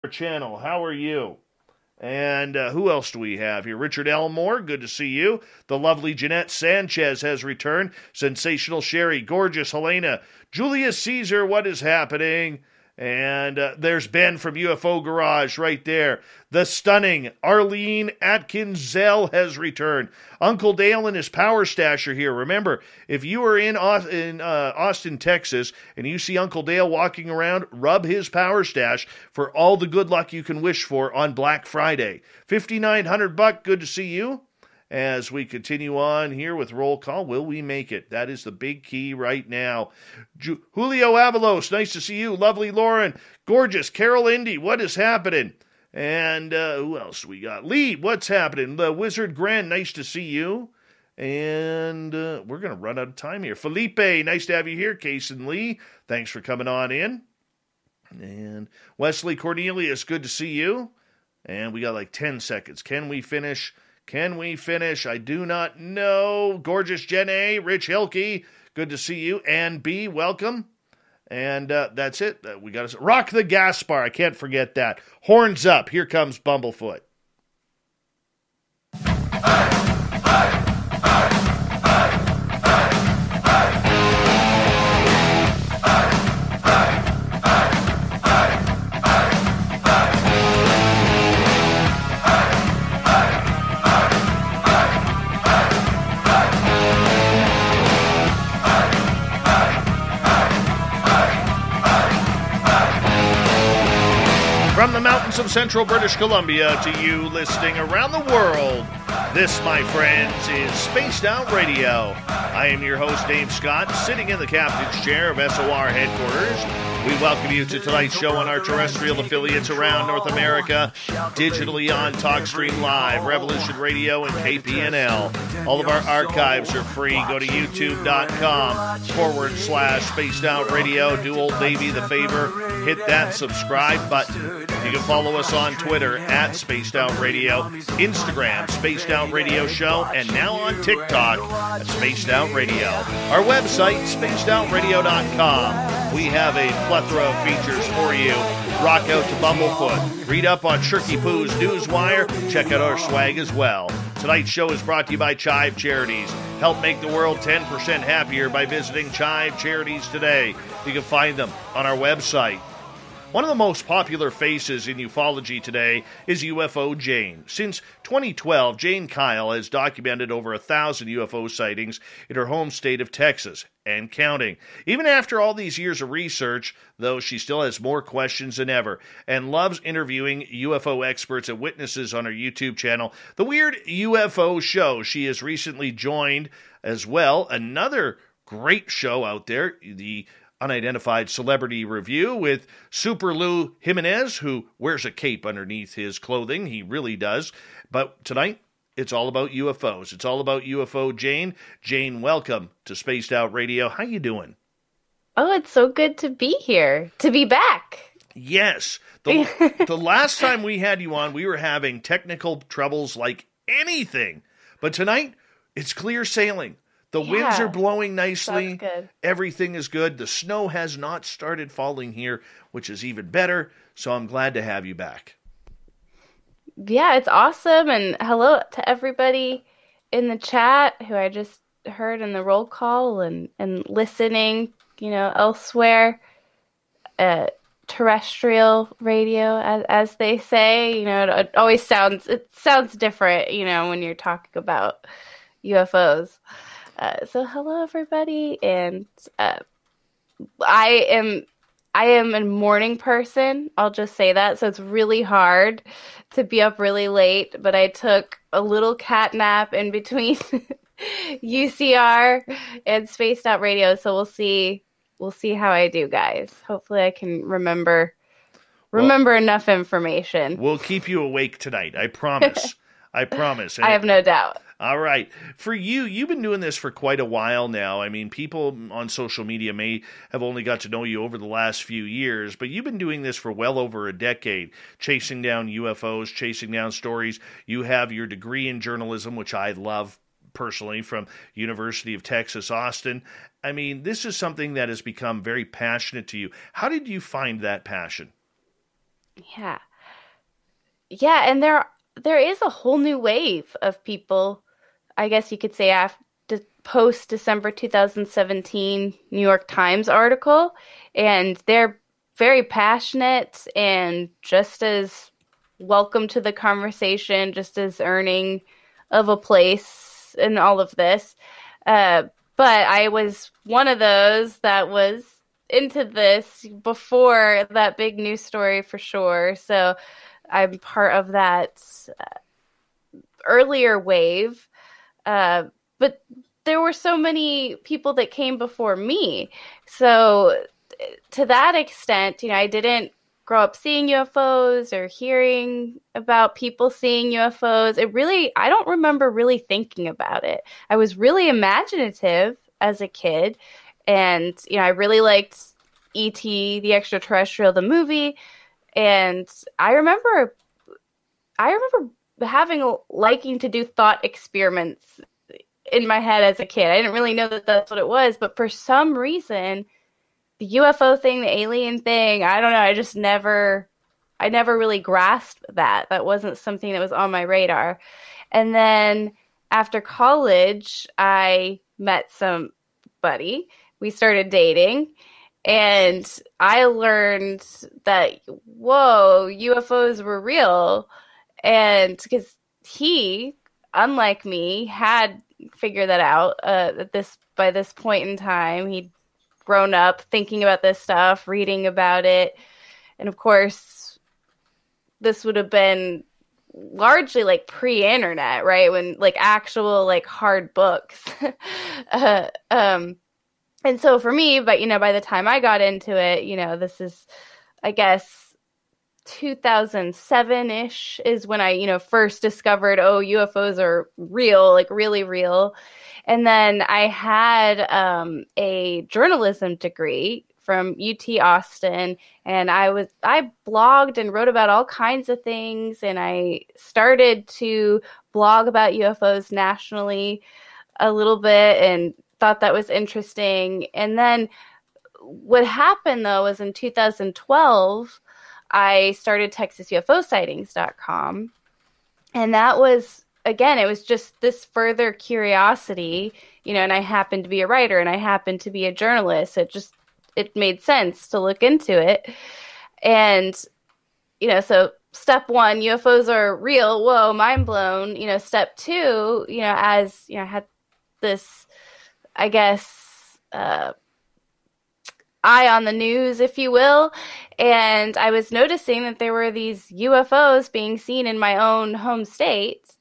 channel. How are you? And who else do we have here? Richard Elmore, good to see you. The lovely Jeanette Sanchez has returned. Sensational Sherry, gorgeous Helena. Julius Caesar, what is happening? And there's Ben from UFO Garage right there. The stunning Arlene Atkins-Zell has returned. Uncle Dale and his Power Stash are here. Remember, if you are in Austin, Texas, and you see Uncle Dale walking around, rub his Power Stash for all the good luck you can wish for on Black Friday. $5,900, good to see you. As we continue on here with roll call, will we make it? That is the big key right now. Julio Avalos, nice to see you. Lovely Lauren, gorgeous Carol Indy, what is happening? And who else we got? Lee, what's happening? The Wizard Grand, nice to see you. And we're going to run out of time here. Felipe, nice to have you here. Case and Lee, thanks for coming on in. And Wesley Cornelius, good to see you. And we got like 10 seconds. Can we finish? I do not know. Gorgeous Jen A, Rich Hilke, good to see you. Ann B, welcome. And that's it. We got to rock the gas bar. I can't forget that. Horns up. Here comes Bumblefoot. From the mountains of central British Columbia to you listening around the world, this, my friends, is Spaced Out Radio. I am your host, Dave Scott, sitting in the captain's chair of SOR headquarters. We welcome you to tonight's show on our terrestrial affiliates around North America, digitally on TalkStream Live, Revolution Radio, and KPNL. All of our archives are free. Go to youtube.com/Spaced Out Radio. Do old Davey the favor, hit that subscribe button. You can follow us on Twitter at Spaced Out Radio, Instagram, Spaced Out Radio Show, and now on TikTok at Spaced Out Radio. Our website, spacedoutradio.com. We have a plethora of features for you. Rock out to Bumblefoot. Read up on Shirky Poo's Newswire. Check out our swag as well. Tonight's show is brought to you by Chive Charities. Help make the world 10% happier by visiting Chive Charities today. You can find them on our website. One of the most popular faces in ufology today is UFO Jane. Since 2012, Jane Kyle has documented over 1,000 UFO sightings in her home state of Texas, and counting. Even after all these years of research, though, she still has more questions than ever, and loves interviewing UFO experts and witnesses on her YouTube channel, The Weird UFO Show. She has recently joined, as well, another great show out there, the Unidentified Celebrity Review with Super Lou Jimenez, who wears a cape underneath his clothing. He really does. But tonight, it's all about UFOs. It's all about UFO Jane. Jane, welcome to Spaced Out Radio. How you doing? Oh, it's so good to be here, to be back. Yes. The last time we had you on, we were having technical troubles like anything. But tonight, it's clear sailing. The winds are blowing nicely. Good. Everything is good. The snow has not started falling here, which is even better. So I'm glad to have you back. Yeah, it's awesome. And hello to everybody in the chat who I just heard in the roll call and listening, elsewhere. Terrestrial radio, as they say. It always sounds different, when you're talking about UFOs. So hello everybody, and I am a morning person. I'll just say that. So it's really hard to be up really late, but I took a little cat nap in between UCR and Spaced Out Radio. So we'll see how I do, guys. Hopefully I can remember enough information. We'll keep you awake tonight. I promise. I promise. I have no doubt. All right. For you, you've been doing this for quite a while now. I mean, people on social media may have only got to know you over the last few years, but you've been doing this for well over a decade, chasing down UFOs, chasing down stories. You have your degree in journalism, which I love personally, from University of Texas, Austin. I mean, this is something that has become very passionate to you. How did you find that passion? Yeah. yeah, and there is a whole new wave of people, I guess you could say, after post December 2017 New York Times article, and they're very passionate and just as welcome to the conversation, just as earning of a place in all of this. Uh, but I was one of those that was into this before that big news story for sure. So I'm part of that earlier wave. But there were so many people that came before me. So to that extent, I didn't grow up seeing UFOs or hearing about people seeing UFOs. I don't remember really thinking about it. I was really imaginative as a kid, and I really liked E.T. the Extraterrestrial, the movie, and I remember having liking to do thought experiments in my head as a kid. I didn't really know that that's what it was, but for some reason, the UFO thing, the alien thing, I don't know, I never really grasped that. That wasn't something that was on my radar. And then after college, I met somebody. We started dating, and I learned that, whoa, UFOs were real. And because he, unlike me, had figured that out by this point in time. He'd grown up thinking about this stuff, reading about it. And of course, this would have been largely like pre-internet, right? When like actual like hard books. And so for me, but by the time I got into it, this is, I guess, 2007-ish is when I, first discovered, oh, UFOs are real, like really real. And then I had a journalism degree from UT Austin, and I blogged and wrote about all kinds of things, and I started to blog about UFOs nationally a little bit and thought that was interesting. And then what happened though was in 2012, I started TexasUFOsightings.com. And that was, again, it was just this further curiosity, and I happened to be a writer and I happened to be a journalist. It made sense to look into it. And, so step one, UFOs are real. Whoa, mind blown. Step two, as, I had this, I guess, eye on the news, if you will, and I was noticing that there were these UFOs being seen in my own home state,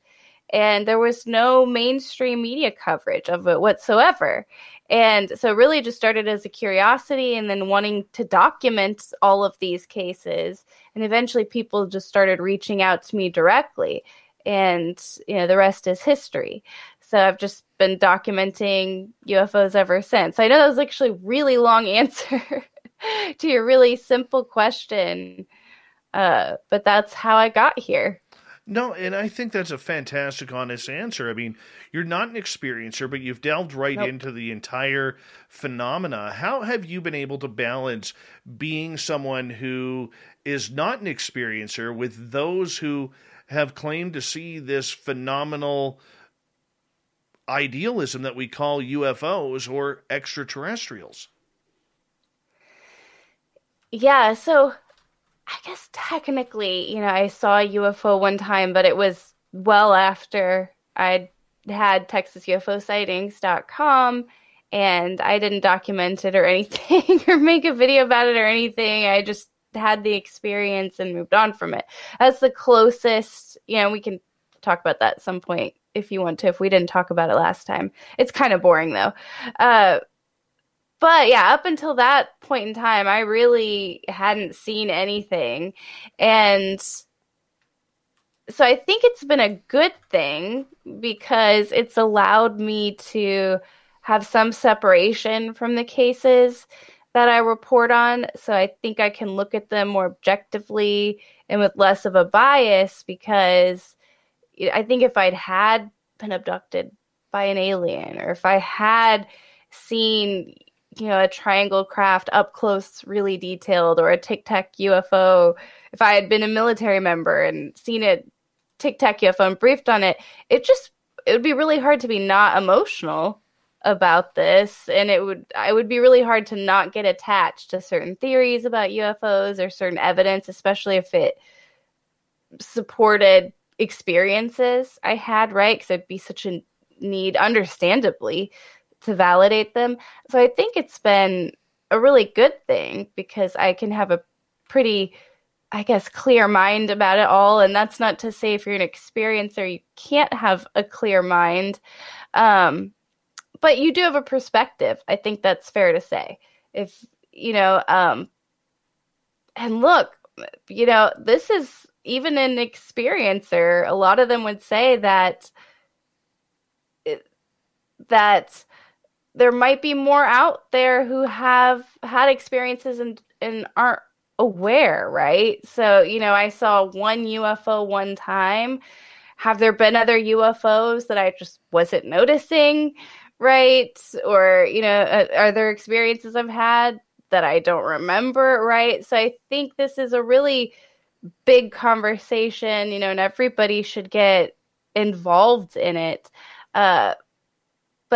and there was no mainstream media coverage of it whatsoever. And so really just started as a curiosity and then wanting to document all of these cases, and eventually people just started reaching out to me directly, and the rest is history. So I've just been documenting UFOs ever since. I know that was actually a really long answer to your really simple question, but that's how I got here. No, and I think that's a fantastic, honest answer. I mean, you're not an experiencer, but you've delved right Nope. into the entire phenomena. How have you been able to balance being someone who is not an experiencer with those who have claimed to see this phenomenal idealism that we call UFOs or extraterrestrials? Yeah, so I guess technically, I saw a UFO one time, but it was well after I'd had TexasUFOsightings.com, and I didn't document it or anything or make a video about it or anything. I just had the experience and moved on from it. That's the closest, we can talk about that at some point if you want to, if we didn't talk about it last time. It's kind of boring though. But yeah, up until that point in time, I really hadn't seen anything. And so I think it's been a good thing because it's allowed me to have some separation from the cases that I report on. So I think I can look at them more objectively and with less of a bias, because I think if I'd had been abducted by an alien, or if I had seen a triangle craft up close, really detailed, or a Tic Tac UFO if I had been a military member and seen a Tic Tac UFO and briefed on it, it would be really hard to be not emotional about this, and it would be really hard to not get attached to certain theories about UFOs or certain evidence, especially if it supported experiences I had, right? Because it'd be such a need, understandably, to validate them. So I think it's been a really good thing because I can have a pretty, I guess, clear mind about it all. And that's not to say if you're an experiencer, you can't have a clear mind. But you do have a perspective. I think that's fair to say. If, and look, this is even an experiencer. A lot of them would say that there might be more out there who have had experiences and aren't aware, right? So, I saw one UFO one time. Have there been other UFOs that I just wasn't noticing, right? Or, are there experiences I've had that I don't remember, right? So I think this is a really big conversation, and everybody should get involved in it. But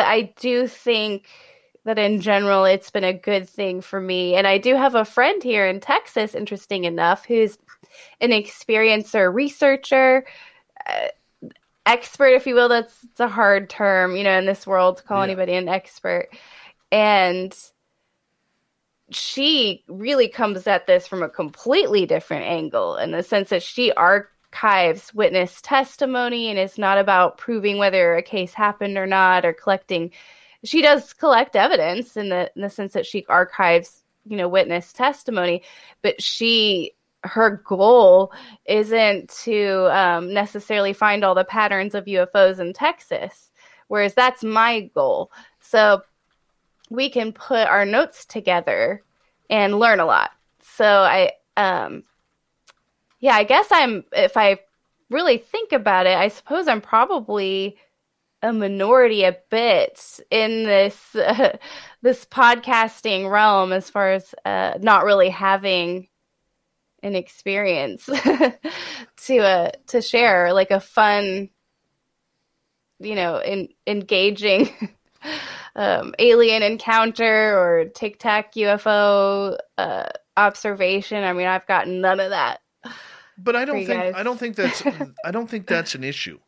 I do think that in general, it's been a good thing for me. And I do have a friend here in Texas, interesting enough, who's an experiencer researcher, expert, if you will. It's a hard term, in this world to call anybody an expert. And she really comes at this from a completely different angle, in the sense that she archives witness testimony, and it's not about proving whether a case happened or not, or collecting. She does collect evidence in the sense that she archives, witness testimony, but her goal isn't to necessarily find all the patterns of UFOs in Texas, whereas that's my goal. So we can put our notes together and learn a lot. So I guess if I really think about it, I suppose I'm probably a minority a bit in this podcasting realm, as far as not really having an experience to share, like a fun, engaging alien encounter or Tic Tac UFO observation. I mean, I've got none of that. But I don't think that's an issue.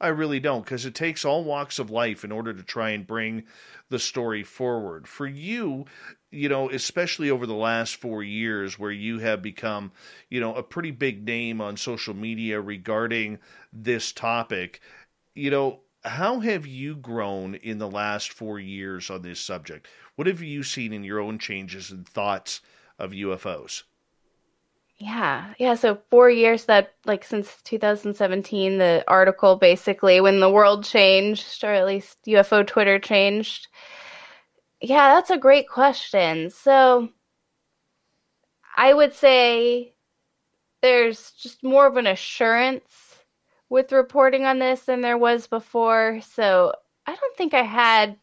I really don't, because it takes all walks of life in order to try and bring the story forward. For you, especially over the last 4 years, where you have become, a pretty big name on social media regarding this topic, how have you grown in the last 4 years on this subject? What have you seen in your own changes and thoughts of UFOs? Yeah. So 4 years, that, like, since 2017, the article, basically when the world changed, or at least UFO Twitter changed. Yeah, that's a great question. So I would say there's just more of an assurance with reporting on this than there was before. So I don't think I had,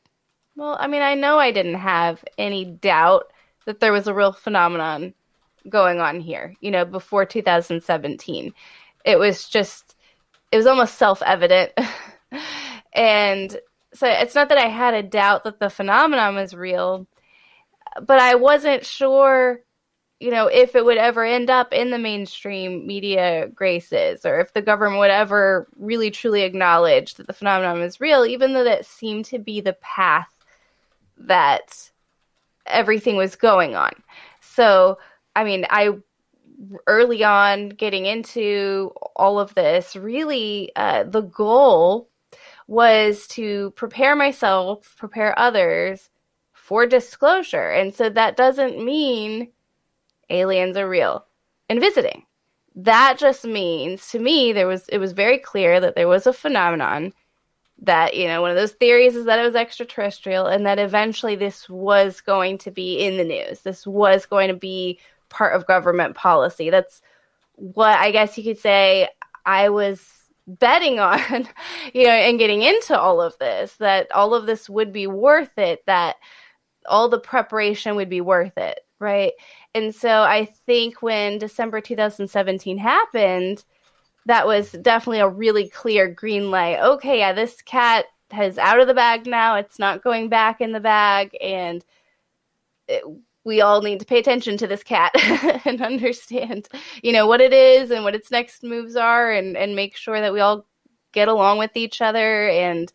I know I didn't have any doubt that there was a real phenomenon going on here, before 2017. It was almost self-evident. And so it's not that I had a doubt that the phenomenon was real, but I wasn't sure, if it would ever end up in the mainstream media graces, or if the government would ever really truly acknowledge that the phenomenon was real, even though that seemed to be the path that everything was going on. So I early on getting into all of this, really the goal was to prepare myself, prepare others for disclosure. And so that doesn't mean aliens are real and visiting. That just means, to me, it was very clear that there was a phenomenon that, one of those theories is that it was extraterrestrial, and that eventually this was going to be in the news. This was going to be part of government policy. That's what I guess you could say I was betting on, and getting into all of this, that all of this would be worth it, that all the preparation would be worth it, right? And so I think when December 2017 happened, that was definitely a really clear green light. Okay, yeah, this cat is out of the bag now. It's not going back in the bag. And we all need to pay attention to this cat and understand, what it is and what its next moves are, and make sure that we all get along with each other. And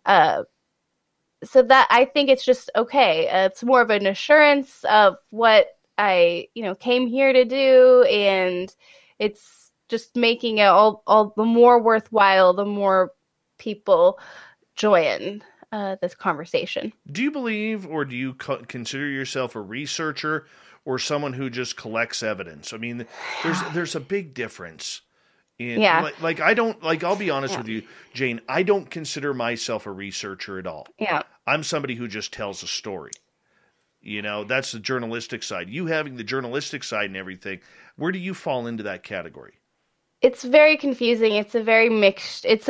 so that, I think it's just okay. It's more of an assurance of what I, came here to do. And it's just making it all the more worthwhile, the more people join this conversation. Do you believe, or do you consider yourself a researcher or someone who just collects evidence? I mean, there's a big difference. Like I don't, like, I'll be honest with you, Jane, I don't consider myself a researcher at all. Yeah. I'm somebody who just tells a story. That's the journalistic side. You having the journalistic side and everything, where do you fall into that category? It's very confusing. It's a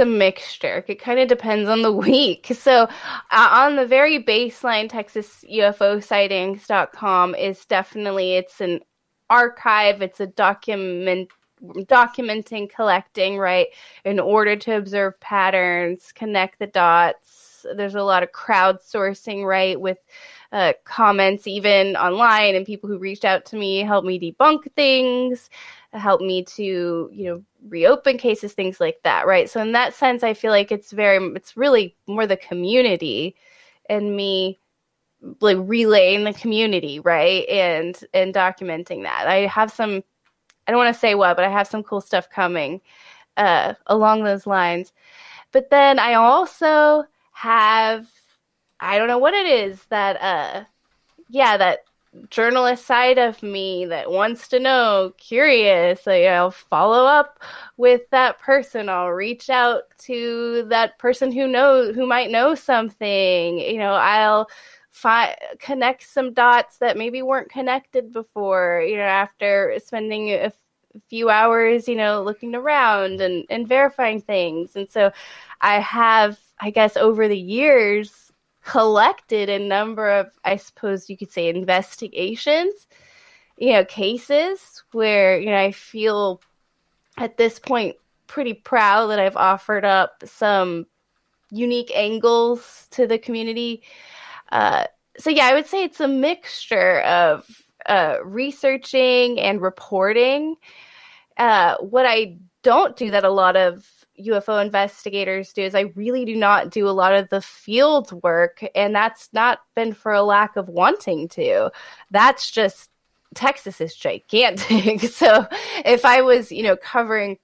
mixture. It kind of depends on the week. So on the very baseline, TexasUFOsightings.com is definitely, it's an archive. It's a documenting, collecting, right? In order to observe patterns, connect the dots. There's a lot of crowdsourcing, right? With comments even online, and people who reached out to me, help me debunk things, help me to, reopen cases, things like that, right? So in that sense, I feel like it's really more the community and me, like, relaying the community, right? And documenting that. I have some, I don't want to say what, but I have some cool stuff coming along those lines. But then I also have, I don't know what it is, that journalist side of me that wants to know, curious. So, I'll follow up with that person. I'll reach out to that person who might know something. I'll connect some dots that maybe weren't connected before, after spending a few hours, looking around and verifying things. And so I have, I guess, over the years, collected a number of, I suppose you could say, investigations, cases where, I feel at this point pretty proud that I've offered up some unique angles to the community. So yeah, I would say it's a mixture of researching and reporting. What I don't do that a lot of UFO investigators do is I really do not do a lot of the field work, and that's not been for a lack of wanting to. That's just, Texas is gigantic. So if I was, covering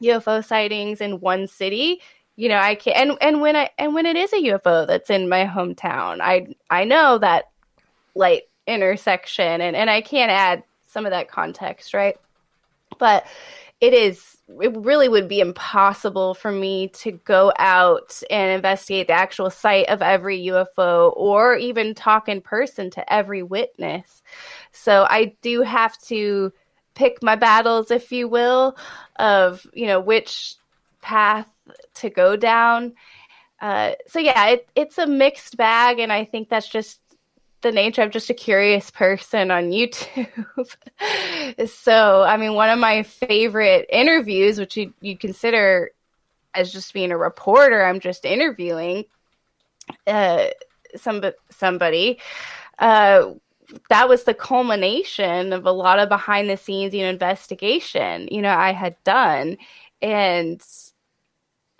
UFO sightings in one city, I can, and when it is a UFO that's in my hometown, I know that light intersection, and I can add some of that context, right? But it really would be impossible for me to go out and investigate the actual site of every UFO, or even talk in person to every witness. So I do have to pick my battles, if you will, of, which path to go down. So yeah, it's a mixed bag, and I think that's just the nature of just a curious person on YouTube. So, I mean, one of my favorite interviews, which you consider as just being a reporter, I'm just interviewing somebody. That was the culmination of a lot of behind the scenes, investigation, I had done. And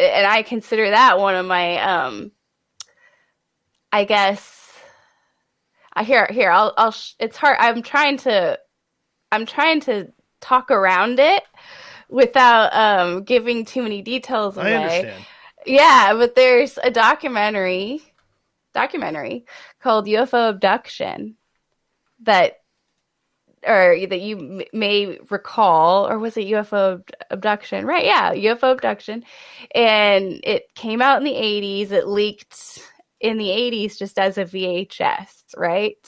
I consider that one of my, I guess, here, I'll it's hard. I'm trying to talk around it without giving too many details away. I understand. Yeah, but there's a documentary called UFO Abduction that you may recall, or was it UFO Abduction? Right, yeah, UFO Abduction. And it came out in the 80s. It leaked in the 80s just as a VHS, right?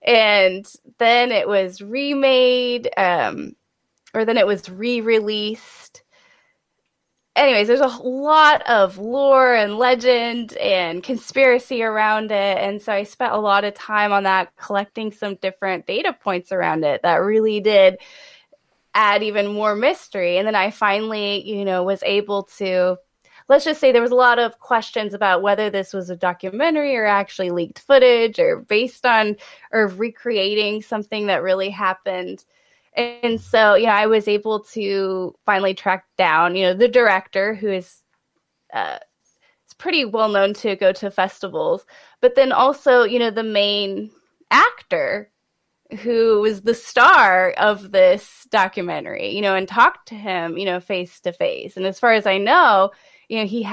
And then it was remade, or then it was re-released anyways, there's a lot of lore and legend and conspiracy around it. And so I spent a lot of time on that, collecting some different data points around it that really did add even more mystery. And then I finally, was able to, let's just say there was a lot of questions about whether this was a documentary or actually leaked footage or based on or recreating something that really happened. And so, I was able to finally track down, the director, who is it's pretty well known to go to festivals, but then also, the main actor who was the star of this documentary, and talked to him, face to face. And as far as I know, he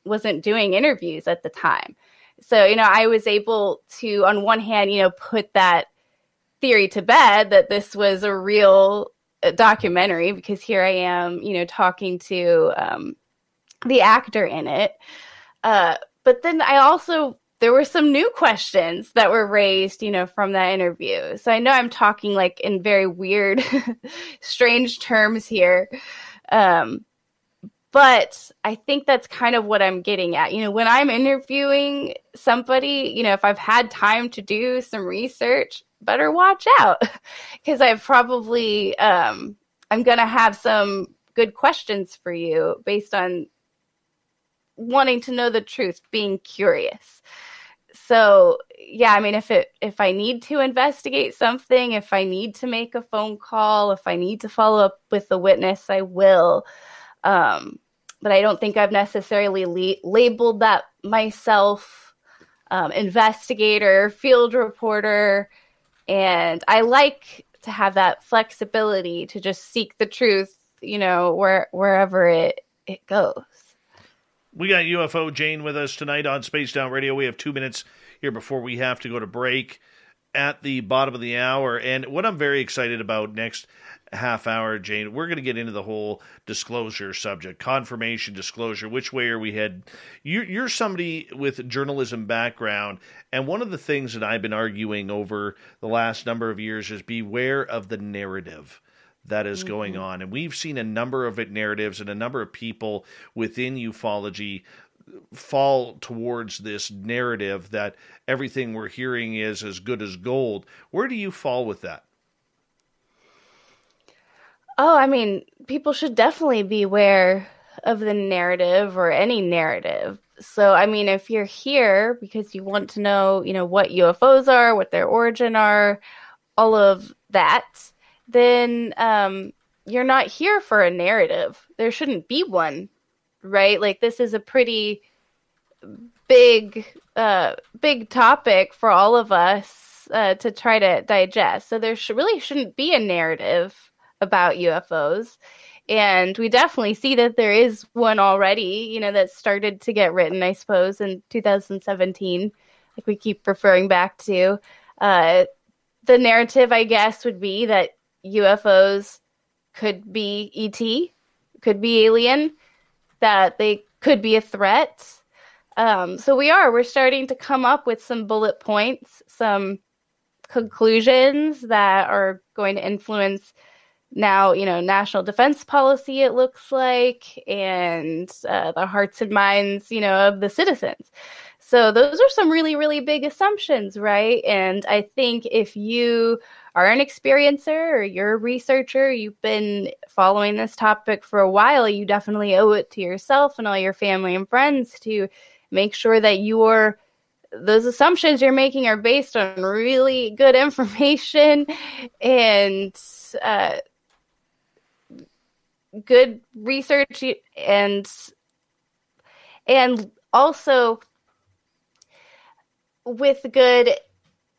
wasn't doing interviews at the time. So, I was able to, on one hand, put that theory to bed that this was a real documentary, because here I am, talking to the actor in it. But then there were some new questions that were raised, from that interview. So I know I'm talking like in very weird, strange terms here. But I think that's kind of what I'm getting at. When I'm interviewing somebody, if I've had time to do some research, better watch out, because I've probably, I'm going to have some good questions for you based on wanting to know the truth, being curious. So, yeah, I mean, if I need to investigate something, if I need to make a phone call, if I need to follow up with the witness, I will. But I don't think I've necessarily labeled that myself, investigator, field reporter. And I like to have that flexibility to just seek the truth, wherever it goes. We got UFO Jane with us tonight on Spaced Out Radio. We have 2 minutes here before we have to go to break at the bottom of the hour. And what I'm very excited about next half hour, Jane, we're going to get into the whole disclosure subject, confirmation, disclosure. Which way are we headed? You're somebody with journalism background, and one of the things that I've been arguing over the last number of years is beware of the narrative that is going on. And we've seen a number of narratives and a number of people within ufology fall towards this narrative that everything we're hearing is as good as gold. Where do you fall with that? Oh, I mean, people should definitely be aware of the narrative, or any narrative. So, I mean, if you're here because you want to know, what UFOs are, what their origin are, all of that, then you're not here for a narrative. There shouldn't be one, right? Like, this is a pretty big topic for all of us to try to digest. So there really shouldn't be a narrative about UFOs. And we definitely see that there is one already, that started to get written, I suppose, in 2017, like we keep referring back to. The narrative, I guess, would be that UFOs could be ET, could be alien, that they could be a threat. So we're starting to come up with some bullet points, some conclusions that are going to influence now, national defense policy, it looks like, and the hearts and minds, of the citizens. So those are some really, really big assumptions, right? And I think if you are an experiencer or you're a researcher, you've been following this topic for a while, you definitely owe it to yourself and all your family and friends to make sure that those assumptions you're making are based on really good information and good research, and also with good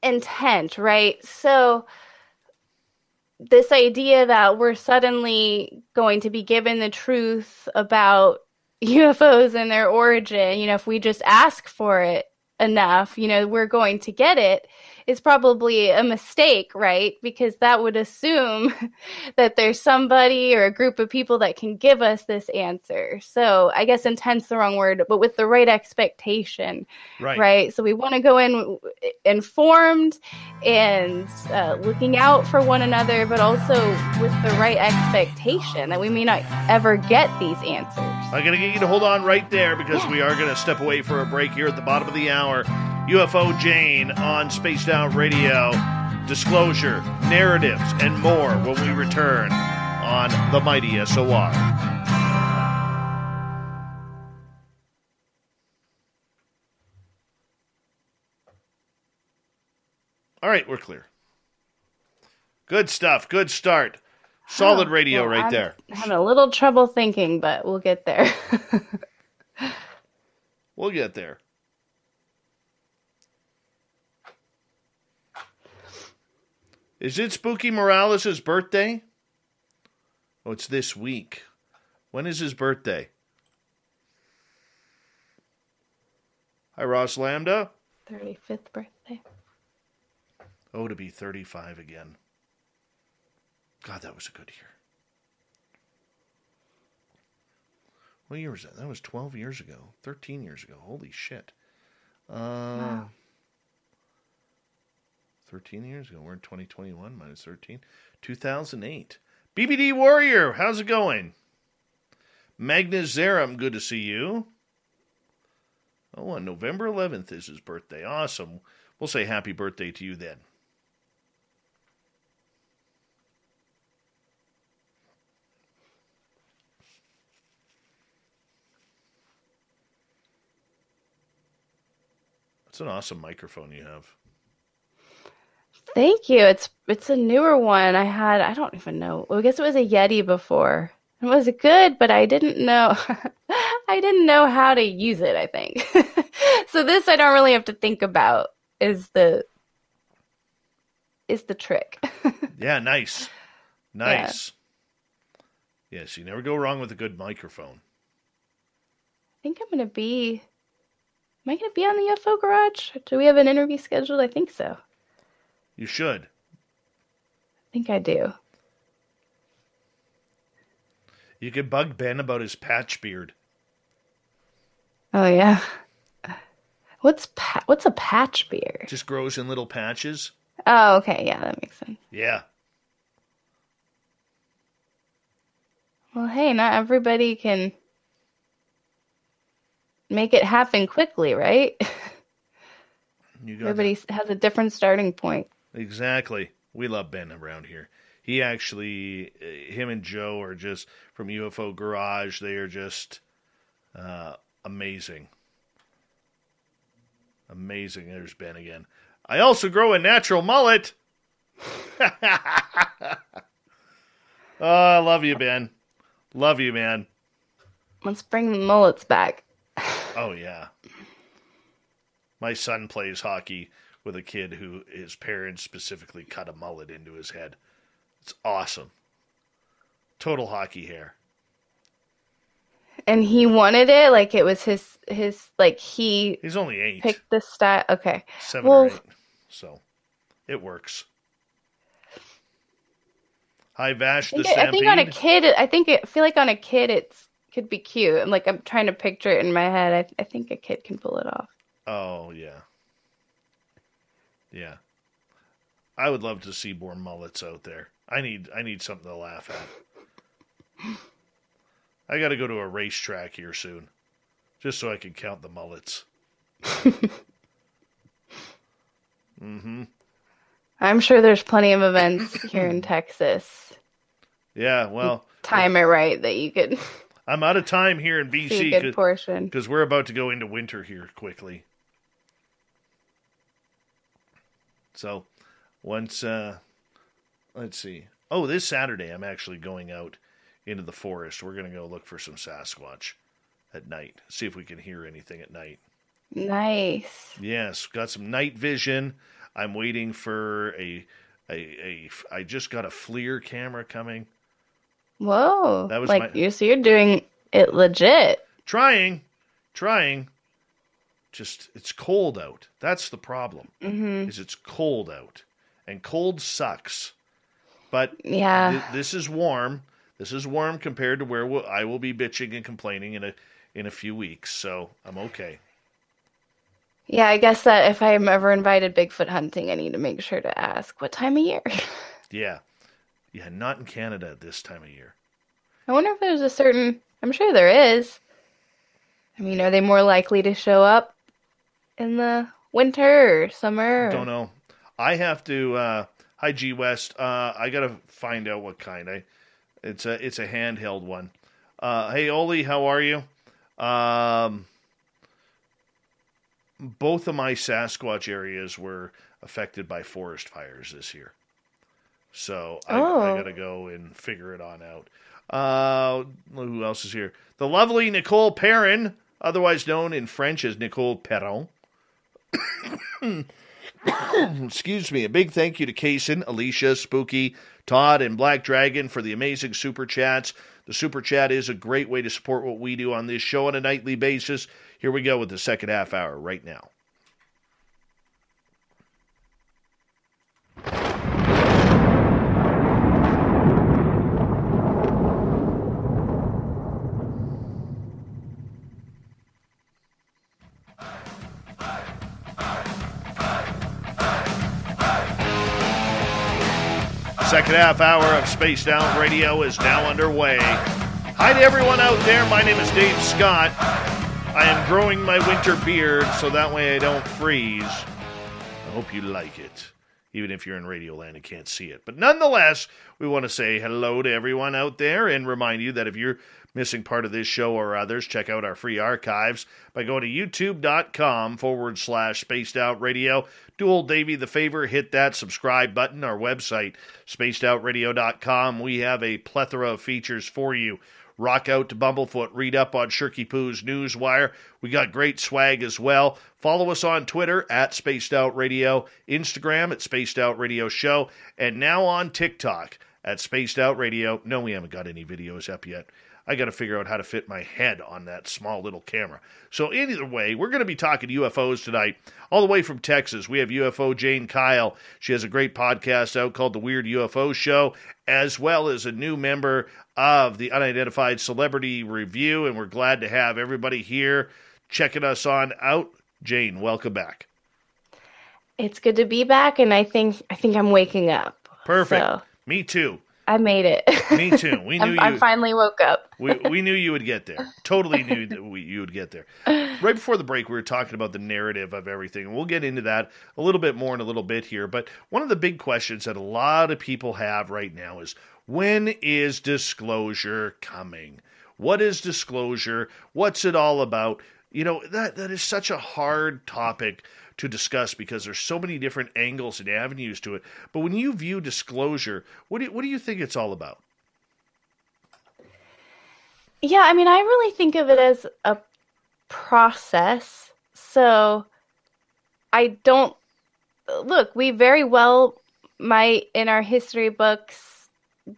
intent, right? So this idea that we're suddenly going to be given the truth about UFOs and their origin, if we just ask for it enough, we're going to get it, is probably a mistake, right? Because that would assume that there's somebody or a group of people that can give us this answer. So I guess intent's the wrong word, but with the right expectation, right? So we want to go in informed and looking out for one another, but also with the right expectation that we may not ever get these answers. I'm going to get you to hold on right there because we are going to step away for a break here at the bottom of the hour. UFO Jane on Spaced Out Radio. Disclosure, narratives, and more when we return on the mighty SOR. All right, we're clear. Good stuff. Good start. Solid radio right there. I'm having a little trouble thinking, but we'll get there. We'll get there. Is it Spooky Morales' birthday? Oh, it's this week. When is his birthday? Hi, Ross Lambda. 35th birthday. Oh, to be 35 again. God, that was a good year. What year was that? That was 12 years ago. 13 years ago. Holy shit. Wow. 13 years ago. We're in 2021 minus 13. 2008. BBD Warrior, how's it going? Magnus Zerum, good to see you. Oh, on November 11th is his birthday. Awesome. We'll say happy birthday to you then. It's an awesome microphone you have. Thank you. It's a newer one. I don't even know. Well, I guess it was a Yeti before. It was good, but I didn't know I didn't know how to use it, I think. So this I don't really have to think about is the trick. Yeah, nice. Nice. Yeah. Yes, you never go wrong with a good microphone. I think am I going to be on the UFO Garage? Do we have an interview scheduled? I think so. You should. I think I do. You could bug Ben about his patch beard. Oh, yeah. What's a patch beard? Just grows in little patches. Oh, okay. Yeah, that makes sense. Yeah. Well, hey, not everybody can make it happen quickly, right? Everybody has a different starting point. Exactly. We love Ben around here. He actually, him and Joe are just from UFO Garage. They are just amazing. Amazing. There's Ben again. I also grow a natural mullet. Oh, I love you, Ben. Love you, man. Let's bring the mullets back. Oh, yeah. My son plays hockey with a kid who his parents specifically cut a mullet into his head. It's awesome. Total hockey hair. And he wanted it? Like it was his like He's only 8. Picked the style. Okay. 7 or 8. So, it works. Hi, Vash the Stampede. I think on a kid, I feel like on a kid it's could be cute. I'm trying to picture it in my head. I think a kid can pull it off. Oh, yeah. Yeah. I would love to see more mullets out there. I need something to laugh at. I got to go to a racetrack here soon, just so I can count the mullets. Mm-hmm. I'm sure there's plenty of events here in Texas. Yeah, well, time it right that you could. I'm out of time here in BC. See a good portion because we're about to go into winter here quickly. So, once let's see. Oh, this Saturday I'm actually going out into the forest. We're going to go look for some Sasquatch at night. See if we can hear anything at night. Nice. Yes, got some night vision. I'm waiting for I just got a FLIR camera coming. Whoa. That was so you're doing it legit. Trying. it's cold out. That's the problem. Mm-hmm. Is it's cold out, and cold sucks. But Yeah. this is warm. This is warm compared to where I will be bitching and complaining in a few weeks. So I'm okay. Yeah, I guess that if I'm ever invited Bigfoot hunting, I need to make sure to ask what time of year. Yeah. Yeah, not in Canada at this time of year. I wonder if there's a certain. I'm sure there is. I mean, are they more likely to show up in the winter or summer? Don't know. I have to. Hi, G West. I gotta find out what kind. It's a handheld one. Hey, Oli, how are you? Both of my Sasquatch areas were affected by forest fires this year. So I got to go and figure it on out. Who else is here? The lovely Nicole Perrin, otherwise known in French as Nicole Perron. Excuse me. A big thank you to Kaysen, Alicia, Spooky, Todd, and Black Dragon for the amazing super chats. The super chat is a great way to support what we do on this show on a nightly basis. Here we go with the second half hour right now. Second half hour of Spaced Out Radio is now underway. Hi to everyone out there. My name is Dave Scott. I am growing my winter beard so that way I don't freeze. I hope you like it, even if you're in Radio Land and can't see it. But nonetheless, we want to say hello to everyone out there and remind you that if you're missing part of this show or others, check out our free archives by going to youtube.com/Spaced Out Radio. Do old Davey the favor, hit that subscribe button. Our website, spacedoutradio.com. We have a plethora of features for you. Rock out to Bumblefoot, read up on Shirky Poo's Newswire. We got great swag as well. Follow us on Twitter at Spaced Out Radio, Instagram at Spaced Out Radio Show, and now on TikTok at Spaced Out Radio. No, we haven't got any videos up yet. I got to figure out how to fit my head on that small little camera. So either way, we're going to be talking UFOs tonight, all the way from Texas. We have UFO Jane Kyle. She has a great podcast out called The Weird UFO Show, as well as a new member of the Unidentified Celebrity Review, and we're glad to have everybody here checking us on out. Jane, welcome back. It's good to be back, and I think I'm waking up. Perfect. So. Me too. I made it. Me too. We knew I finally woke up. we knew you would get there. Totally knew that you would get there. Right before the break, we were talking about the narrative of everything, and we'll get into that a little bit more in a little bit here. But one of the big questions that a lot of people have right now is, when is disclosure coming? What is disclosure? What's it all about? You know, that is such a hard topic to discuss because there's so many different angles and avenues to it. But when you view disclosure, what do you think it's all about? Yeah, I mean, I really think of it as a process. So I don't look, we very well might in our history books,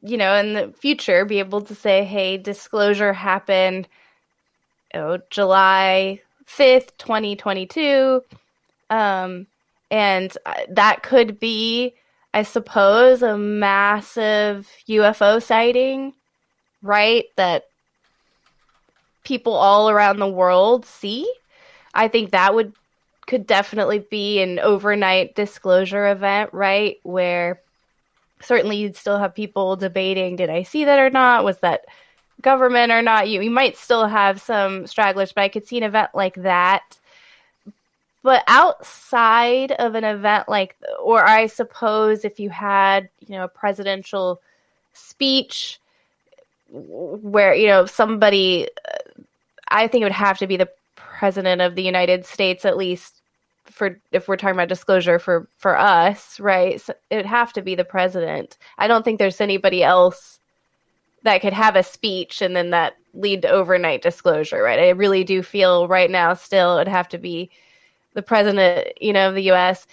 you know, in the future be able to say, hey, disclosure happened, July 5th, 2022. And that could be, I suppose, a massive UFO sighting, right? That people all around the world see. I think that could definitely be an overnight disclosure event, right? Where certainly you'd still have people debating, did I see that or not? Was that government or not? You might still have some stragglers, but I could see an event like that. But outside of an event like, or I suppose if you had, a presidential speech where, somebody, I think it would have to be the president of the United States, at least if we're talking about disclosure for us, right? So it would have to be the president. I don't think there's anybody else that could have a speech and then that lead to overnight disclosure, right? I really do feel right now still it'd have to be the president, of the U.S.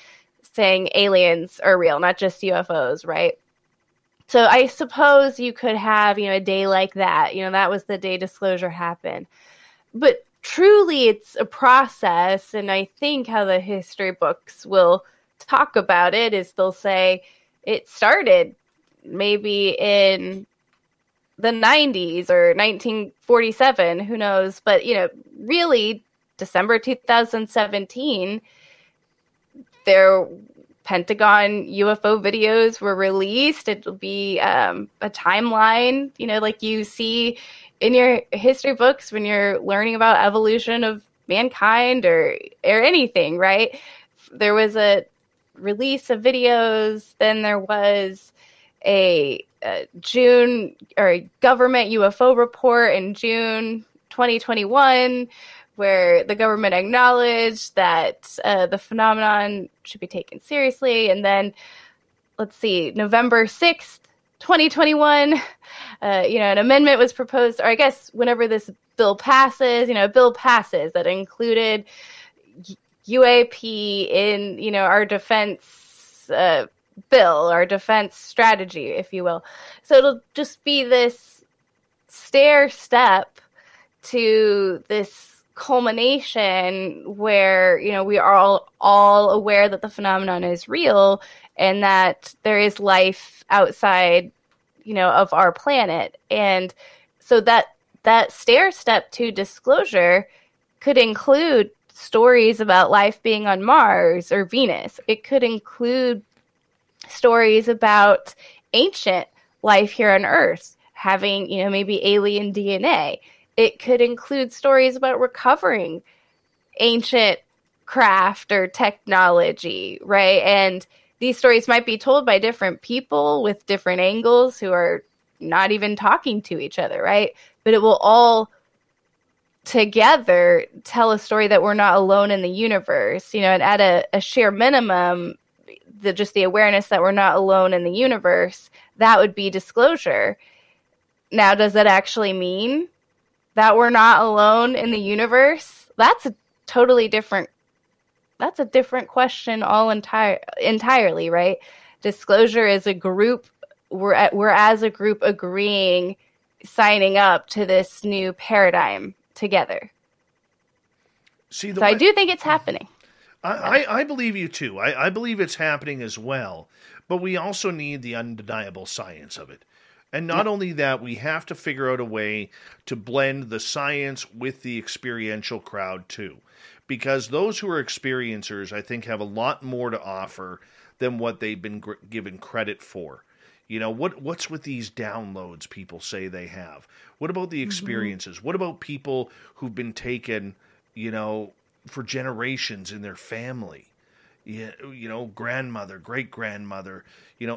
saying aliens are real, not just UFOs, right? So I suppose you could have, a day like that. That was the day disclosure happened. But truly it's a process. And I think how the history books will talk about it is they'll say it started maybe in the 90s or 1947, who knows? But, really December 2017, their Pentagon UFO videos were released. It'll be a timeline, like you see in your history books when you're learning about evolution of mankind or anything, right? There was a release of videos, then there was a June or a government UFO report in June 2021 where the government acknowledged that the phenomenon should be taken seriously. And then, let's see, November 6th, 2021, an amendment was proposed, or I guess whenever this bill passes, a bill passes that included UAP in, our defense bill, our defense strategy, if you will. So it'll just be this stair step to this culmination where, we are all aware that the phenomenon is real and that there is life outside, of our planet. And so that stair step to disclosure could include stories about life being on Mars or Venus. It could include stories about ancient life here on Earth having, maybe alien DNA. It could include stories about recovering ancient craft or technology, right? And these stories might be told by different people with different angles who are not even talking to each other, right? But it will all together tell a story that we're not alone in the universe, and at a sheer minimum, just the awareness that we're not alone in the universe, that would be disclosure. Now, does that actually mean that we're not alone in the universe? That's a different question entirely, right? Disclosure is a group, we're as a group agreeing, signing up to this new paradigm together. So I do think it's happening. I believe you too. I believe it's happening as well, but we also need the undeniable science of it. And not only that, we have to figure out a way to blend the science with the experiential crowd too. Because those who are experiencers, I think, have a lot more to offer than what they've been given credit for. What's with these downloads people say they have? What about the experiences? Mm-hmm. What about people who've been taken, for generations in their family? Grandmother, great-grandmother,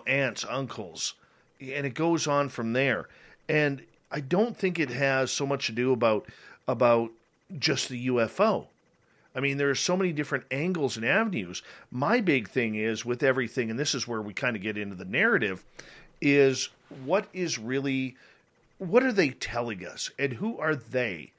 aunts, uncles. And it goes on from there. And I don't think it has so much to do about just the UFO. I mean, there are so many different angles and avenues. My big thing is with everything, and this is where we kind of get into the narrative, is what are they telling us? And who are they?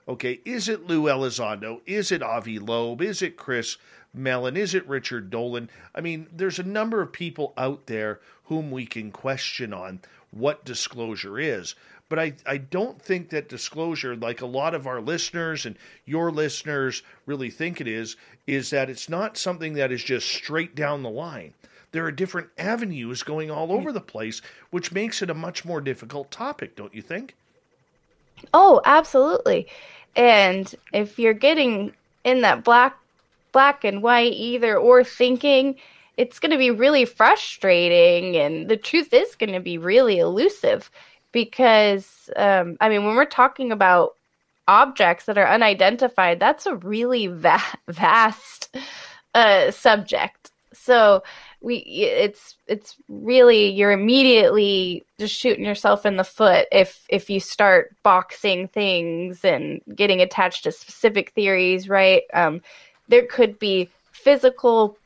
Okay, is it Lou Elizondo? Is it Avi Loeb? Is it Chris Mellon? Is it Richard Dolan? I mean, there's a number of people out there whom we can question on what disclosure is. But I don't think that disclosure, like a lot of our listeners and your listeners really think it is that it's not something that is just straight down the line. There are different avenues going all over the place, which makes it a much more difficult topic, don't you think? Oh, absolutely. And if you're getting in that black and white either or thinking, it's going to be really frustrating, and the truth is going to be really elusive because, when we're talking about objects that are unidentified, that's a really vast subject. So it's really, you're immediately just shooting yourself in the foot if you start boxing things and getting attached to specific theories, right? There could be physical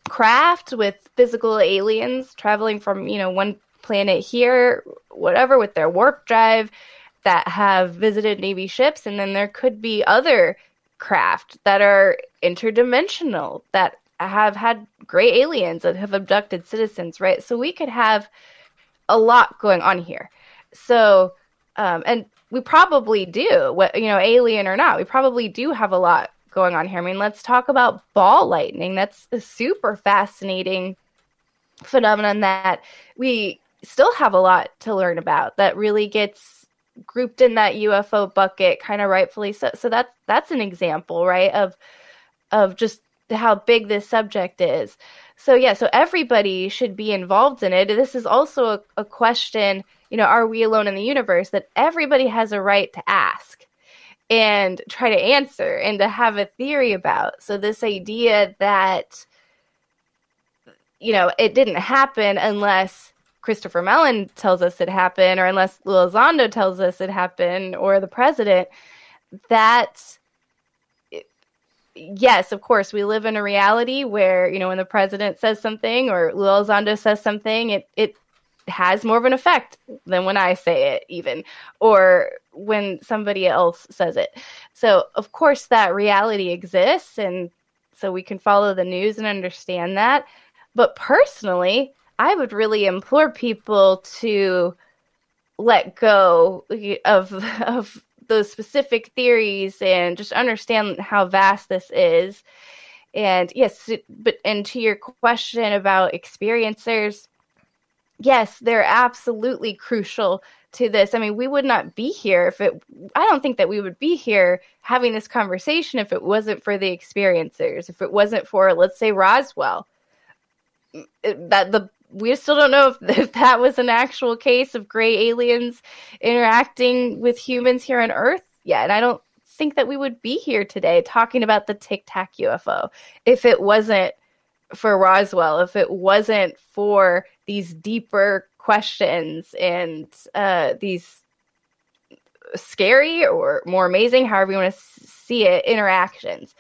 craft with physical aliens traveling from, one planet here, whatever, with their warp drive that have visited Navy ships. And then there could be other craft that are interdimensional that have had gray aliens that have abducted citizens, right? So we could have a lot going on here. So, and we probably do, alien or not, we probably do have a lot going on here. I mean, let's talk about ball lightning. That's a super fascinating phenomenon that we still have a lot to learn about, that really gets grouped in that UFO bucket, kind of rightfully so. So that's an example, right, of just how big this subject is. So yeah, so everybody should be involved in it. This is also a question, are we alone in the universe, that everybody has a right to ask and try to answer and to have a theory about. So this idea that, it didn't happen unless Christopher Mellon tells us it happened, or unless Elizondo tells us it happened, or the president, that, yes, of course, we live in a reality where, when the president says something or Elizondo says something, it has more of an effect than when I say it, even, or when somebody else says it. So, of course, that reality exists, and so we can follow the news and understand that. But personally, I would really implore people to let go of those specific theories and just understand how vast this is. And yes, and to your question about experiencers, yes, they're absolutely crucial to this. I mean, we would not be here I don't think that we would be here having this conversation if it wasn't for the experiencers, if it wasn't for, let's say, Roswell. We still don't know if that was an actual case of gray aliens interacting with humans here on Earth yet. And I don't think that we would be here today talking about the Tic Tac UFO if it wasn't for Roswell, if it wasn't for these deeper questions and these scary or more amazing, however you want to see it, interactions.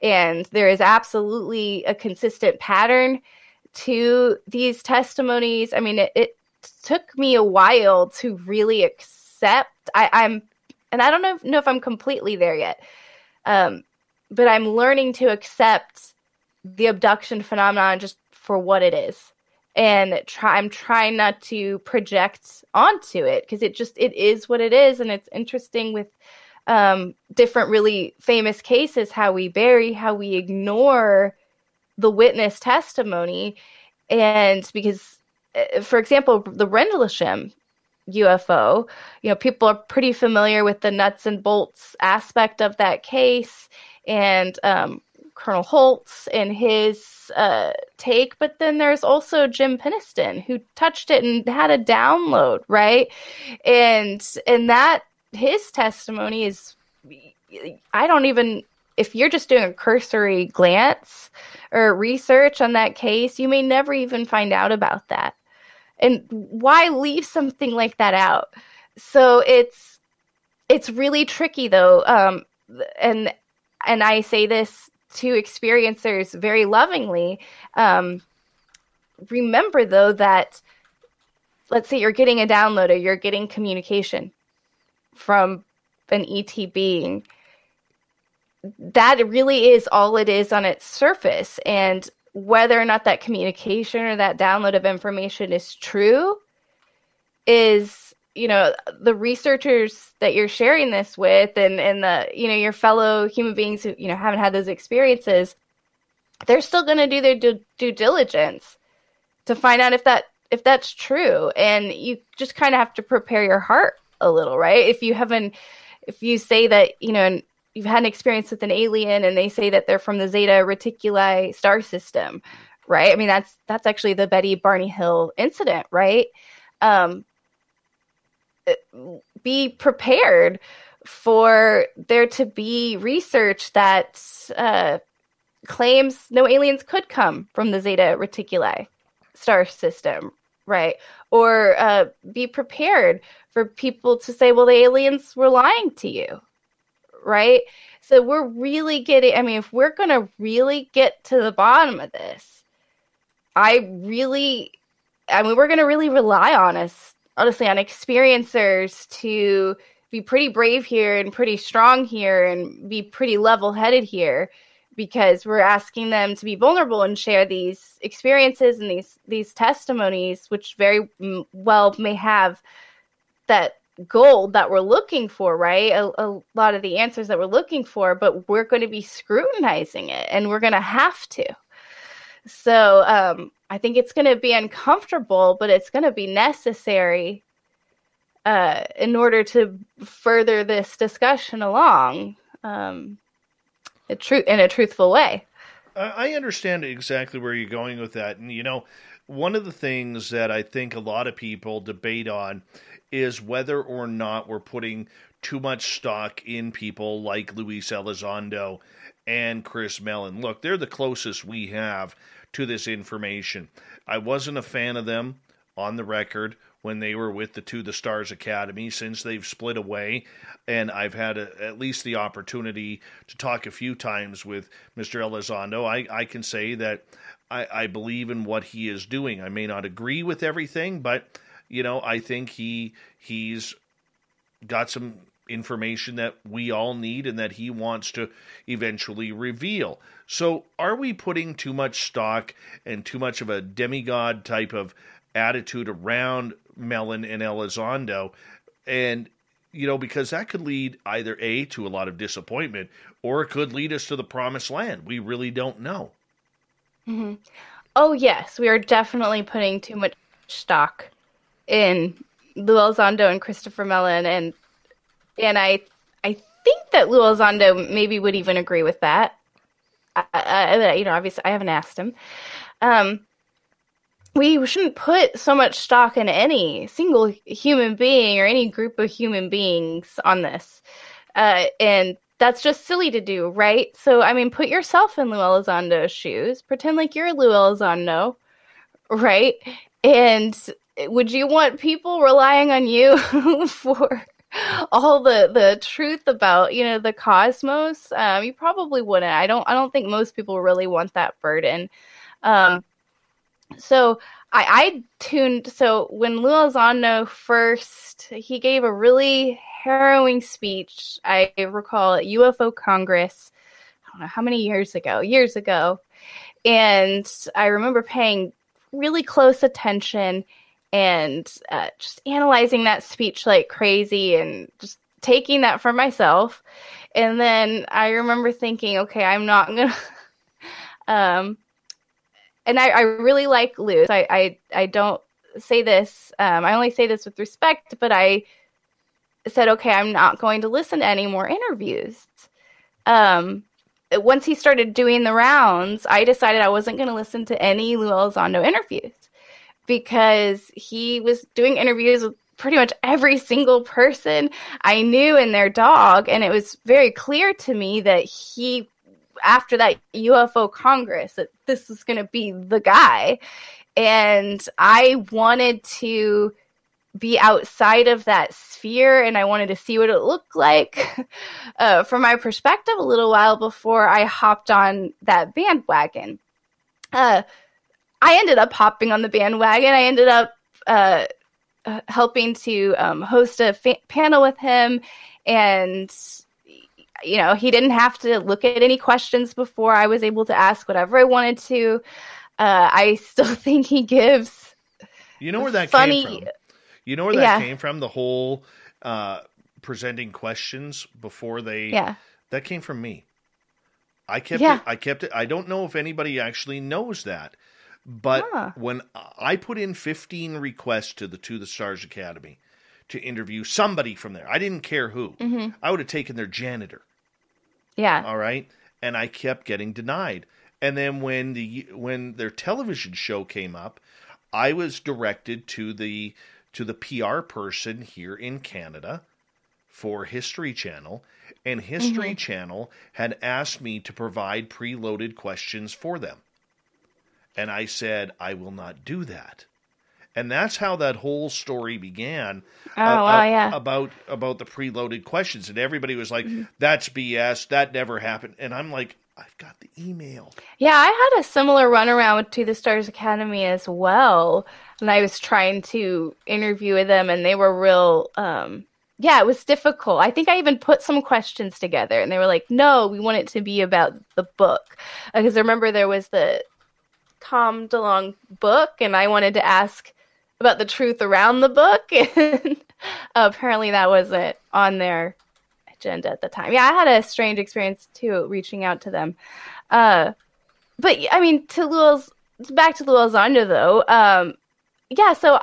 And there is absolutely a consistent pattern to these testimonies. I mean, it took me a while to really accept. And I don't know if I'm completely there yet, but I'm learning to accept the abduction phenomenon just for what it is, and I'm trying not to project onto it, because it is what it is. And it's interesting with different really famous cases, how we ignore the witness testimony. And because, for example, the Rendlesham UFO, people are pretty familiar with the nuts and bolts aspect of that case, and Colonel Holtz and his take. But then there's also Jim Peniston, who touched it and had a download, right? And that his testimony is, if you're just doing a cursory glance or research on that case, you may never even find out about that. And why leave something like that out? So it's really tricky, though. And I say this to experiencers very lovingly. Remember, though, that let's say you're getting a download or you're getting communication from an ET being. That really is all it is on its surface. And whether or not that communication or that download of information is true is, the researchers that you're sharing this with and the, your fellow human beings who, haven't had those experiences, they're still going to do their due diligence to find out if that's true. And you just kind of have to prepare your heart a little, right? If you say that, you've had an experience with an alien and they say that they're from the Zeta Reticuli star system, right? I mean, that's actually the Betty Barney Hill incident, right? Be prepared for there to be research that claims no aliens could come from the Zeta Reticuli star system, right? Or be prepared for people to say, well, the aliens were lying to you, right? So we're really if we're going to really get to the bottom of this, we're going to really rely on honestly, on experiencers to be pretty brave here and pretty strong here and be pretty level-headed here, because we're asking them to be vulnerable and share these experiences and these testimonies, which very well may have that gold that we're looking for, right? A lot of the answers that we're looking for, but we're going to be scrutinizing it, and we're going to have to. So I think it's going to be uncomfortable, but it's going to be necessary in order to further this discussion along in a truthful way. I understand exactly where you're going with that. And, one of the things that I think a lot of people debate on is whether or not we're putting too much stock in people like Luis Elizondo and Chris Mellon. Look, they're the closest we have to this information. I wasn't a fan of them on the record when they were with the To the Stars Academy. Since they've split away, and I've had at least the opportunity to talk a few times with Mr. Elizondo, I can say that I believe in what he is doing. I may not agree with everything, but I think he's got some information that we all need and that he wants to eventually reveal. So are we putting too much stock and too much of a demigod type of attitude around Mellon and Elizondo? And, because that could lead either A, to a lot of disappointment, or it could lead us to the promised land. We really don't know. Mm-hmm. Oh, yes. We are definitely putting too much stock in Lou Elizondo and Christopher Mellon. And I think that Lou Elizondo maybe would even agree with that. Obviously I haven't asked him. We shouldn't put so much stock in any single human being or any group of human beings on this. And that's just silly to do, right? So, put yourself in Lou Elizondo's shoes. Pretend like you're Lou Elizondo, right? And would you want people relying on you for all the truth about, you the cosmos? You probably wouldn't. I don't think most people really want that burden. So I tuned. So when Lou Elizondo he gave a really harrowing speech. I recall at UFO Congress. I don't know how many years ago. And I remember paying really close attention and just analyzing that speech like crazy and just taking that for myself. And then I remember thinking, okay, I'm not going to... and I really like Lou. I don't say this. I only say this with respect, but I said, okay, I'm not going to listen to any more interviews. Once he started doing the rounds, I decided I wasn't going to listen to any Lou Elizondo interviews because he was doing interviews with pretty much every single person I knew and their dog. And it was very clear to me that after that UFO Congress, that this was going to be the guy. And I wanted to be outside of that sphere, and I wanted to see what it looked like from my perspective a little while before I hopped on that bandwagon. I ended up hopping on the bandwagon. I ended up helping to host a panel with him, and he didn't have to look at any questions before I was able to ask whatever I wanted to. I still think he gives where that came from? You know where that came from? The whole presenting questions before they... Yeah. That came from me. I kept it. I don't know if anybody actually knows that. But when I put in 15 requests to the Stars Academy to interview somebody from there, I didn't care who. Mm-hmm. I would have taken their janitor. Yeah. All right? And I kept getting denied. And then when their television show came up, I was directed to the PR person here in Canada for History Channel, and History Channel had asked me to provide preloaded questions for them. And I said, I will not do that. And that's how that whole story began. About the preloaded questions. And everybody was like, that's BS, that never happened. And I'm like, I've got the email. Yeah, I had a similar runaround with To the Stars Academy as well. And I was trying to interview with them, and they were real... it was difficult. I think I even put some questions together, and they were like, no, we want it to be about the book. Because I remember there was the Tom DeLonge book, and I wanted to ask about the truth around the book. And Apparently that wasn't on their agenda at the time. Yeah, I had a strange experience too, reaching out to them. But I mean, back to Lou Elizondo though. Yeah, so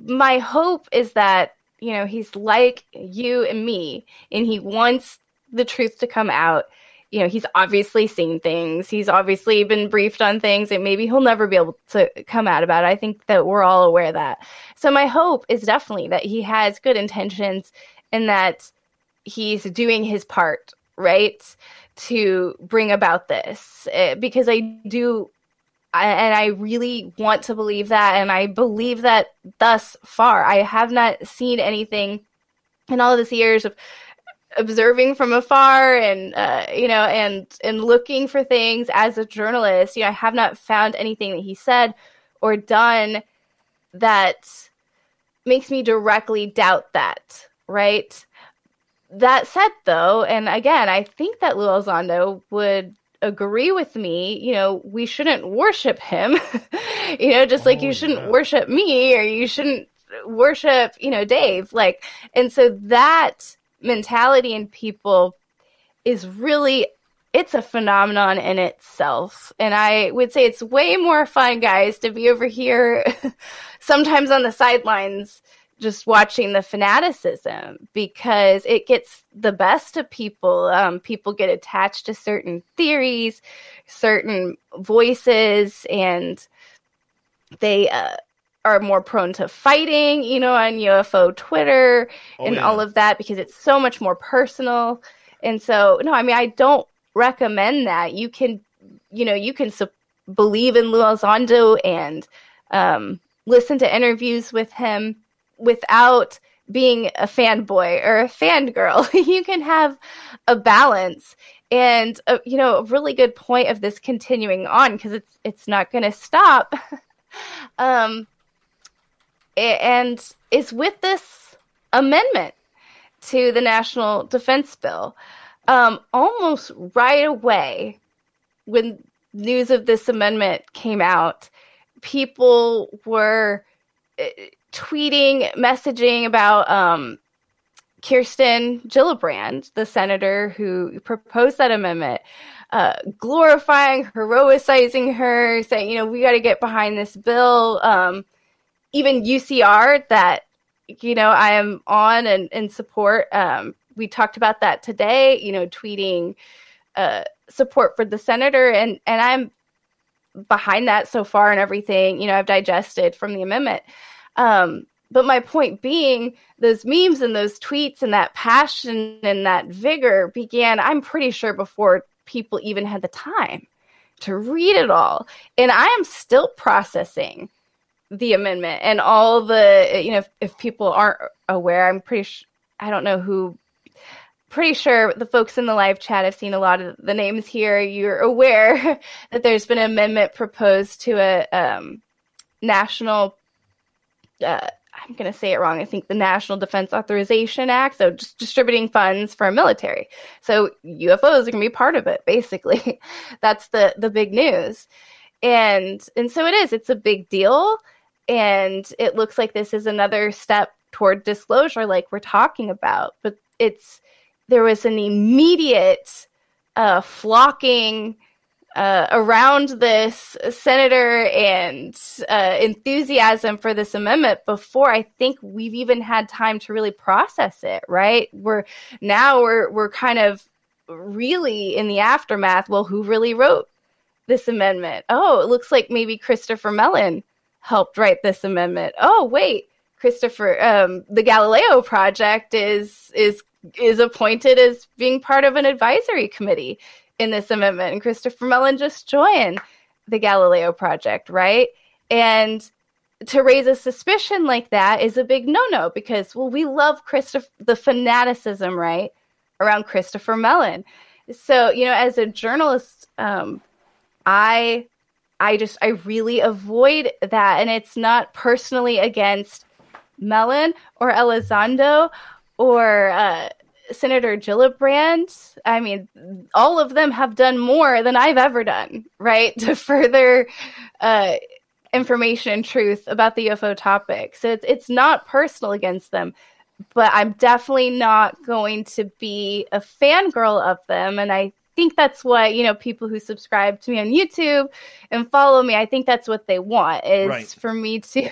my hope is that, you know, he's like you and me, and he wants the truth to come out. You know, he's obviously seen things. He's obviously been briefed on things, and maybe he'll never be able to come out about it. I think that we're all aware of that. So my hope is definitely that he has good intentions and that he's doing his part, right, to bring about this. Because I really want to believe that, and I believe that thus far. I have not seen anything in all of these years of observing from afar and and looking for things as a journalist. You know, I have not found anything that he said or done that makes me directly doubt that, right? That said, though, and again, I think that Lou Elizondo would agree with me, you know, we shouldn't worship him, you know, just like you shouldn't worship me, or you shouldn't worship, you know, Dave. Like, and so that mentality in people is really, it's a phenomenon in itself. And I would say it's way more fun, guys, to be over here sometimes on the sidelines just watching the fanaticism, because it gets the best of people. People get attached to certain theories, certain voices, and they are more prone to fighting, you know, on UFO Twitter all of that, because it's so much more personal. And so, no, I mean, I don't recommend that. You can, you know, you can believe in Lou Elizondo and listen to interviews with him without being a fanboy or a fangirl. You can have a balance. And, you know, a really good point of this continuing on, because it's not going to stop, and is with this amendment to the National Defense Bill. Almost right away, when news of this amendment came out, people were tweeting, messaging about Kirsten Gillibrand, the senator who proposed that amendment, glorifying, heroicizing her, saying, you know, we got to get behind this bill. Even UCR, that, you know, I am on and support. We talked about that today, you know, tweeting support for the senator, and I'm behind that so far and everything, you know, I've digested from the amendment. But my point being, those memes and those tweets and that passion and that vigor began, I'm pretty sure, before people even had the time to read it all. And I am still processing the amendment and all the, you know, if people aren't aware, I'm pretty sure, I don't know who, pretty sure the folks in the live chat have seen a lot of the names here. You're aware that there's been an amendment proposed to a national, I'm going to say it wrong, I think the National Defense Authorization Act, so just distributing funds for our military. So UFOs are going to be part of it, basically. That's the big news. And so it's a big deal. And it looks like this is another step toward disclosure, like we're talking about. But there was an immediate flocking around this senator and enthusiasm for this amendment before I think we've even had time to really process it, right? We're kind of really in the aftermath. Well, who really wrote this amendment? Oh, it looks like maybe Christopher Mellon helped write this amendment. Oh, wait, Christopher, the Galileo Project is appointed as being part of an advisory committee in this amendment, and Christopher Mellon just joined the Galileo Project, right? And to raise a suspicion like that is a big no-no, because, well, we love the fanaticism, right, around Christopher Mellon. So, you know, as a journalist, I really avoid that, and it's not personally against Mellon or Elizondo or Senator Gillibrand. I mean, all of them have done more than I've ever done, right, to further information and truth about the UFO topic. So it's not personal against them, but I'm definitely not going to be a fangirl of them. And I think that's what, people who subscribe to me on YouTube and follow me, I think that's what they want is for me to,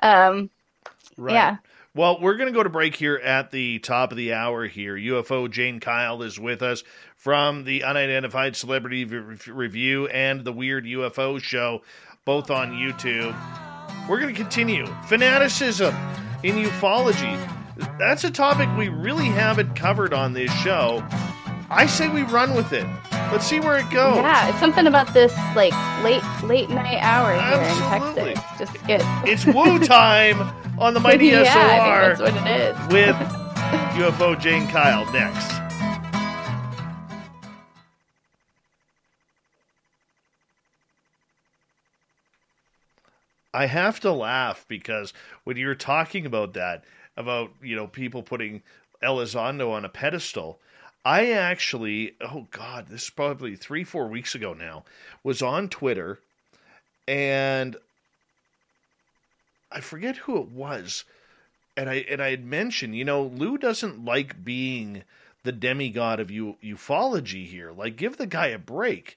yeah. Well, we're going to go to break here at the top of the hour here. UFO Jane Kyle is with us from the Unidentified Celebrity Review and the Weird UFO Show, both on YouTube. We're going to continue. Fanaticism in ufology. That's a topic we really haven't covered on this show. I say we run with it. Let's see where it goes. Yeah, it's something about this like late night hour here in Texas. Just gets it's woo time on the Mighty SOR. I think that's what it is. With UFO Jane Kyle next. I have to laugh because when you're talking about that, about people putting Elizondo on a pedestal, I actually, this is probably 3-4 weeks ago now, was on Twitter, and I forget who it was, and I had mentioned, Lou doesn't like being the demigod of ufology here. Like, give the guy a break.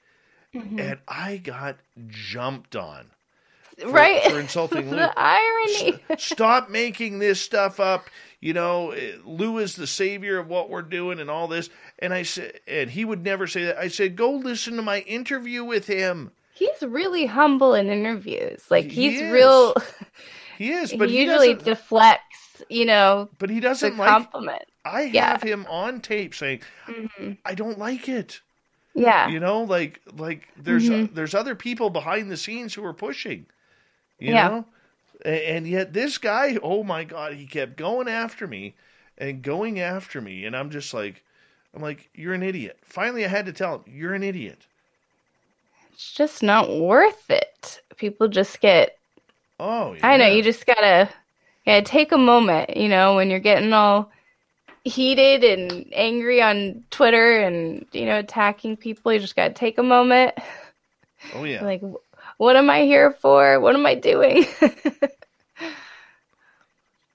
Mm-hmm. And I got jumped on. For insulting Lou. The irony. Stop making this stuff up. Lou is the savior of what we're doing and all this. And I said, and he would never say that. I said, go listen to my interview with him. He's really humble in interviews. Like he's real. He is, but he usually deflects. But he doesn't the compliment. I have him on tape saying, I don't like it. Yeah. Like there's other people behind the scenes who are pushing. You know? And yet this guy, oh my God, he kept going after me. And I'm just like, you're an idiot. Finally, I had to tell him, you're an idiot. It's just not worth it. People just get... Oh, yeah. I know, you just gotta take a moment, when you're getting all heated and angry on Twitter and, attacking people. You just gotta take a moment. Oh, yeah. Like, what am I here for? What am I doing?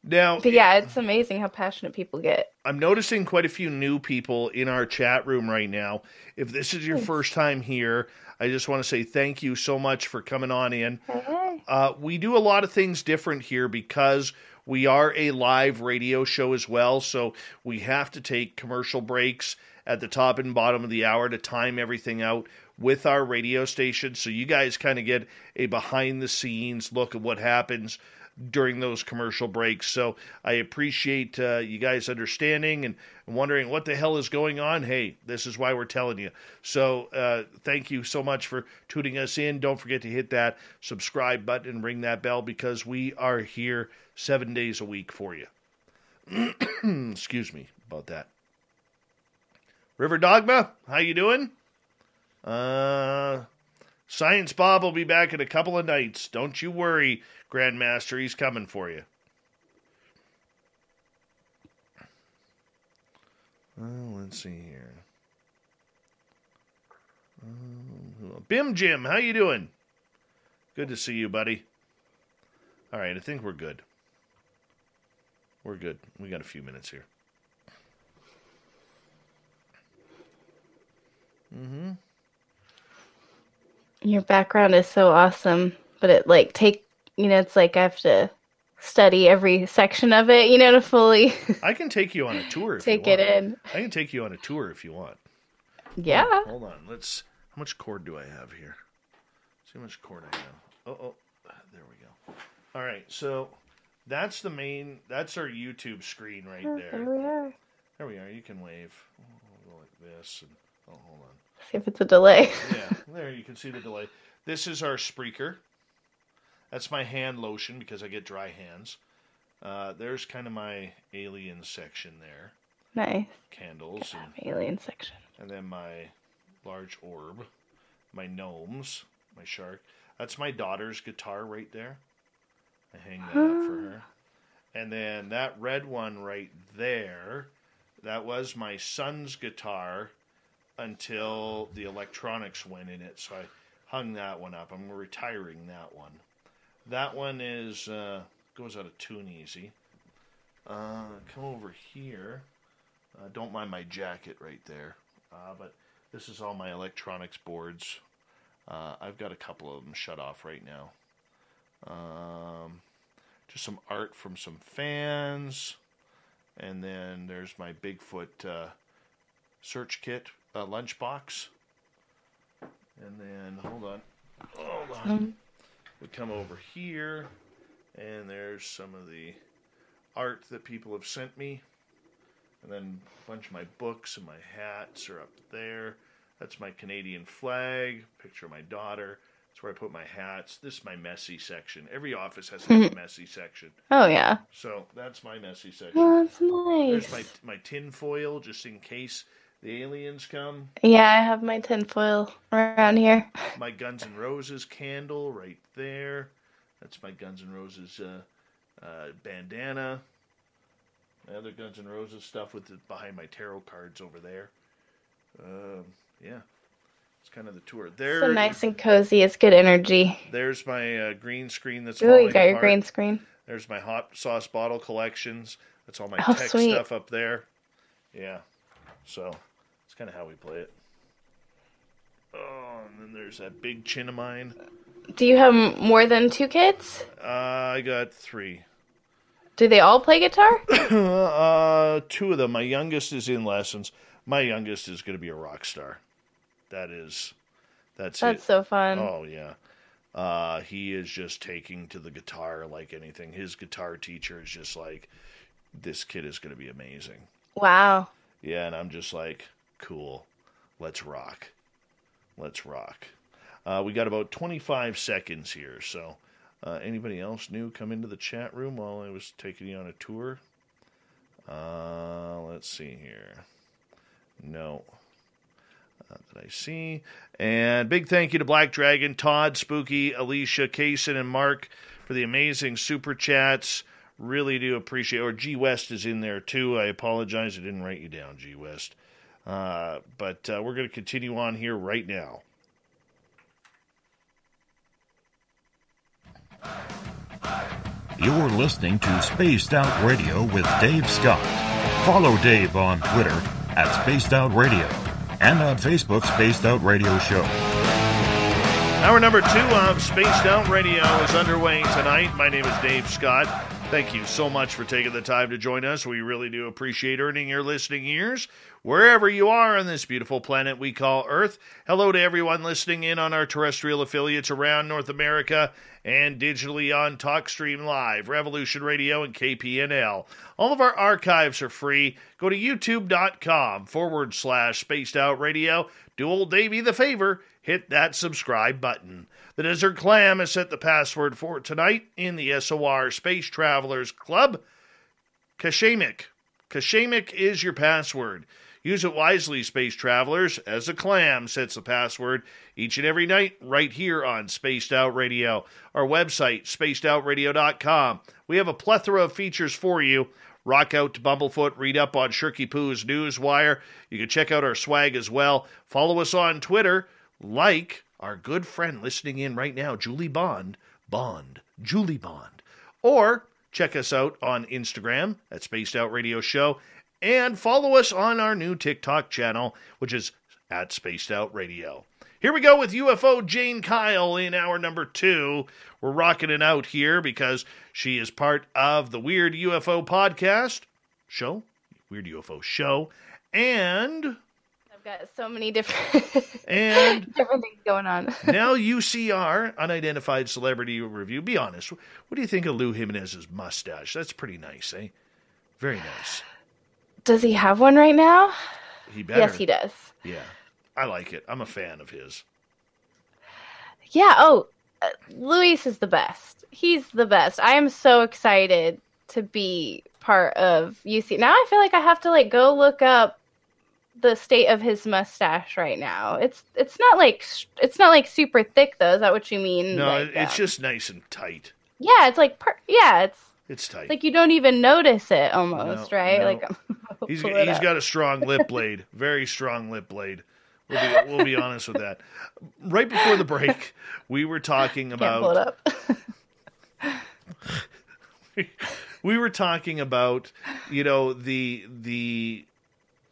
Now, but yeah, it's amazing how passionate people get. I'm noticing quite a few new people in our chat room right now. If this is your first time here, I just want to say thank you so much for coming on in. Hey. We do a lot of things different here because we are a live radio show as well, so we have to take commercial breaks at the top and bottom of the hour to time everything out with our radio station, so you guys kind of get a behind-the-scenes look at what happens during those commercial breaks. So I appreciate you guys understanding and wondering what the hell is going on. Hey, this is why we're telling you. So thank you so much for tuning us in. Don't forget to hit that subscribe button and ring that bell because we are here 7 days a week for you. Excuse me about that. River Dogma, how you doing? Science Bob will be back in a couple of nights. Don't you worry, Grandmaster. He's coming for you. Let's see here. Bim Jim, how you doing? Good to see you, buddy. All right, I think we're good. We're good. We got a few minutes here. Mm-hmm. Your background is so awesome, but it it's like I have to study every section of it, to fully. I can take you on a tour if take you want. it in. I can take you on a tour if you want. Yeah. Hold on. How much cord do I have here? See how much cord I have. Oh, there we go. All right, so that's our YouTube screen right there. There we are. There we are. You can wave. I'll go like this. And, hold on. See if it's a delay. Yeah, there you can see the delay. This is our Spreaker. That's my hand lotion because I get dry hands. There's kind of my alien section there. Nice. Candles. And alien section. And then my large orb. My gnomes. My shark. That's my daughter's guitar right there. I hang that up for her. And then that red one right there, that was my son's guitar until the electronics went in it. So I hung that one up. I'm retiring that one. That one is goes out of tune easy. Come over here. Don't mind my jacket right there. But this is all my electronics boards. I've got a couple of them shut off right now. Just some art from some fans. And then there's my Bigfoot search kit lunchbox. And then, hold on. We come over here, and there's some of the art that people have sent me. And then a bunch of my books and my hats are up there. That's my Canadian flag, picture of my daughter. That's where I put my hats. This is my messy section. Every office has a messy section. Oh, yeah. So that's my messy section. Oh, that's nice. There's my tin foil, just in case the aliens come. Yeah, I have my tinfoil around here. My Guns N' Roses candle right there. That's my Guns N' Roses bandana. My other Guns N' Roses stuff behind my tarot cards over there. Yeah. It's kind of the tour. There, so nice and cozy. It's good energy. There's my green screen that's Ooh, falling you got your apart. green screen. There's my hot sauce bottle collections. That's all my tech sweet. stuff up there. Yeah. So, it's kind of how we play it. Oh, and then there's that big chin of mine. Do you have more than 2 kids? I got 3. Do they all play guitar? 2 of them. My youngest is in lessons. My youngest is going to be a rock star. That's it. So fun. Oh, yeah. He is just taking to the guitar like anything. His guitar teacher is just like, this kid is going to be amazing. Wow. Yeah, and I'm just like, cool. Let's rock. Let's rock. We got about 25 seconds here, so anybody else new come into the chat room while I was taking you on a tour? Let's see here. No. That I see. And big thank you to Black Dragon, Todd, Spooky, Alicia, Kaysen, and Mark for the amazing super chats. Really do appreciate it. Or G West is in there too. I apologize. I didn't write you down, G West. But we're going to continue on here right now. You're listening to Spaced Out Radio with Dave Scott. Follow Dave on Twitter at Spaced Out Radio and on Facebook, Spaced Out Radio Show. Hour number 2 of Spaced Out Radio is underway tonight. My name is Dave Scott. Thank you so much for taking the time to join us. We really do appreciate earning your listening ears wherever you are on this beautiful planet we call Earth. Hello to everyone listening in on our terrestrial affiliates around North America and digitally on TalkStream Live, Revolution Radio, and KPNL. All of our archives are free. Go to youtube.com/Spaced Out Radio. Do old Davey the favor. Hit that subscribe button. The Desert Clam has set the password for tonight in the SOR Space Travelers Club. Kashamik. Kashamik is your password. Use it wisely, Space Travelers, as the Clam sets the password each and every night right here on Spaced Out Radio. Our website, spacedoutradio.com. We have a plethora of features for you. Rock out to Bumblefoot, read up on Shirky Poo's Newswire. You can check out our swag as well. Follow us on Twitter, like our good friend listening in right now, Julie Bond, Julie Bond. Or check us out on Instagram at Spaced Out Radio Show, and follow us on our new TikTok channel, which is at Spaced Out Radio. Here we go with UFO Jane Kyle in hour number 2. We're rocking it out here because she is part of the Weird UFO podcast show, Weird UFO show, and Got so many different different things going on. Now UCR, Unidentified Celebrity Review. Be honest, what do you think of Lou Jimenez's mustache? That's pretty nice, eh? Very nice. Does he have one right now? He better. Yes, he does. Yeah, I like it. I'm a fan of his. Yeah, Luis is the best. He's the best. I am so excited to be part of UC. Now I feel like I have to go look up the state of his mustache right now. It's not like super thick though. Is that what you mean? No, it's just nice and tight. Yeah, it's it's tight. It's like you don't even notice it almost, right? No. Like he's got a strong lip blade, very strong lip blade. We'll be honest with that. Right before the break, we were talking about. Can't pull it up. We were talking about, the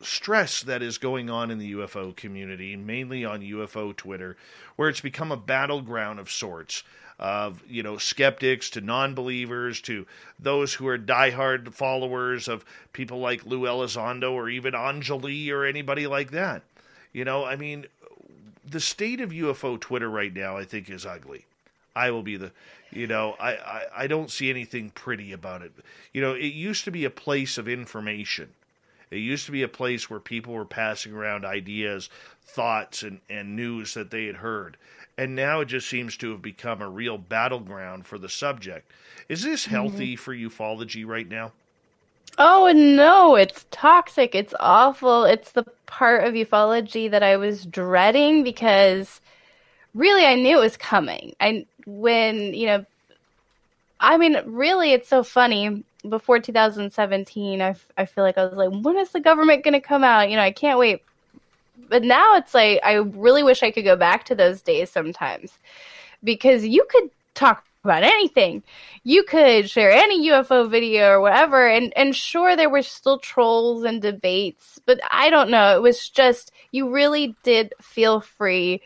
stress that is going on in the UFO community, mainly on UFO Twitter, where it's become a battleground of sorts. Of skeptics to non-believers to those who are diehard followers of people like Lou Elizondo or even Anjali or anybody like that. The state of UFO Twitter right now, I think, is ugly. I will be I don't see anything pretty about it. It used to be a place of information. It used to be a place where people were passing around ideas, thoughts, and news that they had heard. And now it just seems to have become a real battleground for the subject. Is this healthy for ufology right now? Oh, no, it's toxic. It's awful. It's the part of ufology that I was dreading because really I knew it was coming. Really, it's so funny. Before 2017, I feel like I was like, when is the government going to come out? I can't wait. But now it's like, I really wish I could go back to those days sometimes because you could talk about anything. You could share any UFO video or whatever. And sure, there were still trolls and debates, but I don't know. It was just, you really did feel free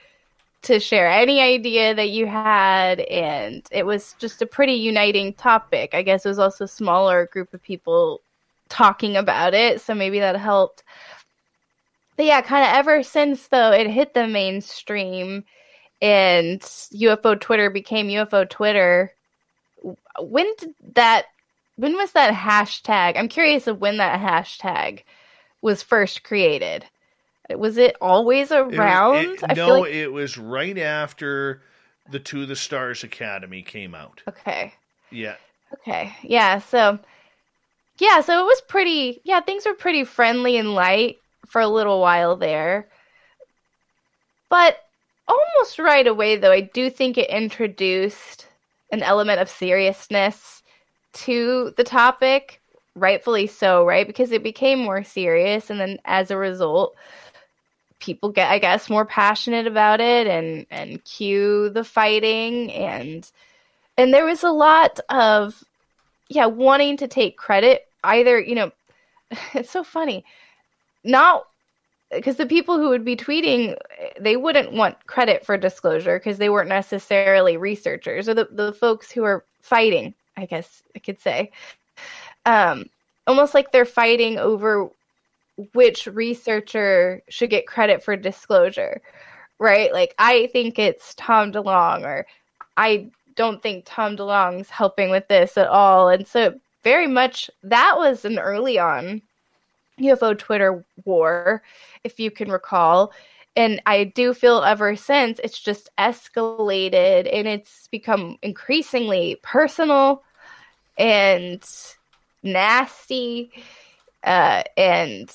to share any idea that you had. And it was just a pretty uniting topic. I guess it was also a smaller group of people talking about it. So maybe that helped. But yeah, kind of ever since, though, it hit the mainstream and UFO Twitter became UFO Twitter, when was that hashtag? I'm curious of when that hashtag was first created. Was it always around? It was right after the To the Stars Academy came out. Okay. Yeah. Okay. Yeah, so it was pretty, things were pretty friendly and light for a little while there. But almost right away, though, I do think it introduced an element of seriousness to the topic, rightfully so, right? Because it became more serious, and then as a result, people get, I guess, more passionate about it and cue the fighting, and there was a lot of, wanting to take credit, either, it's so funny. Not because the people who would be tweeting, they wouldn't want credit for disclosure because they weren't necessarily researchers, or the folks who are fighting, I guess I could say, almost like they're fighting over which researcher should get credit for disclosure, right? Like, I think it's Tom DeLonge, or I don't think Tom DeLonge's helping with this at all. And so very much that was an early on UFO Twitter war, if you can recall. And I do feel ever since it's just escalated and it's become increasingly personal and nasty and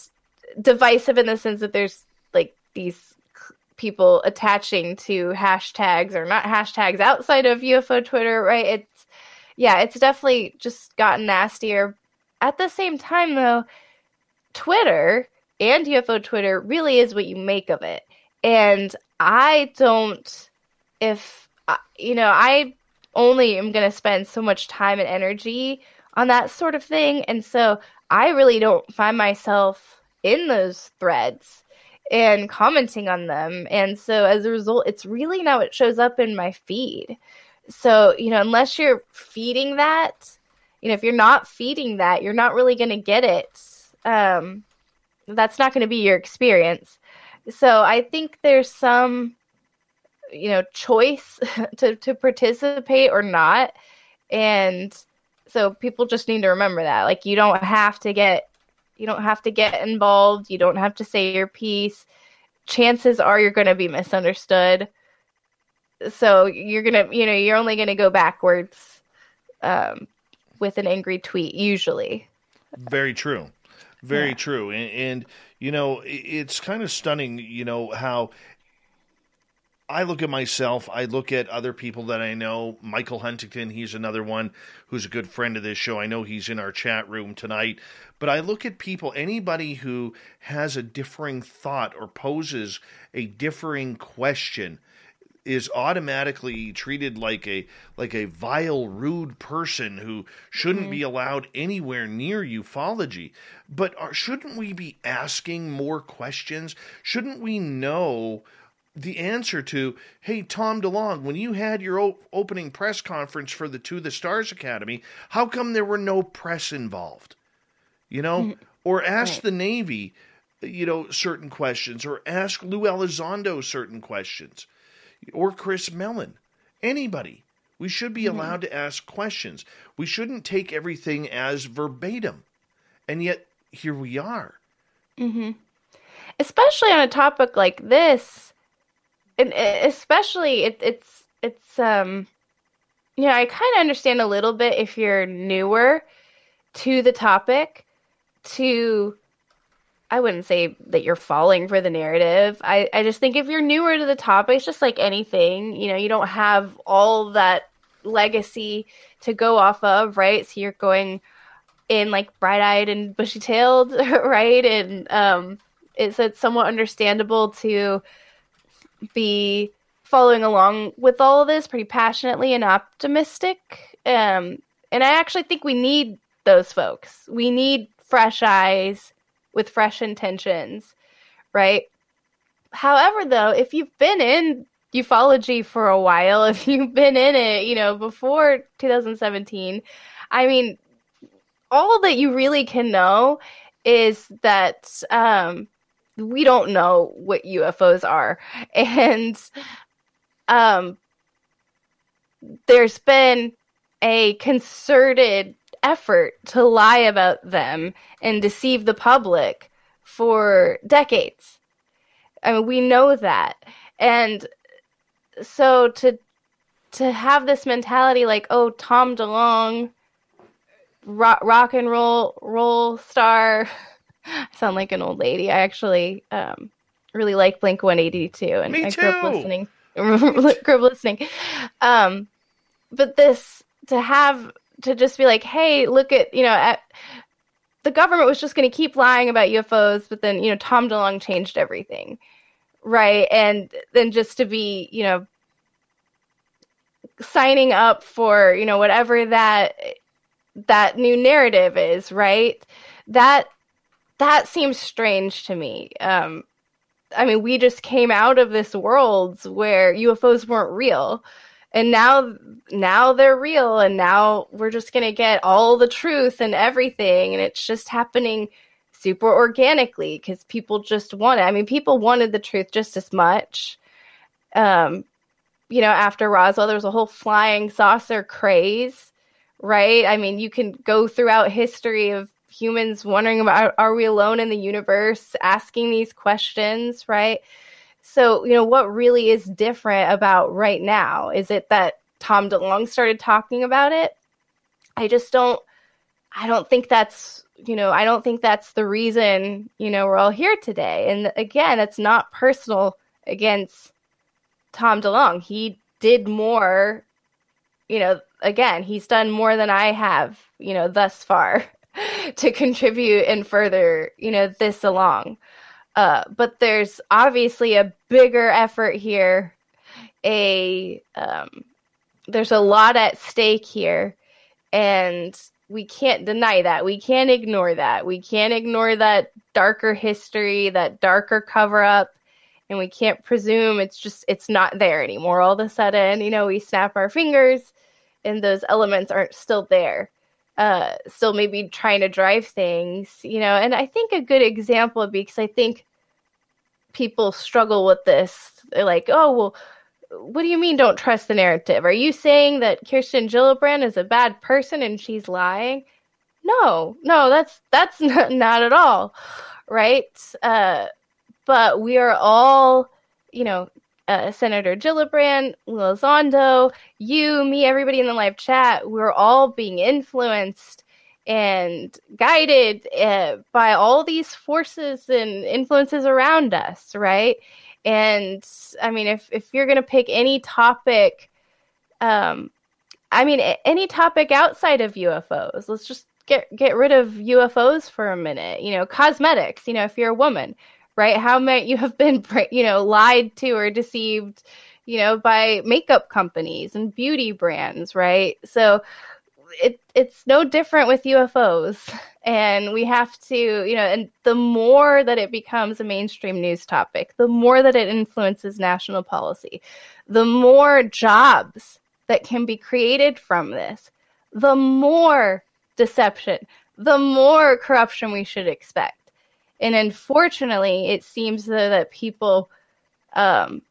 divisive, in the sense that there's like these people attaching to hashtags or not hashtags outside of UFO Twitter, right? It's definitely just gotten nastier. At the same time, though, Twitter and UFO Twitter really is what you make of it. And I only am going to spend so much time and energy on that sort of thing. And so I really don't find myself in those threads and commenting on them. And so as a result, it's really now it shows up in my feed. So, unless you're feeding that, if you're not feeding that, you're not really going to get it. That's not going to be your experience. So I think there's some, choice to participate or not. And so people just need to remember that. Like, you don't have to get involved. You don't have to say your piece. Chances are you're going to be misunderstood. So you're only going to go backwards with an angry tweet, usually. Very true. Very true. And it's kind of stunning, how I look at myself, I look at other people that I know. Michael Huntington, he's another one who's a good friend of this show. I know he's in our chat room tonight. But I look at people, anybody who has a differing thought or poses a differing question is automatically treated like a vile, rude person who shouldn't be allowed anywhere near ufology. But shouldn't we be asking more questions? Shouldn't we know the answer to, hey, Tom DeLonge, when you had your opening press conference for the To the Stars Academy, how come there were no press involved? You know, or ask the Navy, you know, certain questions, or ask Lou Elizondo certain questions, or Chris Mellon, anybody. We should be allowed to ask questions. We shouldn't take everything as verbatim. And yet, here we are. Especially on a topic like this. And especially it's you know, I kind of understand a little bit if you're newer to the topic, I wouldn't say that you're falling for the narrative. I just think if you're newer to the topic, it's just like anything, you know, you don't have all that legacy to go off of, right? So you're going in like bright-eyed and bushy-tailed, right? And it's somewhat understandable to be following along with all of this pretty passionately and optimistic. And I actually think we need those folks. We need fresh eyes with fresh intentions, right? However, though, if you've been in ufology for a while, if you've been in it, you know, before 2017, I mean, all that you really can know is that we don't know what UFOs are. And there's been a concerted effort to lie about them and deceive the public for decades. I mean, we know that. And so to have this mentality like, oh, Tom DeLonge, rock and roll star. I sound like an old lady. I actually really like Blink-182, and Me I too. grew up listening. But this to just be like, hey, look at, you know, the government was just going to keep lying about UFOs, but then, you know, Tom DeLonge changed everything, right? And then just to be, you know, signing up for, you know, whatever that new narrative is, right? That seems strange to me. I mean, we just came out of this world where UFOs weren't real. And now they're real, and now we're just going to get all the truth and everything, and it's just happening super organically because people just want it. I mean, people wanted the truth just as much. You know, after Roswell, there was a whole flying saucer craze, right? I mean, you can go throughout history of humans wondering about, are we alone in the universe, asking these questions, right? So, you know, what really is different about right now? Is it that Tom DeLonge started talking about it? I don't think that's, you know, I don't think that's the reason, you know, we're all here today. And again, it's not personal against Tom DeLonge. He did more, you know, again, he's done more than I have, you know, thus far to contribute and further, you know, this along. But there's obviously a bigger effort here. There's a lot at stake here, and we can't deny that. We can't ignore that. We can't ignore that darker history, that darker cover up, and we can't presume it's not there anymore. All of a sudden, you know, we snap our fingers and those elements aren't still there. Still maybe trying to drive things, you know, and I think a good example would be, because I think people struggle with this. They're like, oh, well, what do you mean don't trust the narrative? Are you saying that Kirsten Gillibrand is a bad person and she's lying? No, that's not at all, right? But we are all, you know, Senator Gillibrand, Elizondo, you, me, everybody in the live chat, we're all being influenced and guided by all these forces and influences around us, right? And I mean, if you're going to pick any topic, any topic outside of UFOs, let's just get rid of UFOs for a minute. Cosmetics, if you're a woman, right? How might you have been, lied to or deceived, by makeup companies and beauty brands, right? So it's no different with UFOs. And we have to, and the more that it becomes a mainstream news topic, the more that it influences national policy, the more jobs that can be created from this, the more deception, the more corruption we should expect. And unfortunately, it seems though that people, I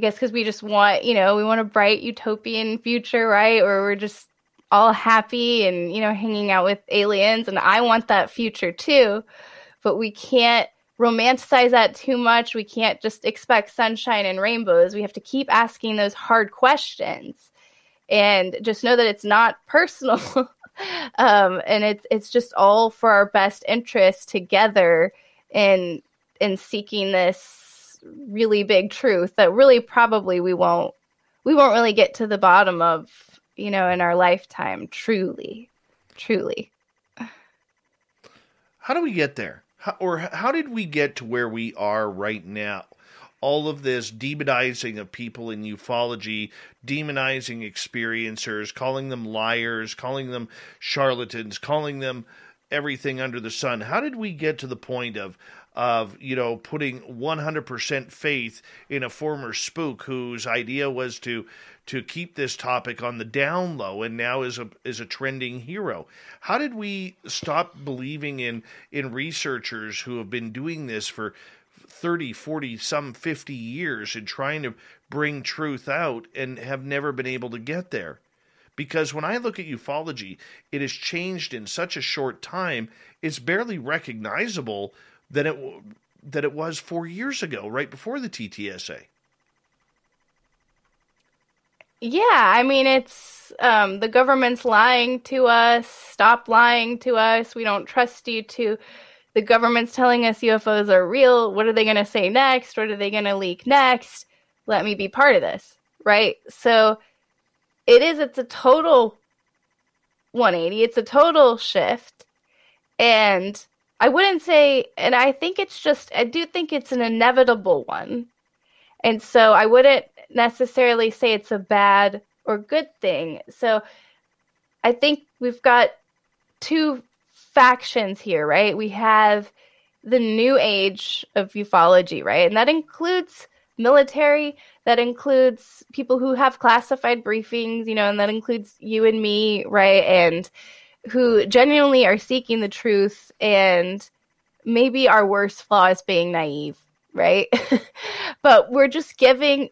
guess because we just want, we want a bright utopian future, right? Or we're just all happy and, hanging out with aliens. And I want that future too, but we can't romanticize that too much. We can't just expect sunshine and rainbows. We have to keep asking those hard questions and just know that it's not personal. And it's just all for our best interest together in seeking this really big truth that really probably we won't really get to the bottom of, in our lifetime. Truly. How do we get there? How did we get to where we are right now? All of this demonizing of people in ufology, demonizing experiencers, calling them liars, calling them charlatans, calling them everything under the sun. How did we get to the point of putting 100% faith in a former spook whose idea was to keep this topic on the down low and now is a trending hero? How did we stop believing in researchers who have been doing this for 30, 40, some 50 years and trying to bring truth out and have never been able to get there? Because when I look at ufology, it has changed in such a short time, it's barely recognizable that it was 4 years ago, right before the TTSA. Yeah, it's the government's lying to us. Stop lying to us. We don't trust you to. The government's telling us UFOs are real. What are they going to say next? What are they going to leak next? Let me be part of this, right? So it's a total 180. It's a total shift. And I wouldn't say, and I do think it's an inevitable one. And so I wouldn't necessarily say it's a bad or good thing. So I think we've got two factions here, right? We have the new age of ufology, right? And that includes military, that includes people who have classified briefings, and that includes you and me, right? And who genuinely are seeking the truth, and maybe our worst flaw is being naive, right? But we're just giving,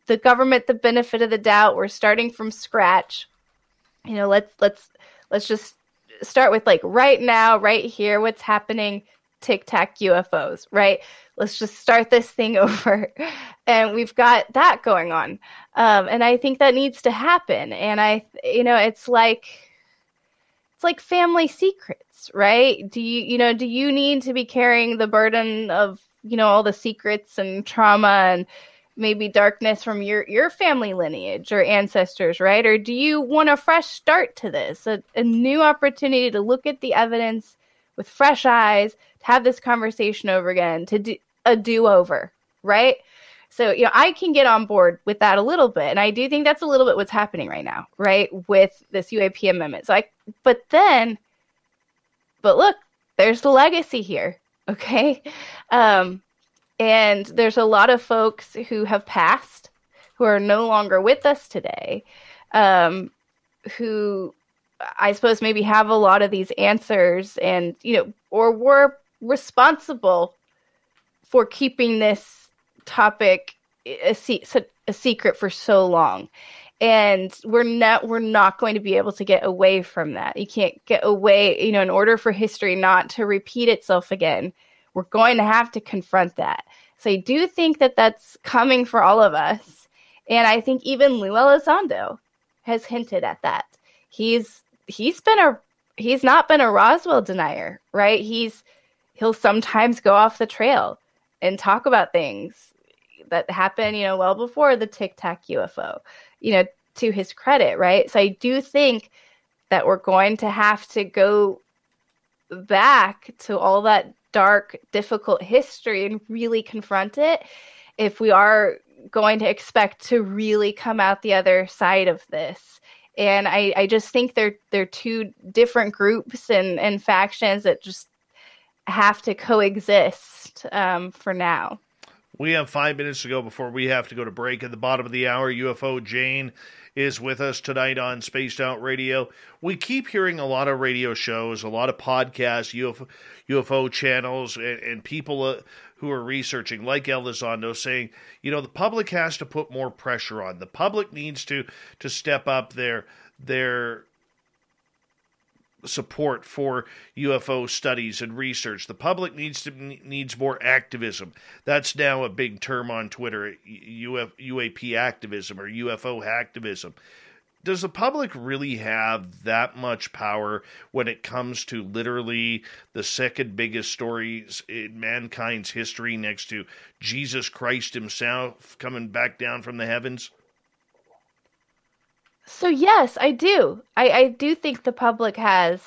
the government the benefit of the doubt. We're starting from scratch. Let's just start with right now, right here, what's happening, Tic Tac UFOs, right? Let's just start this thing over. And we've got that going on. And I think that needs to happen. And it's like family secrets, right? Do you need to be carrying the burden of, all the secrets and trauma and maybe darkness from your family lineage or ancestors, right? Or do you want a fresh start to this, a new opportunity to look at the evidence with fresh eyes, to have this conversation over again, to do a do-over, right? So, I can get on board with that a little bit. And I do think that's a little bit what's happening right now, right? With this UAP amendment. But look, there's the legacy here. Okay. And there's a lot of folks who have passed, who are no longer with us today, who I suppose maybe have a lot of these answers and, or were responsible for keeping this topic a secret for so long. And we're not going to be able to get away from that. You can't get away, in order for history not to repeat itself again, we're going to have to confront that. So I do think that that's coming for all of us. And I think even Lou Elizondo has hinted at that. He's not been a Roswell denier, right? He'll sometimes go off the trail. and talk about things that happened, well before the Tic Tac UFO, to his credit, right? So I do think that we're going to have to go back to all that dark, difficult history and really confront it if we are going to expect to really come out the other side of this. And I just think they're two different groups and factions that just have to coexist for now. We have 5 minutes to go before we have to go to break. At the bottom of the hour, UFO Jane is with us tonight on Spaced Out Radio. We keep hearing a lot of radio shows, a lot of podcasts, UFO channels, and people who are researching, like Elizondo, saying, the public has to put more pressure on. The public needs to step up their support for UFO studies and research. The public needs more activism. That's now a big term on Twitter, UAP activism or UFO hacktivism. Does the public really have that much power when it comes to literally the second biggest stories in mankind's history next to Jesus Christ himself coming back down from the heavens? So yes, I do. I do think the public has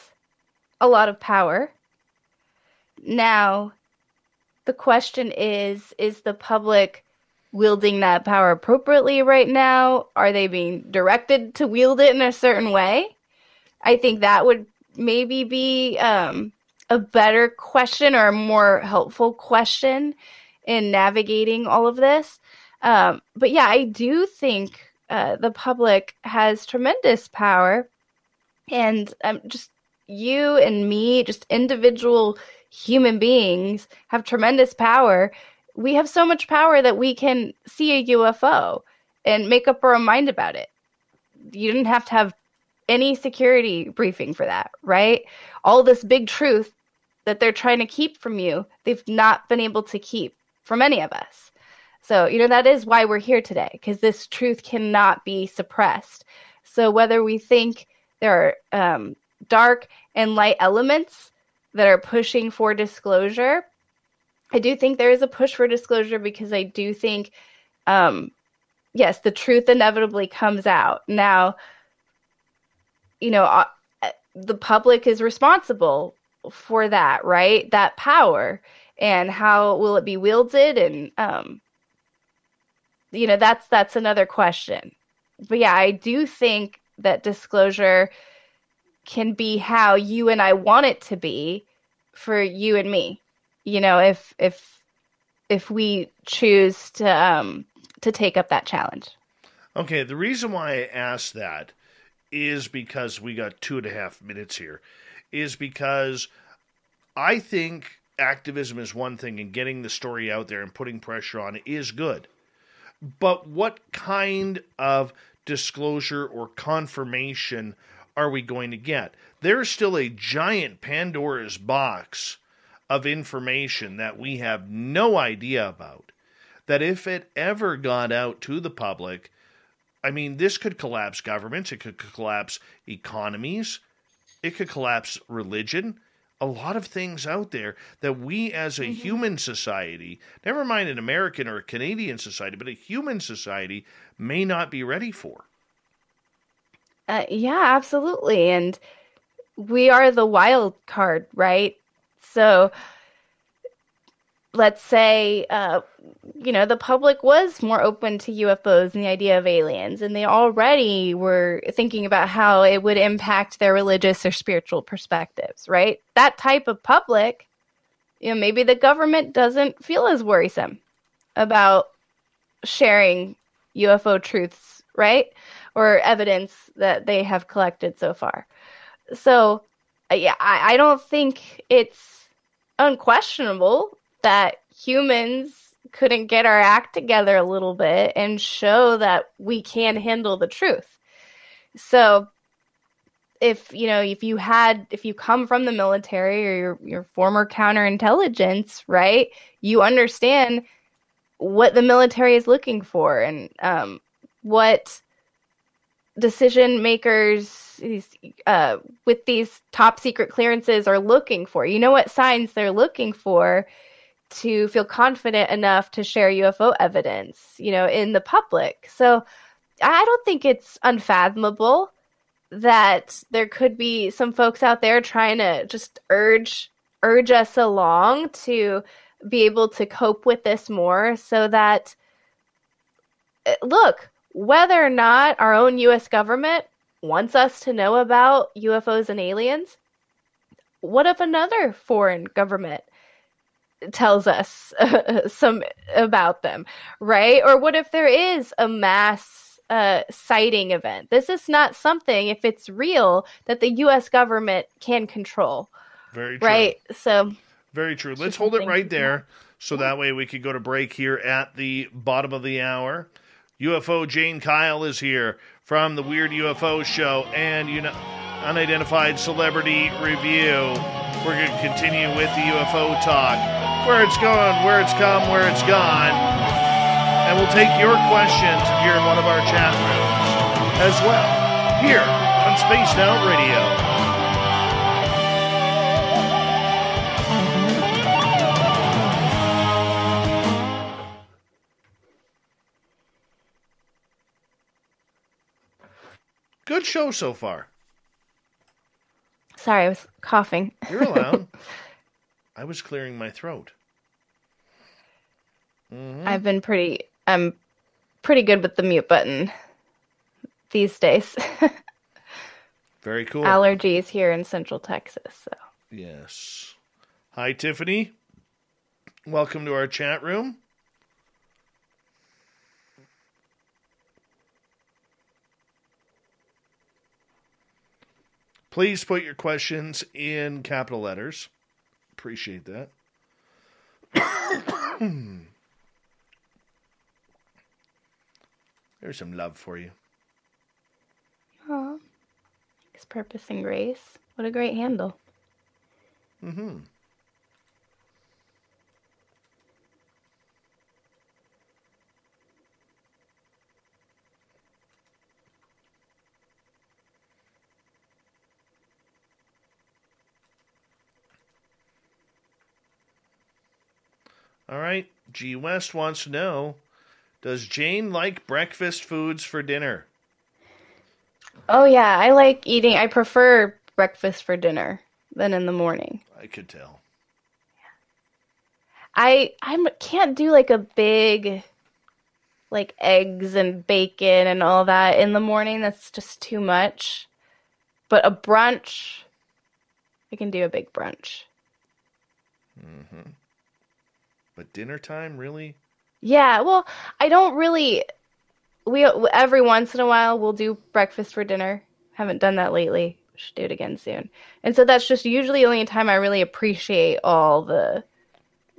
a lot of power. Now, the question is the public wielding that power appropriately right now? Are they being directed to wield it in a certain way? I think that would maybe be a better question or a more helpful question in navigating all of this. But yeah, I do think the public has tremendous power, and just you and me, just individual human beings, have tremendous power. We have so much power that we can see a UFO and make up our own mind about it. You didn't have to have any security briefing for that, right? All this big truth that they're trying to keep from you, they've not been able to keep from any of us. So, that is why we're here today, because this truth cannot be suppressed. So whether we think there are dark and light elements that are pushing for disclosure, I do think there is a push for disclosure, because I do think, yes, the truth inevitably comes out. Now, the public is responsible for that, right? That power, and how will it be wielded? And, that's another question. But yeah, I do think that disclosure can be how you and I want it to be for you and me. If we choose to take up that challenge. Okay, the reason why I asked that is because we got 2.5 minutes here, is because I think activism is one thing and getting the story out there and putting pressure on it is good. But what kind of disclosure or confirmation are we going to get? There's still a giant Pandora's box of information that we have no idea about, that if it ever got out to the public, this could collapse governments, it could collapse economies, it could collapse religion, a lot of things out there that we as a human society, never mind an American or a Canadian society, but a human society may not be ready for. Yeah, absolutely. And we are the wild card, right? So let's say, the public was more open to UFOs and the idea of aliens, and they already were thinking about how it would impact their religious or spiritual perspectives, right? That type of public, maybe the government doesn't feel as worrisome about sharing UFO truths, right? Or evidence that they have collected so far. So, yeah, I don't think it's unquestionable that humans couldn't get our act together a little bit and show that we can handle the truth. So if you come from the military or your former counterintelligence, right, you understand what the military is looking for and what decision makers with these top secret clearances are looking for. You know what signs they're looking for to feel confident enough to share UFO evidence, in the public. So I don't think it's unfathomable that there could be some folks out there trying to just urge us along to be able to cope with this more, so that, look, whether or not our own U.S. government wants us to know about UFOs and aliens, what if another foreign government tells us some about them, right? Or what if there is a mass sighting event? This is not something, if it's real, that the U.S. government can control. Very true. Right? So, very true. Let's hold it right there, so that way we could go to break here at the bottom of the hour. UFO Jane Kyle is here from the Weird UFO Show and Unidentified Celebrity Review. We're going to continue with the UFO talk. Where it's going, where it's come, where it's gone. And we'll take your questions here in one of our chat rooms as well, here on Spaced Out Radio. Good show so far. Sorry, I was coughing. You're allowed. I was clearing my throat. Mm-hmm. I'm pretty good with the mute button these days. Very cool. Allergies here in Central Texas, so. Yes. Hi, Tiffany. Welcome to our chat room. Please put your questions in capital letters. Appreciate that. There's some love for you. Aw. Thanks, Purpose and Grace. What a great handle. Mm-hmm. All right. G. West wants to know, does Jane like breakfast foods for dinner? Oh, yeah. I prefer breakfast for dinner than in the morning. I could tell. I can't do like a big, like eggs and bacon and all that in the morning. That's just too much. But a brunch, I can do a big brunch. Mm-hmm. But dinner time, really? Yeah, well, I don't really. Every once in a while we'll do breakfast for dinner. Haven't done that lately. Should do it again soon. And so that's just usually the only time I really appreciate all the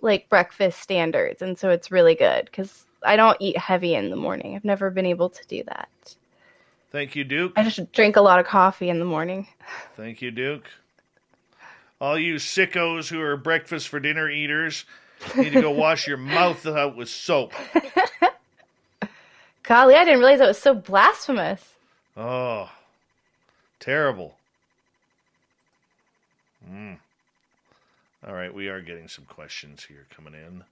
like breakfast standards. And so it's really good because I don't eat heavy in the morning. I've never been able to do that. Thank you, Duke. I just drink a lot of coffee in the morning. Thank you, Duke. All you sickos who are breakfast for dinner eaters need to go wash your mouth out with soap. Golly, I didn't realize that was so blasphemous. Oh, terrible. All right, we are getting some questions here coming in.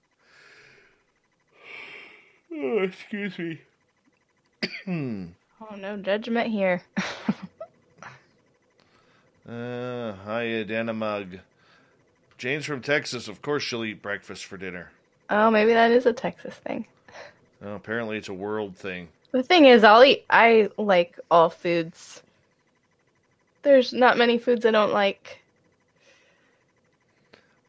Oh, excuse me. Oh, no judgment here. Hi, Adana Mug. Jane's from Texas. Of course she'll eat breakfast for dinner. Oh, maybe that is a Texas thing. Oh, apparently it's a world thing. The thing is, I like all foods. There's not many foods I don't like.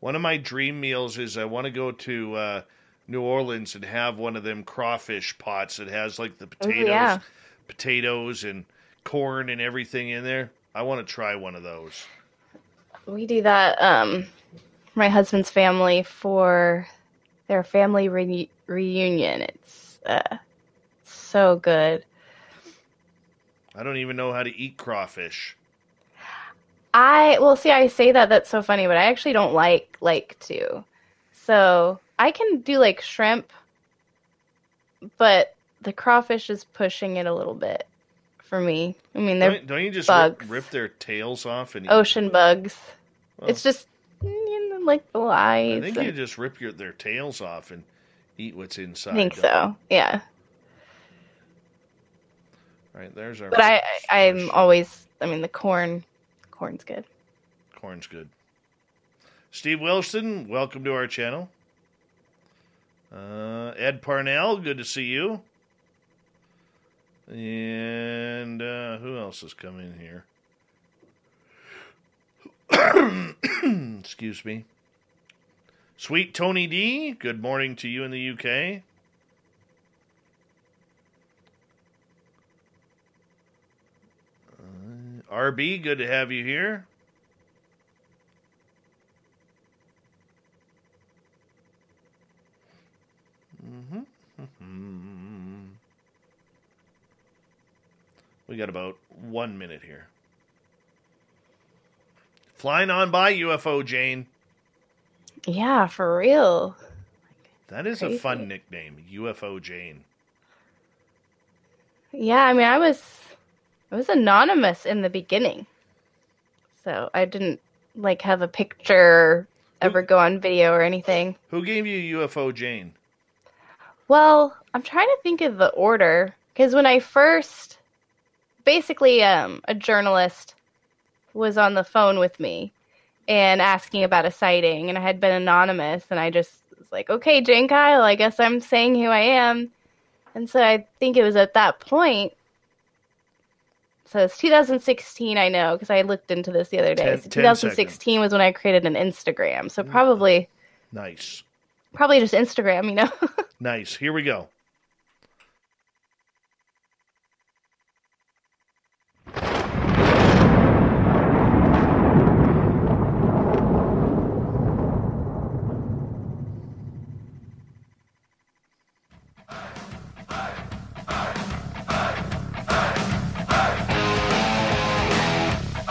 One of my dream meals is I want to go to New Orleans and have one of them crawfish pots that has like the potatoes and corn and everything in there. I want to try one of those. We do that, my husband's family, for their family reunion. It's so good. I don't even know how to eat crawfish. I say that's so funny, but I actually don't like to. So I can do like shrimp, but the crawfish is pushing it a little bit for me. I mean, don't you just bugs. rip their tails off and eat ocean bugs? Well, it's just like the lies. I think you just rip their tails off and eat what's inside. I think so. Yeah. All right, there's our. But I'm always. I mean, the corn's good. Corn's good. Steve Wilson, welcome to our channel. Ed Parnell, good to see you. And who else has come in here? Excuse me. Sweet Tony D, good morning to you in the UK. RB, good to have you here. We got about 1 minute here. Flying on by, UFO Jane. Yeah, for real. That is crazy. A fun nickname, UFO Jane. Yeah, I mean, I was anonymous in the beginning, so I didn't have a picture ever go on video or anything. Who gave you UFO Jane? Well, I'm trying to think of the order, because when I first, basically, a journalist was on the phone with me and asking about a sighting, and I had been anonymous, and I just was like, okay, Jane Kyle, I guess I'm saying who I am. And so I think it was at that point. So it's 2016, I know, because I looked into this the other day. So 2016 was when I created an Instagram. So probably... Nice. Probably just Instagram, you know? Nice. Here we go.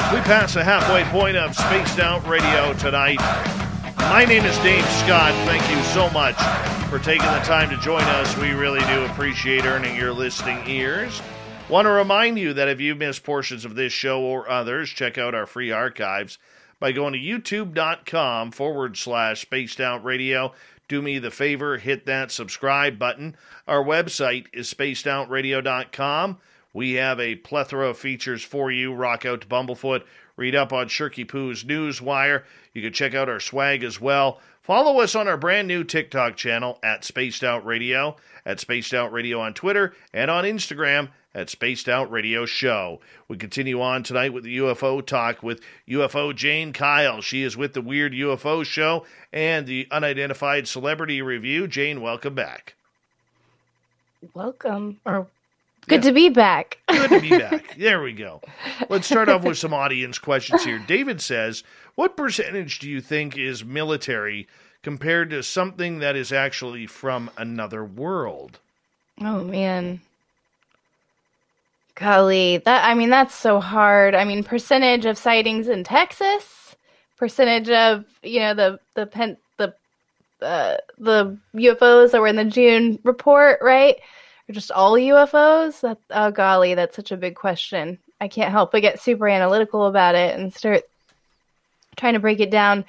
We pass the halfway point of Spaced Out Radio tonight. My name is Dave Scott. Thank you so much for taking the time to join us. We really do appreciate earning your listening ears. Want to remind you that if you've missed portions of this show or others, check out our free archives by going to youtube.com/Spaced Out Radio. Do me the favor, hit that subscribe button. Our website is spacedoutradio.com. We have a plethora of features for you. Rock out to Bumblefoot. Read up on Shirky Poo's Newswire. You can check out our swag as well. Follow us on our brand new TikTok channel at Spaced Out Radio, at Spaced Out Radio on Twitter, and on Instagram at Spaced Out Radio Show. We continue on tonight with the UFO talk with UFO Jane Kyle. She is with the Weird UFO Show and the Unidentified Celebrity Review. Jane, welcome back. Welcome. Good to be back. Good to be back. There we go. Let's start off with some audience questions here. David says, what percentage do you think is military compared to something that is actually from another world? Oh, man. Golly, that's so hard. I mean, percentage of sightings in Texas, percentage of, the UFOs that were in the June report, right? Or just all UFOs? Oh, golly, that's such a big question. I can't help but get super analytical about it and start trying to break it down.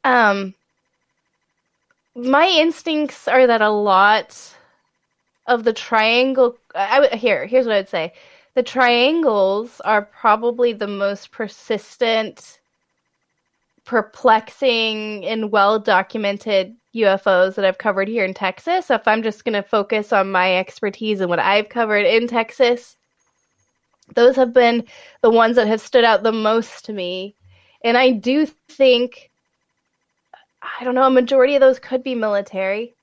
My instincts are that a lot of the triangle... Here's what I'd say. The triangles are probably the most persistent, perplexing, and well-documented UFOs that I've covered here in Texas. So if I'm just going to focus on my expertise and what I've covered in Texas, those have been the ones that have stood out the most to me. And I do think, a majority of those could be military,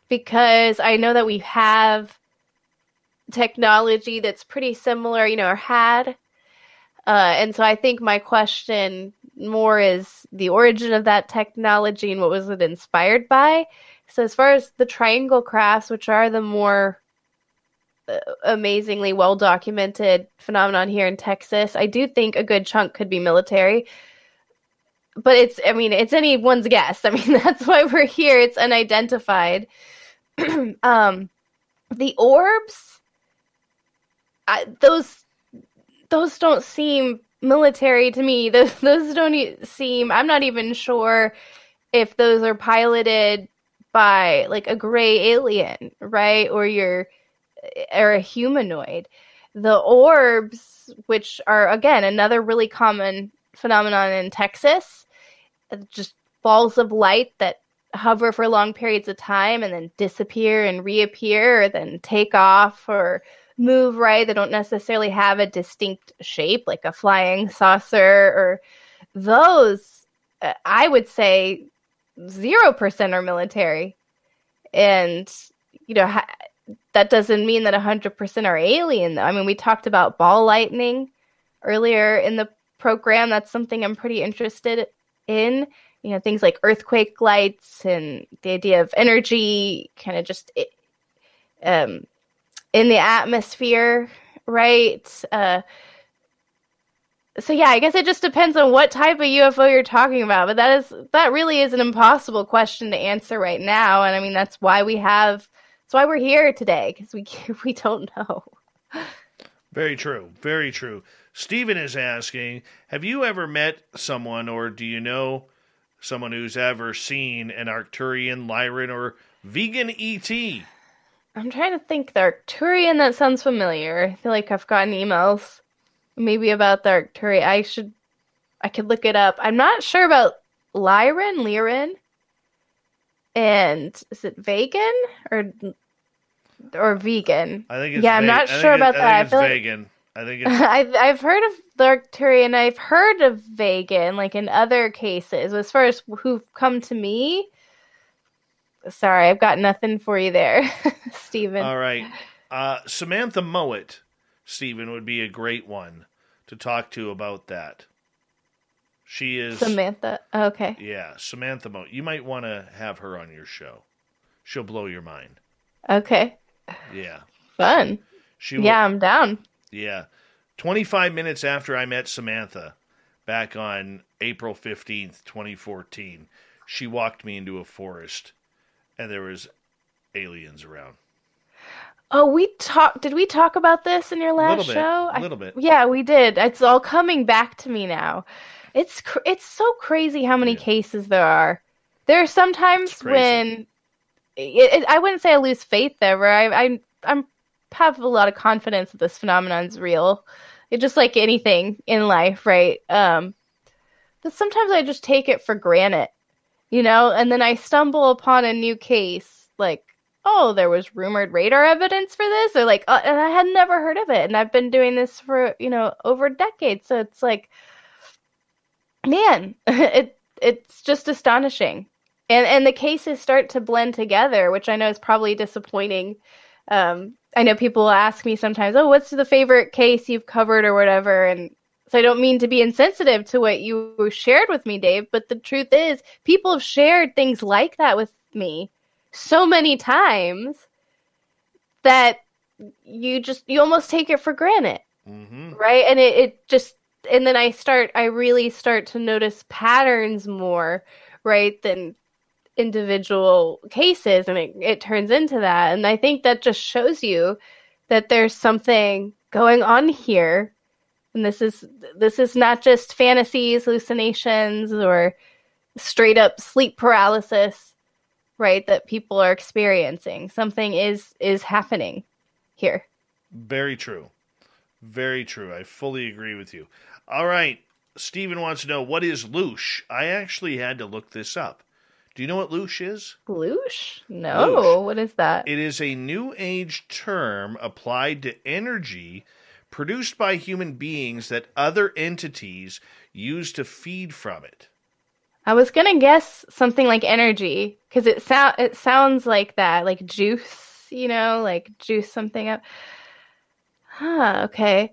because I know that we have technology that's pretty similar, or had. And so I think my question more is the origin of that technology and what was it inspired by. So as far as the triangle crafts, which are the more amazingly well-documented phenomenon here in Texas, I do think a good chunk could be military. But it's anyone's guess. That's why we're here. It's unidentified. The orbs, those don't seem military to me. Those don't seem. I'm not even sure if those are piloted by like a gray alien, right? Or a humanoid. The orbs, which are again another really common phenomenon in Texas, just balls of light that hover for long periods of time and then disappear and reappear, or then take off or move, right? They don't necessarily have a distinct shape like a flying saucer, or those, I would say 0% are military. And, that doesn't mean that 100% are alien, though. I mean, we talked about ball lightning earlier in the program. That's something I'm pretty interested in. Things like earthquake lights and the idea of energy kind of just in the atmosphere, right? So yeah, I guess it just depends on what type of UFO you're talking about. But that really is an impossible question to answer right now. And I mean, that's why we're here today, because we don't know. Very true. Very true. Stephen is asking, have you ever met someone, or do you know someone who's ever seen an Arcturian, Lyran, or vegan ET? I'm trying to think. The Arcturian, that sounds familiar. I feel like I've gotten emails maybe about the Arcturian. I could look it up. I'm not sure about Lyran. And is it vegan or vegan? I think it's I'm not sure about that. I think it's vegan. I think it's... I've heard of the Arcturian. I've heard of vegan, like in other cases. As far as who've come to me, sorry, I've got nothing for you there, Stephen. All right. Samantha Mowat, Stephen, would be a great one to talk to about that. She is... Samantha? Okay. Yeah, Samantha Mowat. You might want to have her on your show. She'll blow your mind. Okay. Yeah. Fun. I'm down. Yeah. 25 minutes after I met Samantha, back on April 15th, 2014, she walked me into a forest, and there was aliens around. Oh, did we talk about this in your last show? A little bit. Yeah, we did. It's all coming back to me now. It's so crazy how many cases there are. There are sometimes when I wouldn't say I lose faith ever. I have a lot of confidence that this phenomenon is real. It's just like anything in life, right? But sometimes I just take it for granted, and then I stumble upon a new case, like, oh, there was rumored radar evidence for this, or like, and I had never heard of it, and I've been doing this for, over a decade, so it's like, man, it's just astonishing. And the cases start to blend together, which I know is probably disappointing. I know people ask me sometimes, oh, what's the favorite case you've covered or whatever? And so I don't mean to be insensitive to what you shared with me, Dave, but the truth is people have shared things like that with me so many times that you almost take it for granted. Mm-hmm. Right? And and then I really start to notice patterns more, right, than individual cases, and it turns into that. And I think that just shows you that there's something going on here, and this is not just fantasies, hallucinations, or straight up sleep paralysis, right, that people are experiencing. Something is happening here. Very true. Very true. I fully agree with you. All right. Stephen wants to know, what is loosh? I actually had to look this up. Do you know what loosh is? Loosh? No. Loosh. What is that? It is a new age term applied to energy produced by human beings that other entities use to feed from it. I was going to guess something like energy, because it sounds like that, like juice, like juice something up. Okay.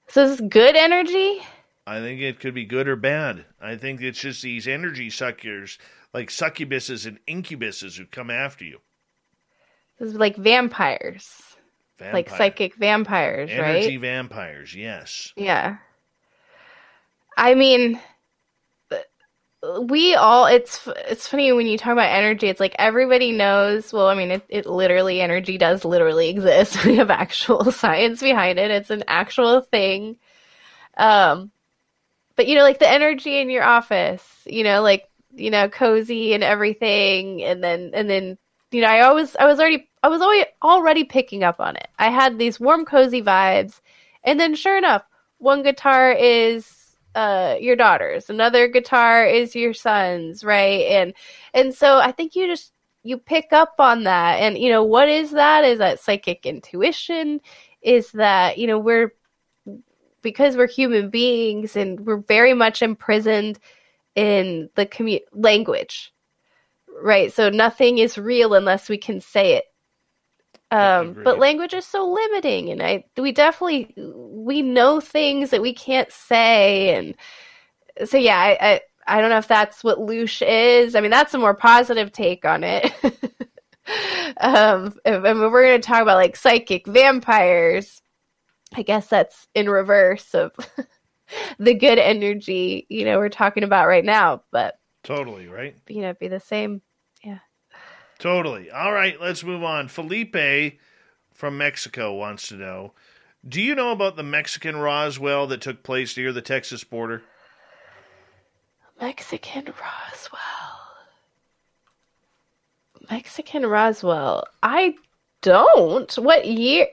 So is this good energy? I think it could be good or bad. I think it's just these energy suckers, like succubuses and incubuses, who come after you. This is like vampires. Like psychic vampires, right? Energy vampires, yes. Yeah. I mean, it's funny when you talk about energy, it's like everybody knows, well, I mean, energy does literally exist. We have actual science behind it. It's an actual thing. But like the energy in your office, like cozy and everything, and then I was already picking up on it. I had these warm, cozy vibes, and then sure enough, one guitar is your daughter's, another guitar is your son's, right? And so I think you pick up on that, and what is that? Is that psychic intuition? Is that because we're human beings and we're very much imprisoned in the language, right? So nothing is real unless we can say it. But language is so limiting, and we know things that we can't say, and so yeah, I don't know if that's what Loosh is. I mean, that's a more positive take on it. If we're going to talk about like psychic vampires, I guess that's in reverse of the good energy, we're talking about right now, but totally, right? Be the same. Yeah. Totally. All right, let's move on. Felipe from Mexico wants to know, do you know about the Mexican Roswell that took place near the Texas border? Mexican Roswell. I don't. What year?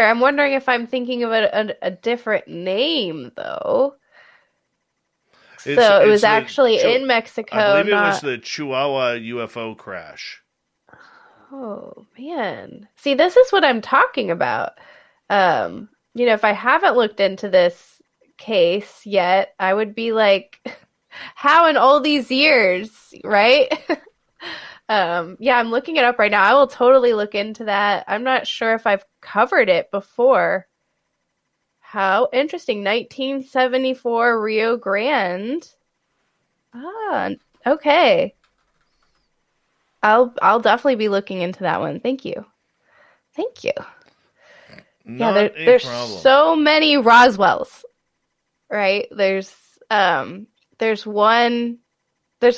I'm wondering if I'm thinking of a different name, though. It was actually in Mexico. I believe it was the Chihuahua UFO crash. Oh, man. See, this is what I'm talking about. If I haven't looked into this case yet, I would be like, how in all these years, right? Yeah, I'm looking it up right now. I will totally look into that. I'm not sure if I've covered it before. How interesting. 1974 Rio Grande. Ah, okay. I'll definitely be looking into that one. Thank you. There's so many Roswells, right? There's a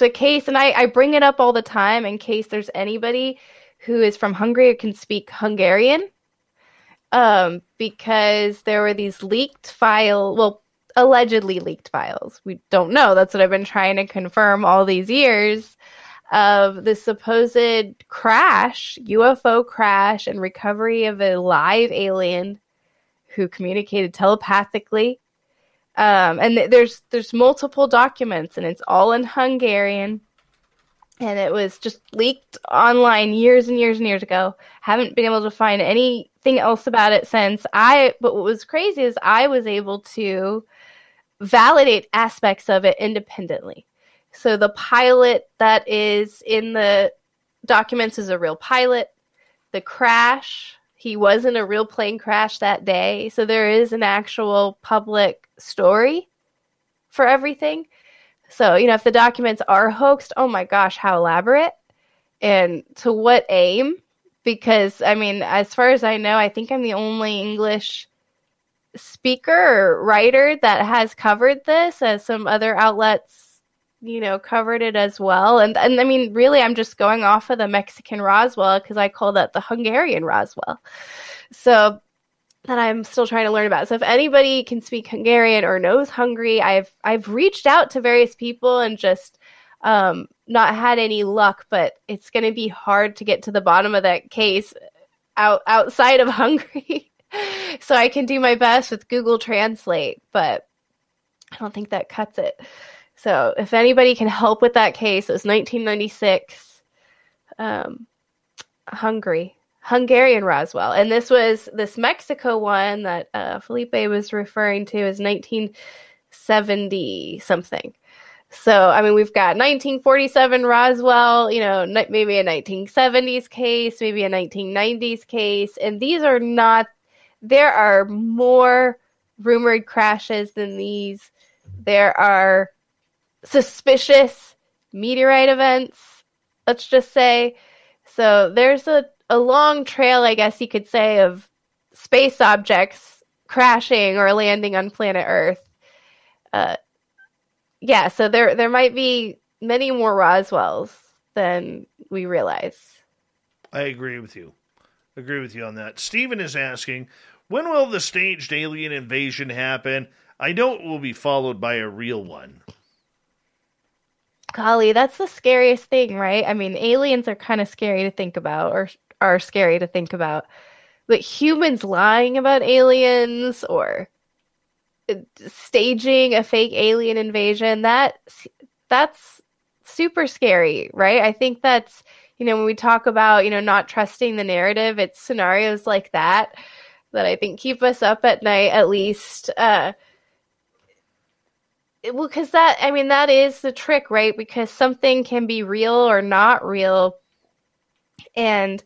case, and I bring it up all the time in case there's anybody who is from Hungary or can speak Hungarian, because there were these allegedly leaked files. We don't know. That's what I've been trying to confirm all these years, of the supposed UFO crash and recovery of a live alien who communicated telepathically. And there's multiple documents, and it's all in Hungarian, and it was just leaked online years and years and years ago. Haven't been able to find anything else about it since. But what was crazy is I was able to validate aspects of it independently. So the pilot that is in the documents is a real pilot. The crash, he wasn't a real plane crash that day. So there is an actual public story for everything. So, if the documents are hoaxed, oh my gosh, how elaborate. And to what aim? Because, as far as I know, I think I'm the only English speaker or writer that has covered this, as some other outlets covered it as well. And really, I'm just going off of the Mexican Roswell because I call that the Hungarian Roswell. So that I'm still trying to learn about. So if anybody can speak Hungarian or knows Hungary, I've reached out to various people and just not had any luck. But it's going to be hard to get to the bottom of that case outside of Hungary. So I can do my best with Google Translate, but I don't think that cuts it. So if anybody can help with that case, it was 1996, Hungarian Roswell. And this Mexico one that Felipe was referring to is 1970 something. So, we've got 1947 Roswell, maybe a 1970s case, maybe a 1990s case. And there are more rumored crashes than these. There are suspicious meteorite events, let's just say. So there's a long trail, I guess you could say, of space objects crashing or landing on planet Earth. So there might be many more Roswells than we realize. I agree with you on that. Stephen is asking, when will the staged alien invasion happen? I know it will be followed by a real one. Golly, that's the scariest thing, right? I mean, aliens are kind of scary to think about, or are scary to think about. But humans lying about aliens or staging a fake alien invasion, that's super scary, right? I think that's, when we talk about, not trusting the narrative, it's scenarios like that I think keep us up at night, at least. Because that is the trick, right? Because something can be real or not real, and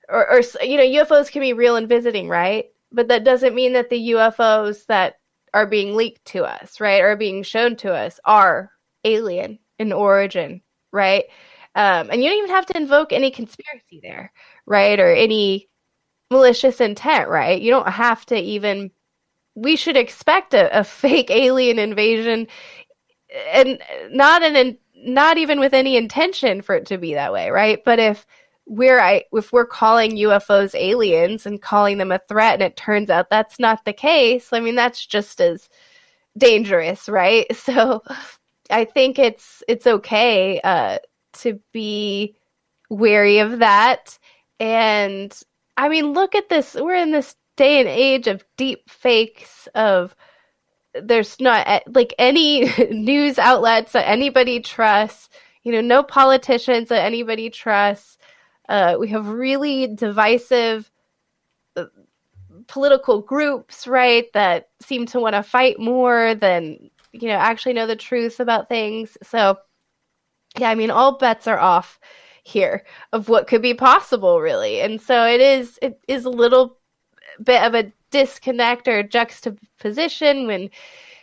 or UFOs can be real and visiting, right? But that doesn't mean that the UFOs that are being leaked to us, right, or being shown to us are alien in origin, right? And you don't even have to invoke any conspiracy there, right, or any malicious intent, right? You don't have to even. We should expect a fake alien invasion, and not even with any intention for it to be that way, right? But if we're calling UFOs aliens and calling them a threat, and it turns out that's not the case, I mean, that's just as dangerous, right? So I think it's okay to be wary of that. And I mean, look at this. We're in this day and age of deep fakes, of there's not like any news outlets that anybody trusts, no politicians that anybody trusts. We have really divisive political groups, right, that seem to want to fight more than, actually know the truth about things. So, yeah, I mean, all bets are off here of what could be possible, really. And so it is a little bit of a disconnect or juxtaposition when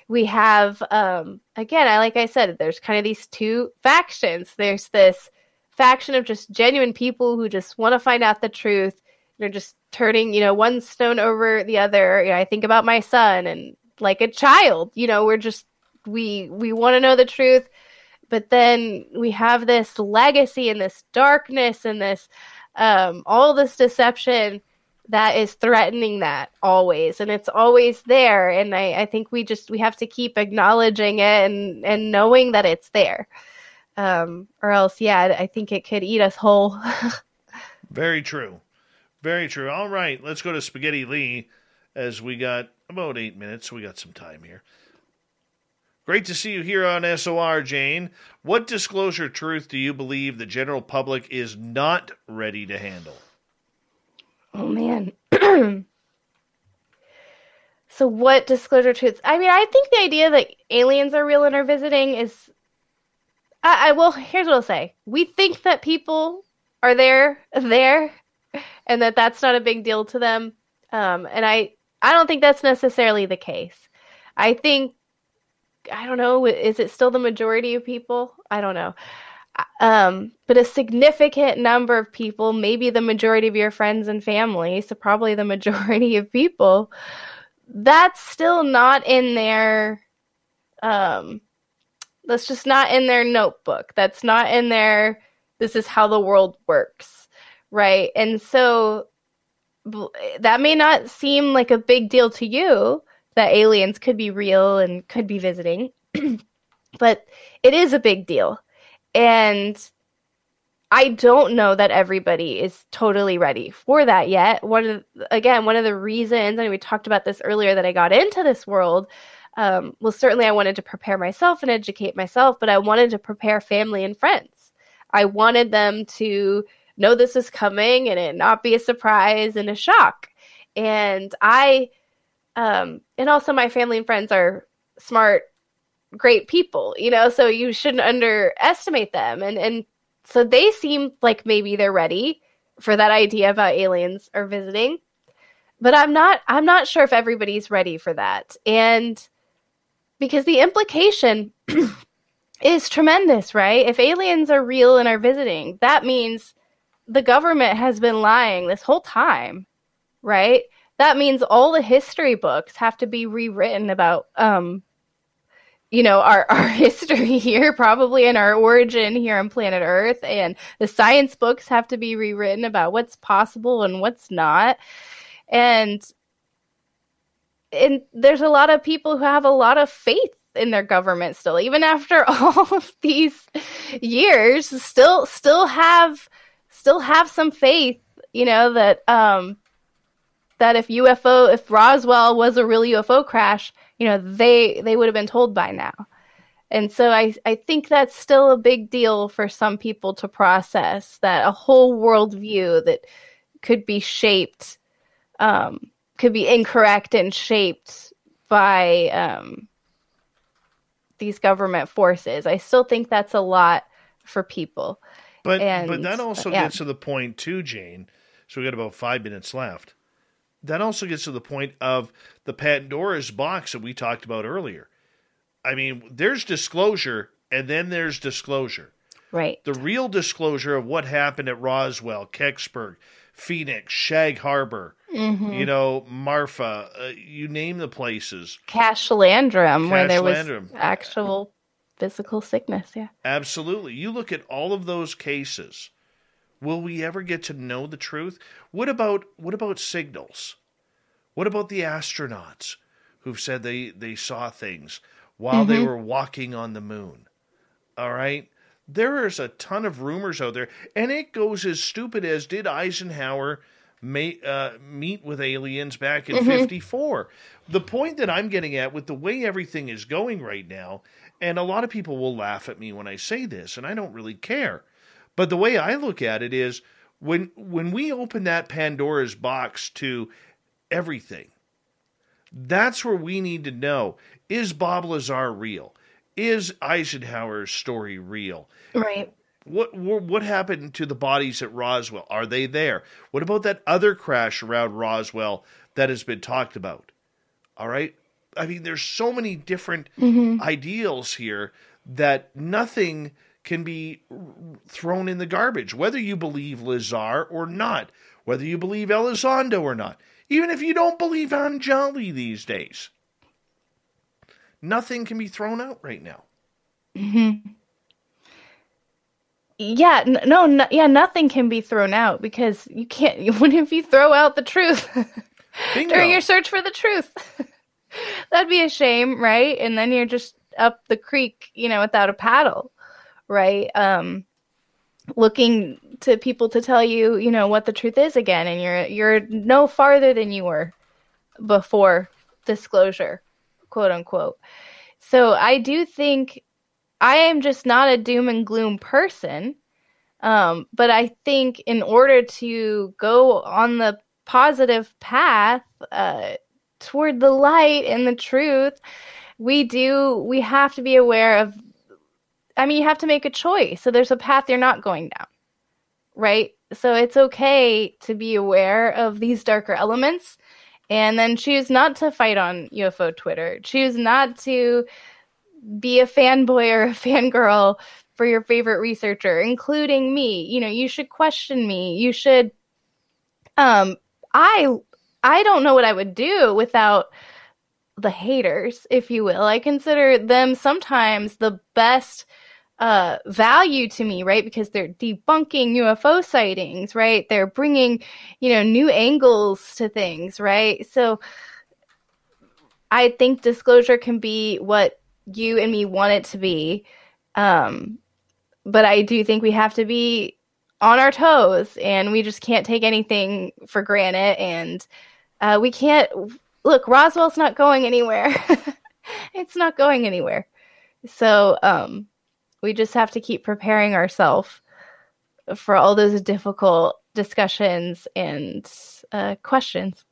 we have again, like I said, there's kind of these two factions. There's this faction of just genuine people who just want to find out the truth. They're just turning, one stone over the other. I think about my son, and like a child, we're just we want to know the truth. But then we have this legacy and this darkness and this all this deception that is threatening that always, and it's always there. And I think we have to keep acknowledging it and knowing that it's there, or else, yeah, I think it could eat us whole. Very true. Very true. All right, let's go to Spaghetti Lee, as we got about 8 minutes, so we got some time here. Great to see you here on SOR, Jane. What disclosure truth do you believe the general public is not ready to handle? Oh, man. So what disclosure truths? I mean, I think the idea that aliens are real and are visiting is... well, here's what I'll say. We think that people are there, and that's not a big deal to them. And I don't think that's necessarily the case. I think, I don't know, is it still the majority of people? I don't know. But a significant number of people, maybe the majority of your friends and family, so probably the majority of people, that's still not in their, that's just not in their notebook. That's not in their, this is how the world works, right? And so that may not seem like a big deal to you, that aliens could be real and could be visiting, but it is a big deal. And I don't know that everybody is totally ready for that yet. One of the reasons, and we talked about this earlier, that I got into this world, well, certainly I wanted to prepare myself and educate myself, but I wanted to prepare family and friends. I wanted them to know this is coming and it not be a surprise and a shock. And and also my family and friends are smart, great people, so you shouldn't underestimate them. And so they seem like maybe they're ready for that idea about aliens are visiting, but I'm not sure if everybody's ready for that. And because the implication is tremendous, right? If aliens are real and are visiting, that means the government has been lying this whole time, right? That means all the history books have to be rewritten about, our history here, probably, and our origin here on planet Earth. And the science books have to be rewritten about what's possible and what's not. And and there's a lot of people who have a lot of faith in their government still, even after all of these years, still have some faith, that that if Roswell was a real UFO crash, they would have been told by now. And so I think that's still a big deal for some people to process, that a whole worldview that could be shaped, could be incorrect and shaped by these government forces. I still think that's a lot for people. But that also gets to the point too, Jane. So we got about 5 minutes left. That also gets to the point of the Pandora's box that we talked about earlier. I mean, there's disclosure, and then there's disclosure. Right. The real disclosure of what happened at Roswell, Kecksburg, Phoenix, Shag Harbor, Marfa, you name the places. Cache Landrum, where there was actual physical sickness, yeah. Absolutely. You look at all of those cases. Will we ever get to know the truth? What about signals? What about the astronauts who've said they saw things while they were walking on the moon? All right? There is a ton of rumors out there, and it goes as stupid as, did Eisenhower meet with aliens back in 54? The point that I'm getting at with the way everything is going right now, and a lot of people will laugh at me when I say this, and I don't really care, but the way I look at it is, when we open that Pandora's box to everything, that's where we need to know, is Bob Lazar real? Is Eisenhower's story real? Right. What happened to the bodies at Roswell? Are they there? What about that other crash around Roswell that has been talked about? All right? I mean, there's so many different ideals here that nothing can be thrown in the garbage, whether you believe Lazar or not, whether you believe Elizondo or not, even if you don't believe Anjali these days. Nothing can be thrown out right now. Yeah, nothing can be thrown out, because you can't. What if you throw out the truth during your search for the truth? That'd be a shame, right? And then you're just up the creek, without a paddle, right? Looking to people to tell you, what the truth is again, and you're no farther than you were before disclosure, quote unquote. So I do think, I am just not a doom and gloom person, but I think in order to go on the positive path toward the light and the truth, we have to be aware of, you have to make a choice. So there's a path you're not going down, right? So it's okay to be aware of these darker elements, and then choose not to fight on UFO Twitter. Choose not to be a fanboy or a fangirl for your favorite researcher, including me. You should question me. You should. I don't know what I would do without the haters, if you will. I consider them sometimes the best value to me, right? Because they're debunking UFO sightings, right? They're bringing, new angles to things, right? So I think disclosure can be what you and me want it to be. But I do think we have to be on our toes, and we just can't take anything for granted. And we can't, look, Roswell's not going anywhere. It's not going anywhere. So, we just have to keep preparing ourselves for all those difficult discussions and questions.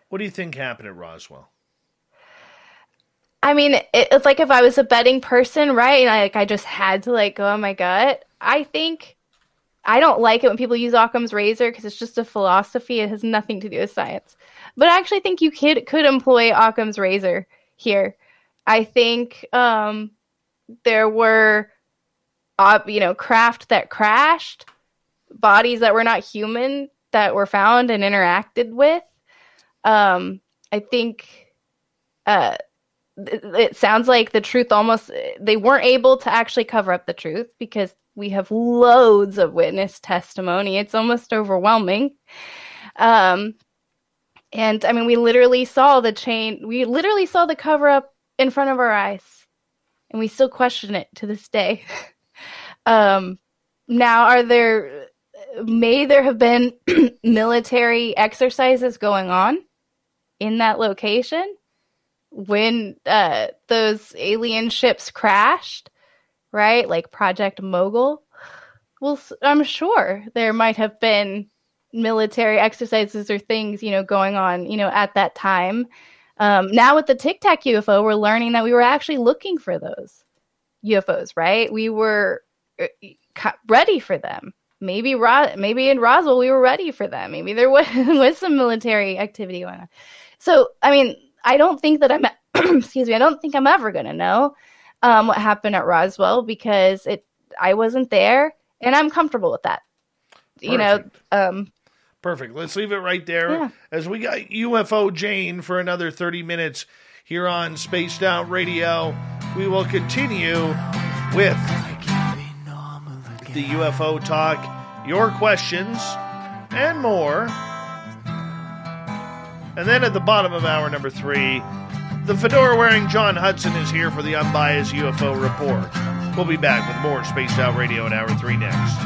What do you think happened at Roswell? It's like if I was a betting person, right? And I just had to go on my gut. I think I don't like it when people use Occam's razor, because it's just a philosophy. It has nothing to do with science. But I actually think you could employ Occam's razor here. I think there were craft that crashed, bodies that were not human that were found and interacted with. I think it sounds like the truth they weren't able to actually cover up the truth, because we have loads of witness testimony. It's almost overwhelming. And I mean, we literally saw the cover up in front of our eyes, and we still question it to this day. Now, may there have been military exercises going on in that location when those alien ships crashed, right? Like Project Mogul. Well, I'm sure there might have been military exercises or things, going on, at that time. Now with the Tic Tac UFO, we're learning that we were actually looking for those UFOs, right? We were ready for them. Maybe in Roswell we were ready for them. Maybe there was some military activity going on. So, I mean, I don't think that I'm excuse me, I don't think I'm ever going to know what happened at Roswell because I wasn't there, and I'm comfortable with that. Perfect. Perfect. Let's leave it right there as we got UFO Jane for another 30 minutes here on Spaced Out Radio. We will continue with the UFO talk, your questions, and more. And then at the bottom of hour number 3, the fedora-wearing John Hudson is here for the Unbiased UFO Report. We'll be back with more Spaced Out Radio in hour 3 next.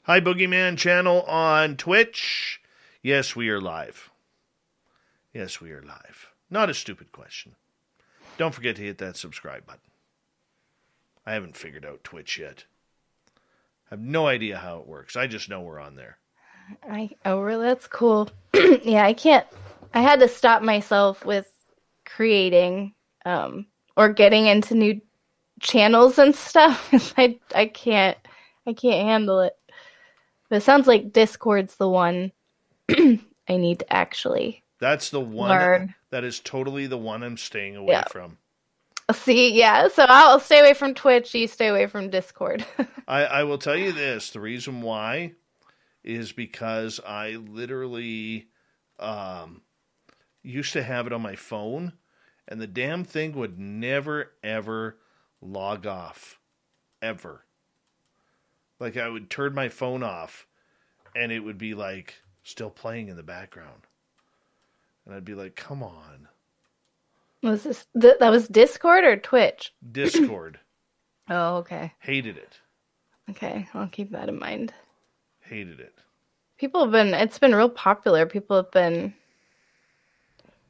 Hi, Boogeyman channel on Twitch. Yes, we are live. Yes, we are live. Not a stupid question. Don't forget to hit that subscribe button. I haven't figured out Twitch yet. I have no idea how it works. I just know we're on there. Really? That's cool. Yeah, I had to stop myself with creating or getting into new channels and stuff because I can't handle it. But it sounds like Discord's the one I need to actually That's the one learn. That is totally the one I'm staying away from. See, yeah, so I'll stay away from Twitch, you stay away from Discord. I will tell you this, the reason why is because I literally used to have it on my phone, and the damn thing would never, ever log off. Ever. Like, I would turn my phone off, and it would be, like, still playing in the background. And I'd be like, come on. Was this that was Discord or Twitch? Discord. Oh, okay. Hated it. Okay, I'll keep that in mind. Hated it. It's been real popular. People have been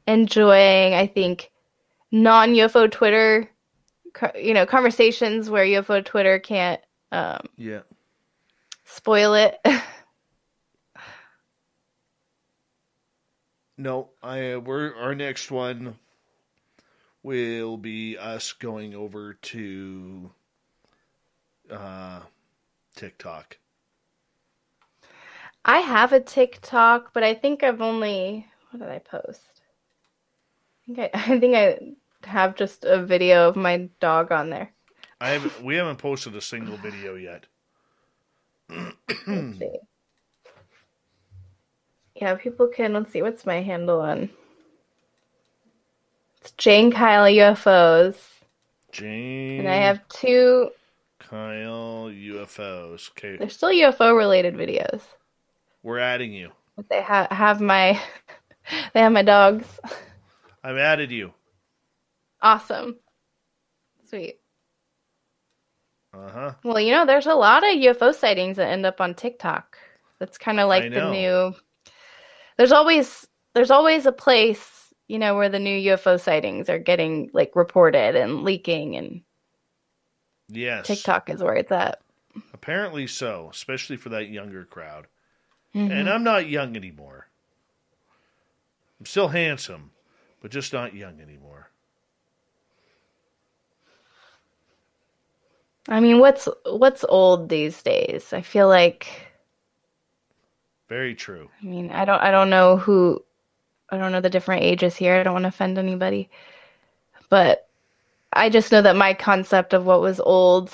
enjoying, I think, non-UFO Twitter, conversations where UFO Twitter can't spoil it. No, our next one will be us going over to TikTok. I have a TikTok, but I think I've only, what did I post? I think I have just a video of my dog on there. We haven't posted a single video yet. Let's see. Yeah, people can, let's see, what's my handle on? It's Jane Kyle UFOs. Jane. And I have 2 Kyle UFOs. Okay. They're still UFO related videos. We're adding you. But they have my dogs. I've added you. Awesome. Sweet. Uh-huh. Well, there's a lot of UFO sightings that end up on TikTok. That's kind of like the new. There's always a place, where the new UFO sightings are getting like reported and leaking, and yes, TikTok is where it's at. Apparently so, especially for that younger crowd. Mm-hmm. And I'm not young anymore. I'm still handsome, but just not young anymore. I mean, what's old these days? I feel like. Very true. I mean, I don't know the different ages here. I don't want to offend anybody. But I just know that my concept of what was old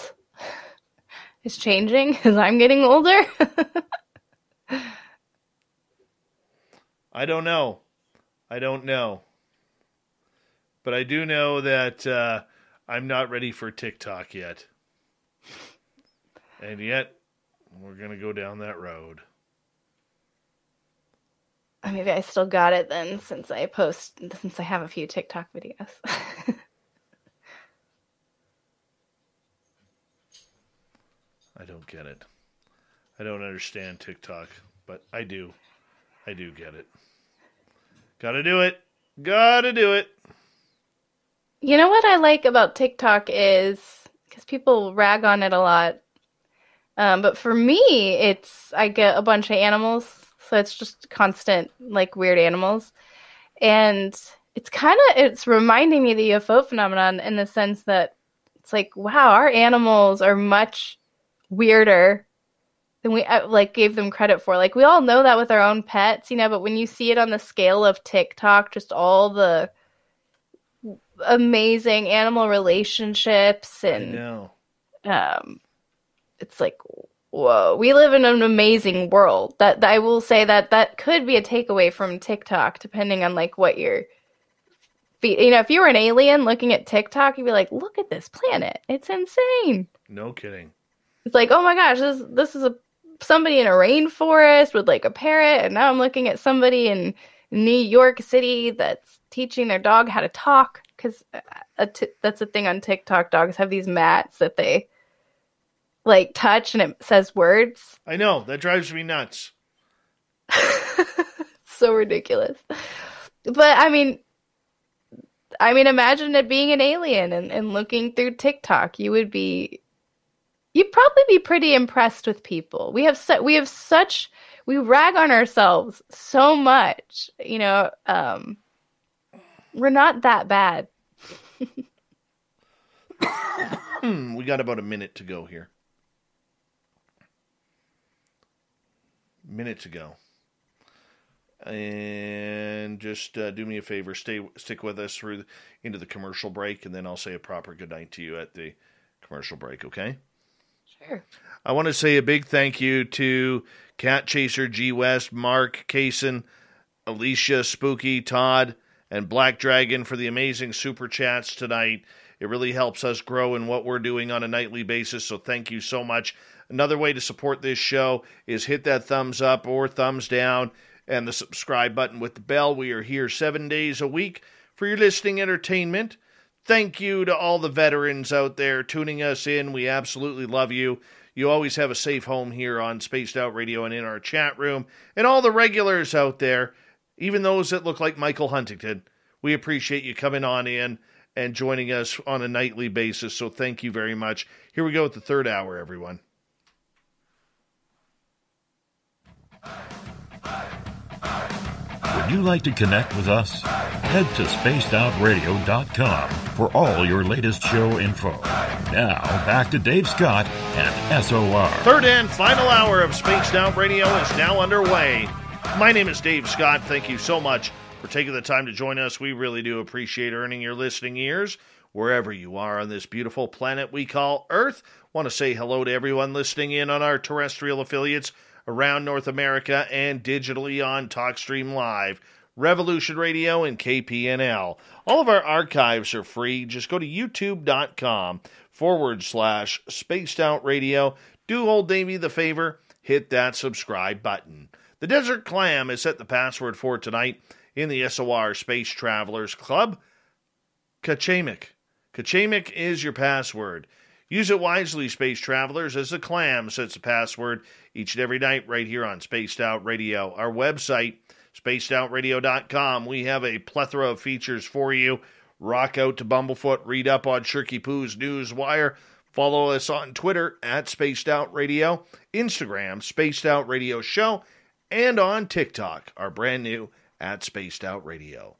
is changing as I'm getting older. I don't know. But I do know that I'm not ready for TikTok yet. And yet, we're going to go down that road. Maybe I still got it then, since I have a few TikTok videos. I don't get it. I don't understand TikTok, but I do. I do get it. Gotta do it. Gotta do it. You know what I like about TikTok is, because people rag on it a lot, but for me, I get a bunch of animals, so it's just constant, like, weird animals. And it's reminding me of the UFO phenomenon in the sense that it's like, wow, our animals are much weirder than we gave them credit for. Like, we all know that with our own pets, but when you see it on the scale of TikTok, just all the amazing animal relationships, and I know. it's like, whoa, we live in an amazing world. That I will say that could be a takeaway from TikTok, depending on like what you're, if you were an alien looking at TikTok, you'd be like, look at this planet, it's insane. No kidding. It's like, oh my gosh, this is somebody in a rainforest with like a parrot, and now I'm looking at somebody in New York City that's teaching their dog how to talk, because that's the thing on TikTok. Dogs have these mats that they like touch and it says words. I know, that drives me nuts. So ridiculous. But I mean, imagine it being an alien and looking through TikTok. You'd probably be pretty impressed with people. We rag on ourselves so much, we're not that bad. We got about a minute to go here. Minute to go. And just do me a favor, stick with us into the commercial break, and then I'll say a proper goodnight to you at the commercial break, okay? Sure. I want to say a big thank you to Cat Chaser, G West, Mark, Kaysen, Alicia, Spooky, Todd, and Black Dragon for the amazing super chats tonight. It really helps us grow in what we're doing on a nightly basis, so thank you so much. Another way to support this show is hit that thumbs up or thumbs down and the subscribe button with the bell. We are here 7 days a week for your listening entertainment. Thank you to all the veterans out there tuning us in. We absolutely love you. You always have a safe home here on Spaced Out Radio and in our chat room. And all the regulars out there, even those that look like Michael Huntington, we appreciate you coming on in and joining us on a nightly basis. So thank you very much. Here we go with the third hour, everyone. Would you like to connect with us? Head to spacedoutradio.com for all your latest show info. Now, back to Dave Scott and SOR. Third and final hour of Spaced Out Radio is now underway. My name is Dave Scott. Thank you so much for taking the time to join us. We really do appreciate earning your listening ears wherever you are on this beautiful planet we call Earth. Want to say hello to everyone listening in on our terrestrial affiliates around North America and digitally on TalkStream Live, Revolution Radio, and KPNL. All of our archives are free. Just go to youtube.com/Spaced Out Radio. Do old Davey the favor, hit that subscribe button. The Desert Clam has set the password for tonight in the SOR Space Travelers Club. Kachemek. Kachemek is your password. Use it wisely, Space Travelers, as the Clam sets the password each and every night right here on Spaced Out Radio. Our website, spacedoutradio.com. We have a plethora of features for you. Rock out to Bumblefoot, read up on Shirky Poo's News Wire. Follow us on Twitter at Spaced Out Radio, Instagram, Spaced Out Radio Show, and on TikTok, our brand new at Spaced Out Radio.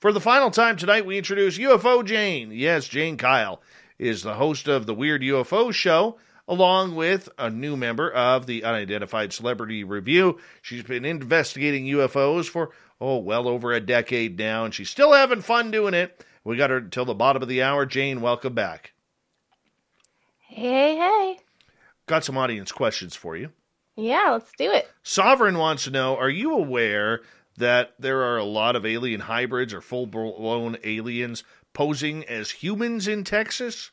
For the final time tonight, we introduce UFO Jane. Yes, Jane Kyle is the host of the Weird UFO Show, along with a new member of the Unidentified Celebrity Review. She's been investigating UFOs for, well over a decade now, and she's still having fun doing it. We got her until the bottom of the hour. Jane, welcome back. Hey. Got some audience questions for you. Yeah, let's do it. Sovereign wants to know, are you aware that there are a lot of alien hybrids or full-blown aliens posing as humans in Texas?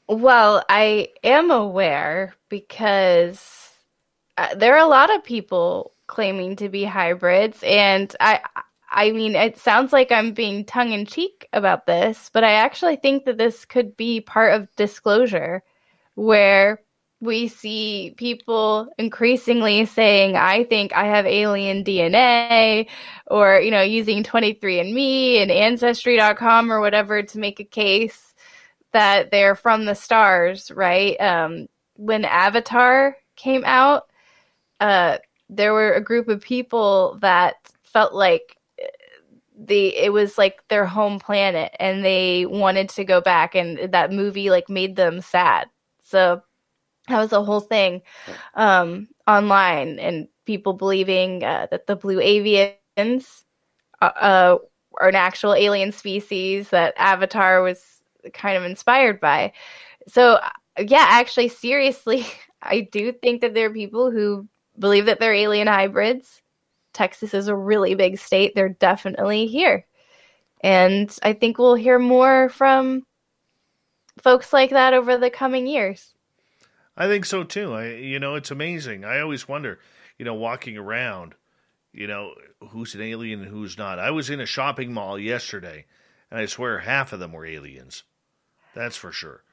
Well, I am aware because there are a lot of people claiming to be hybrids, and I mean, it sounds like I'm being tongue in cheek about this, but I actually think that this could be part of disclosure, where we see people increasingly saying, I think I have alien DNA, or, using 23andMe and Ancestry.com or whatever to make a case that they're from the stars, right? When Avatar came out, there were a group of people that felt like it was like their home planet, and they wanted to go back, and that movie like made them sad. So that was a whole thing online, and people believing that the blue avians are an actual alien species that Avatar was kind of inspired by. So yeah, actually, seriously, I do think that there are people who believe that they're alien hybrids. Texas is a really big state. They're definitely here. And I think we'll hear more from folks like that over the coming years. I think so too. It's amazing. I always wonder, walking around, who's an alien and who's not. I was in a shopping mall yesterday, and I swear half of them were aliens. That's for sure.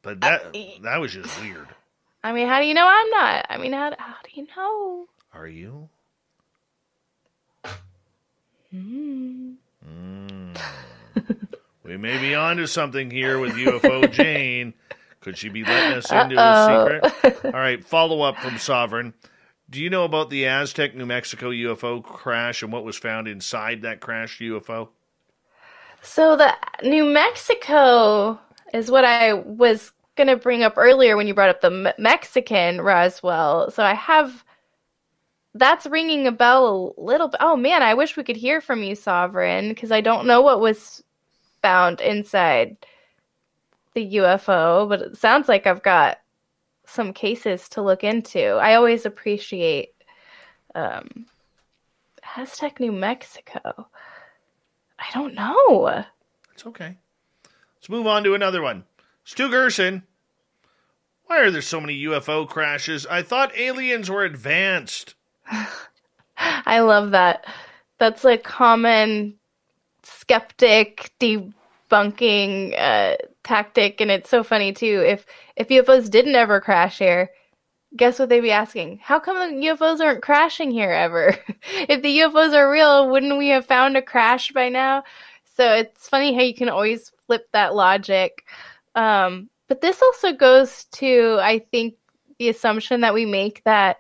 But that was just weird. I mean, how do you know I'm not? I mean, how do you know? Are you? We may be onto something here with UFO Jane. Could she be letting us into a secret? All right, follow up from Sovereign. Do you know about the Aztec, New Mexico UFO crash and what was found inside that crashed UFO? So the New Mexico is what I was going to bring up earlier when you brought up the Mexican Roswell. So that's ringing a bell a little bit. Oh man, I wish we could hear from you, Sovereign, because I don't know what was found inside the UFO, but it sounds like I've got some cases to look into. I always appreciate Aztec, New Mexico. I don't know. It's okay. Let's move on to another one. Stu Gerson. Why are there so many UFO crashes? I thought aliens were advanced. I love that. That's a common skeptic debunking tactic, and it's so funny too. If UFOs didn't ever crash here, guess what they'd be asking? How come the UFOs aren't crashing here ever? If the UFOs are real, wouldn't we have found a crash by now? So it's funny how you can always flip that logic. But this also goes to, I think, the assumption that we make that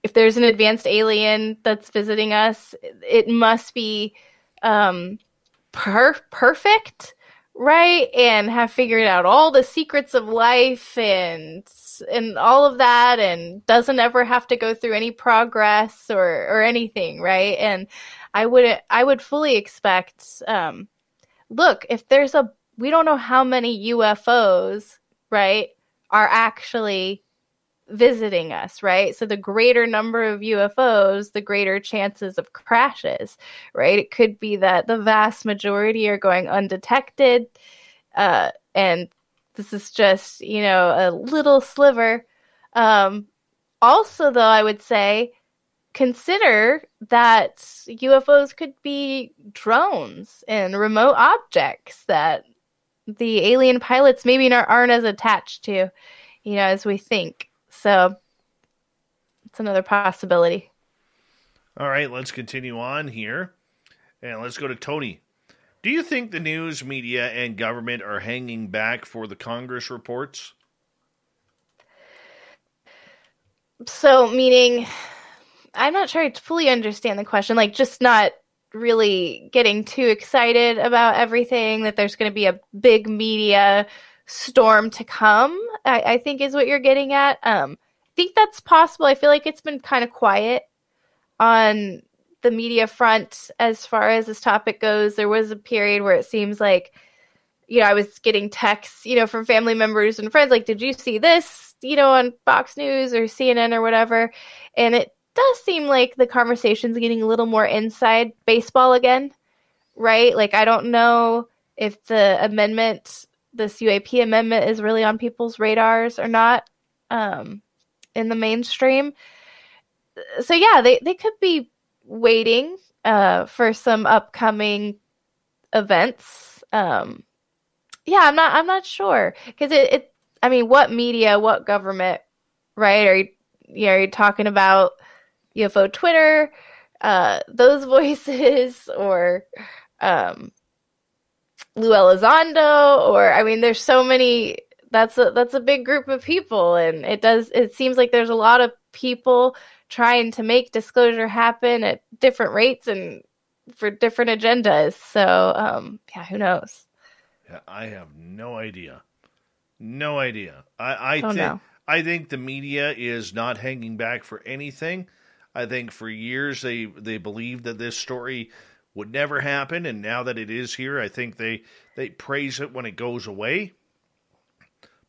if there's an advanced alien that's visiting us, it must be perfect, right? And have figured out all the secrets of life and all of that, and doesn't ever have to go through any progress or anything, right? And I would fully expect, look, if there's we don't know how many UFOs, right, are actually visiting us, right? So the greater number of UFOs, the greater chances of crashes, right? It could be that the vast majority are going undetected, and this is just, a little sliver. Also, though, I would say, consider that UFOs could be drones and remote objects that the alien pilots maybe aren't as attached to, as we think. So it's another possibility. All right, let's continue on here. And let's go to Tony. Do you think the news, media, and government are hanging back for the Congress reports? So, meaning, I'm not sure I fully understand the question. Like, just not really getting too excited about everything, that there's going to be a big media storm to come, I think is what you're getting at. I think that's possible. I feel like it's been kind of quiet on the media front as far as this topic goes. There was a period where it seems like, I was getting texts, from family members and friends, like, did you see this, on Fox News or CNN or whatever? And it does seem like the conversation's getting a little more inside baseball again, right? Like, I don't know if the amendment this UAP amendment is really on people's radars or not in the mainstream. So yeah, they could be waiting for some upcoming events. Yeah, I'm not sure, because it I mean, what media, what government, right? Are you talking about UFO Twitter, those voices, or Lou Elizondo, or I mean, there's so many. That's a big group of people, and it seems like there's a lot of people trying to make disclosure happen at different rates and for different agendas. So yeah, who knows? Yeah, I have no idea. No idea. I think the media is not hanging back for anything. I think for years they believed that this story would never happen, and now that it is here, I think they praise it when it goes away.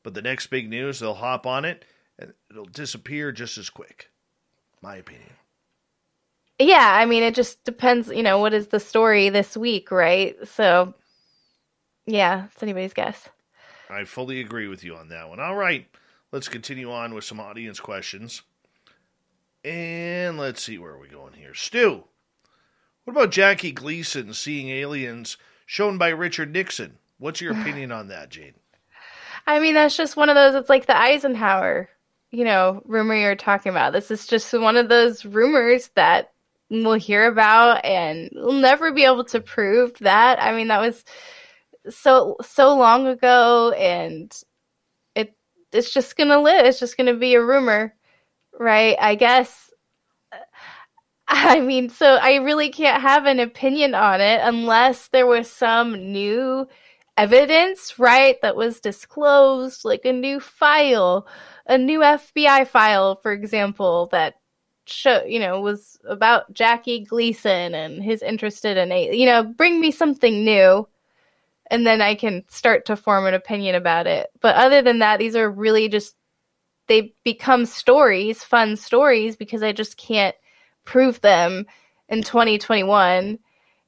But the next big news, they'll hop on it, and it'll disappear just as quick. My opinion. Yeah, I mean, it just depends, what is the story this week, right? So, yeah, it's anybody's guess. I fully agree with you on that one. All right, let's continue on with some audience questions. And let's see, where are we going here? Stu, what about Jackie Gleason seeing aliens shown by Richard Nixon? What's your opinion on that, Jane? I mean, that's just one of those, it's like the Eisenhower, rumor you're talking about. This is just one of those rumors that we'll hear about, and we'll never be able to prove that. I mean, that was so long ago, and it's just going to live. It's just going to be a rumor, right? I guess. I mean, so I really can't have an opinion on it unless there was some new evidence, right, that was disclosed, like a new file, a new FBI file, for example, that was about Jackie Gleason and his interest in bring me something new, and then I can start to form an opinion about it. But other than that, these are really just, they become stories, fun stories, because I just can't prove them in 2021.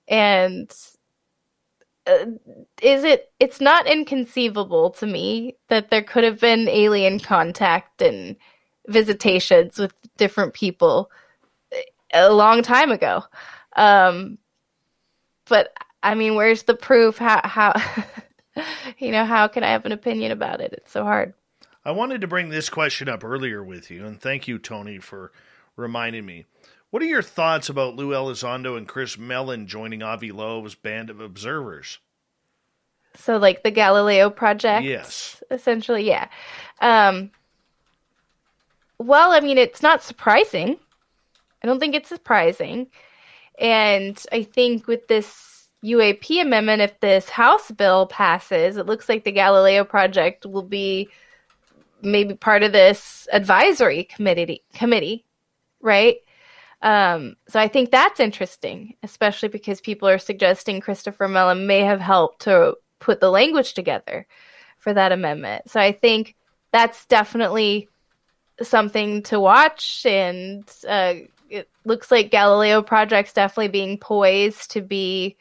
And it's not inconceivable to me that there could have been alien contact and visitations with different people a long time ago. But I mean, where's the proof? How how can I have an opinion about it? It's so hard. I wanted to bring this question up earlier with you, and thank you, Tony, for reminding me. What are your thoughts about Lou Elizondo and Chris Mellon joining Avi Loeb's band of observers? So, like the Galileo Project? Yes. Essentially, yeah. Well, I mean, it's not surprising. I don't think it's surprising. And I think with this UAP amendment, if this House bill passes, it looks like the Galileo Project will be maybe part of this advisory committee, right? So I think that's interesting, especially because people are suggesting Christopher Mellon may have helped to put the language together for that amendment. So I think that's definitely something to watch, and it looks like Galileo Project's definitely being poised to be,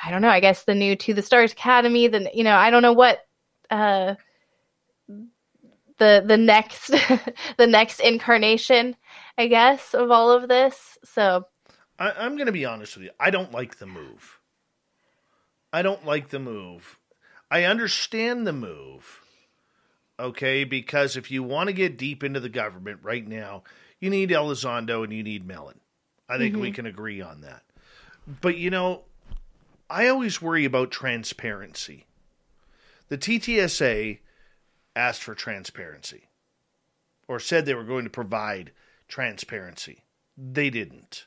I don't know, I guess the new To the Stars Academy. I don't know what the next the next incarnation, I guess, of all of this. So I'm going to be honest with you. I don't like the move. I understand the move, okay, because if you want to get deep into the government right now, you need Elizondo and you need Mellon. I think we can agree on that. But, I always worry about transparency. The TTSA asked for transparency, or said they were going to provide transparency. They didn't.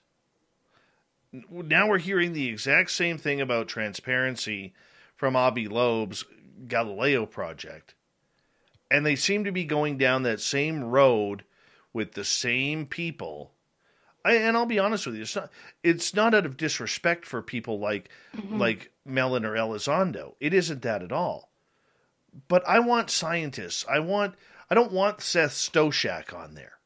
Now we're hearing the exact same thing about transparency from Avi Loeb's Galileo Project. And they seem to be going down that same road with the same people. And I'll be honest with you, it's not out of disrespect for people like Mellon or Elizondo. It isn't that at all. But I want scientists. I don't want Seth Stoshak on there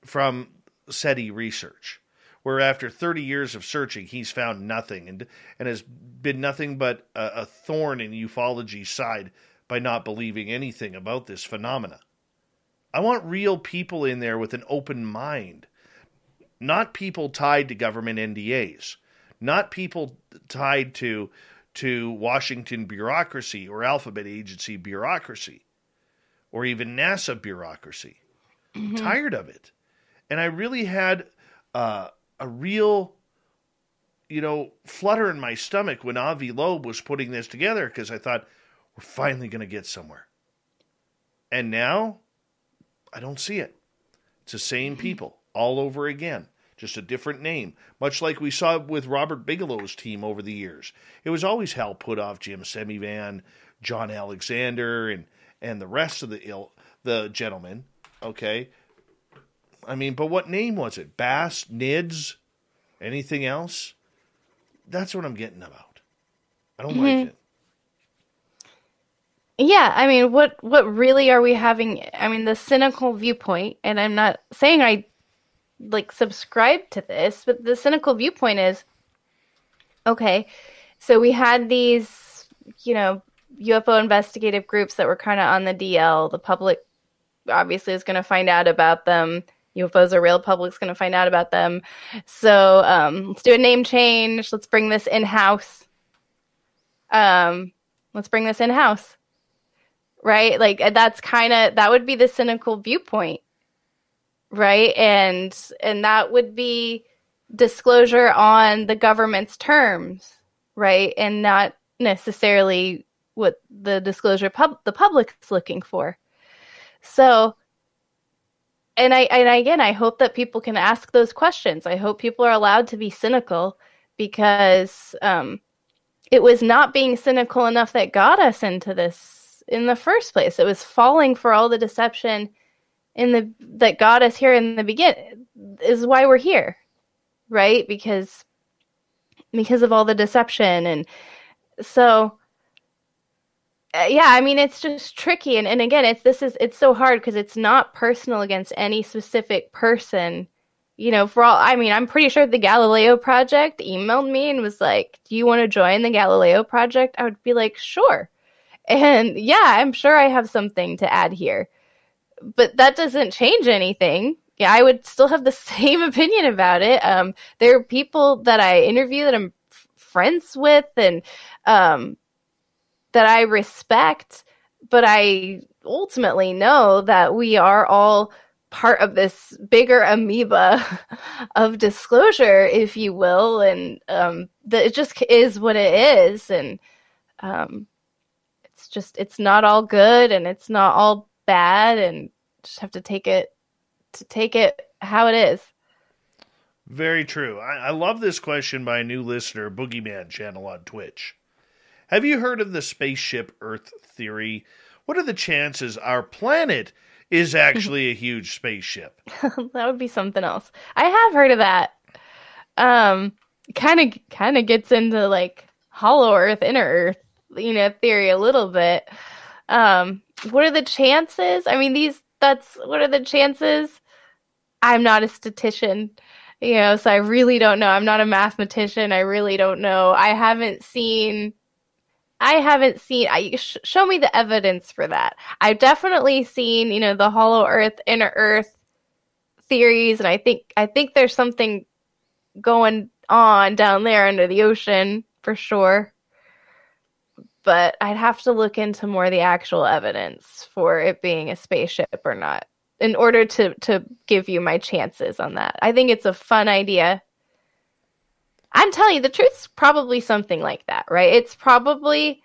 from SETI Research, where after 30 years of searching, he's found nothing and has been nothing but a thorn in ufology's side by not believing anything about this phenomena. I want real people in there with an open mind, not people tied to government NDAs, not people tied to Washington bureaucracy or alphabet agency bureaucracy or even NASA bureaucracy. I'm tired of it. And I really had a real, flutter in my stomach when Avi Loeb was putting this together, because I thought, we're finally going to get somewhere. And now, I don't see it. It's the same people all over again, just a different name, much like we saw with Robert Bigelow's team over the years. It was always Hal Puthoff, Jim Semivan, John Alexander, and the rest of the gentlemen, okay? I mean, but what name was it? Bass, Nids, anything else? That's what I'm getting about. I don't like it. Yeah, I mean, what really are we having? I mean, the cynical viewpoint, and I'm not saying I subscribe to this, but the cynical viewpoint is, okay, so we had these, UFO investigative groups that were kind of on the DL. The public obviously is going to find out about them. UFOs are real. Public's going to find out about them. So let's do a name change. Let's bring this in-house. Right? That would be the cynical viewpoint. Right? And that would be disclosure on the government's terms. Right? And not necessarily what the disclosure the public is looking for. So, and I hope that people can ask those questions. I hope people are allowed to be cynical, because it was not being cynical enough that got us into this in the first place. It was falling for all the deception that got us here in the beginning is why we're here, right? Because of all the deception. And so, yeah, I mean, it's just tricky. And again, it's so hard because it's not personal against any specific person, I'm pretty sure the Galileo Project emailed me and was like, do you want to join the Galileo Project? I would be like, sure. And yeah, I'm sure I have something to add here, but that doesn't change anything. Yeah, I would still have the same opinion about it. There are people that I interview that I'm friends with and that I respect, but I ultimately know that we are all part of this bigger amoeba of disclosure, if you will, and that it just is what it is, and it's not all good and it's not all bad, and just have to take it how it is. Very true. I love this question by a new listener, Boogeyman Channel on Twitch. Have you heard of the spaceship Earth theory? What are the chances our planet is actually a huge spaceship? That would be something else. I have heard of that. Kind of gets into hollow Earth, inner Earth, theory a little bit. What are the chances? I mean, what are the chances? I'm not a statistician, so I really don't know. I'm not a mathematician. I really don't know. I haven't seen. Show me the evidence for that. I've definitely seen, the hollow Earth, inner Earth theories, and I think there's something going on down there under the ocean for sure. But I'd have to look into more of the actual evidence for it being a spaceship or not in order to give you my chances on that. I think it's a fun idea. I'm telling you, the truth's probably something like that, right? It's probably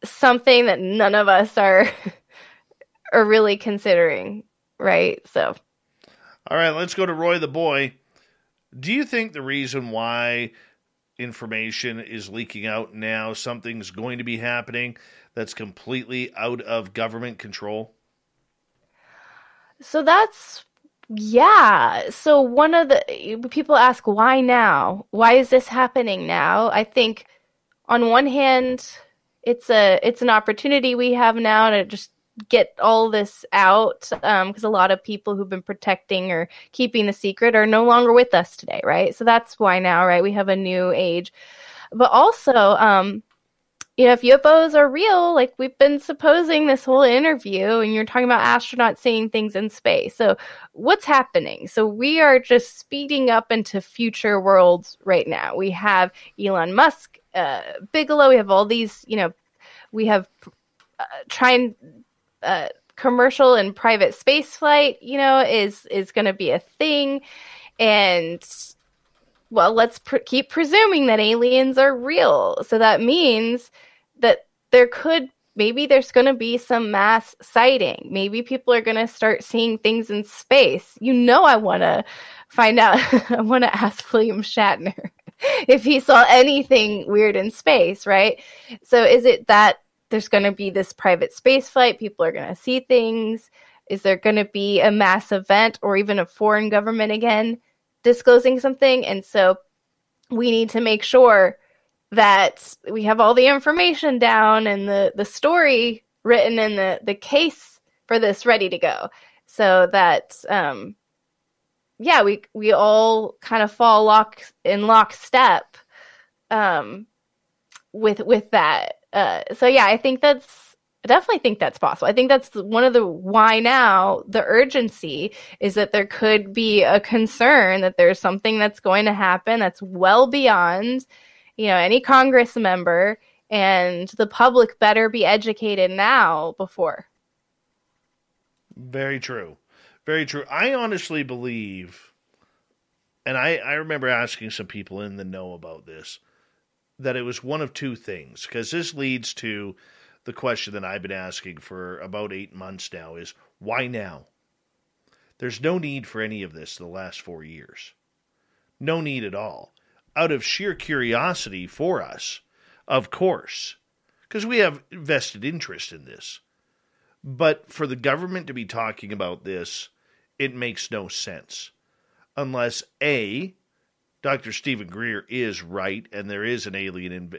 something that none of us are really considering, right? So, all right, let's go to Roy the Boy. Do you think the reason why information is leaking out now, something's going to be happening that's completely out of government control? So yeah. So one of the people ask, why now? Why is this happening now? I think on one hand, it's an opportunity we have now to just get all this out, because a lot of people who've been protecting or keeping the secret are no longer with us today, right? So that's why now, right, we have a new age. But also, if UFOs are real, like we've been supposing this whole interview, and you're talking about astronauts seeing things in space. So what's happening? So we are just speeding up into future worlds right now. We have Elon Musk, Bigelow. We have all these, we have commercial and private space flight, is going to be a thing. And well, let's keep presuming that aliens are real. So that means that maybe there's going to be some mass sighting. Maybe people are going to start seeing things in space. I want to find out. I want to ask William Shatner if he saw anything weird in space, right? So is it that there's going to be this private space flight? People are going to see things. Is there going to be a mass event, or even a foreign government again disclosing something? And so we need to make sure that we have all the information down and the story written and the case for this ready to go, so that we all kind of fall in lockstep with that. I definitely think that's possible. I think that's one of the why now the urgency is that there could be a concern that there's something that's going to happen that's well beyond, any Congress member, and the public better be educated now before. Very true. Very true. I honestly believe, and I remember asking some people in the know about this, that it was one of two things, because this leads to the question that I've been asking for about 8 months now is, why now? There's no need for any of this the last 4 years. No need at all. Out of sheer curiosity for us, of course, because we have vested interest in this. But for the government to be talking about this, it makes no sense. Unless, A, Dr. Stephen Greer is right, and there is a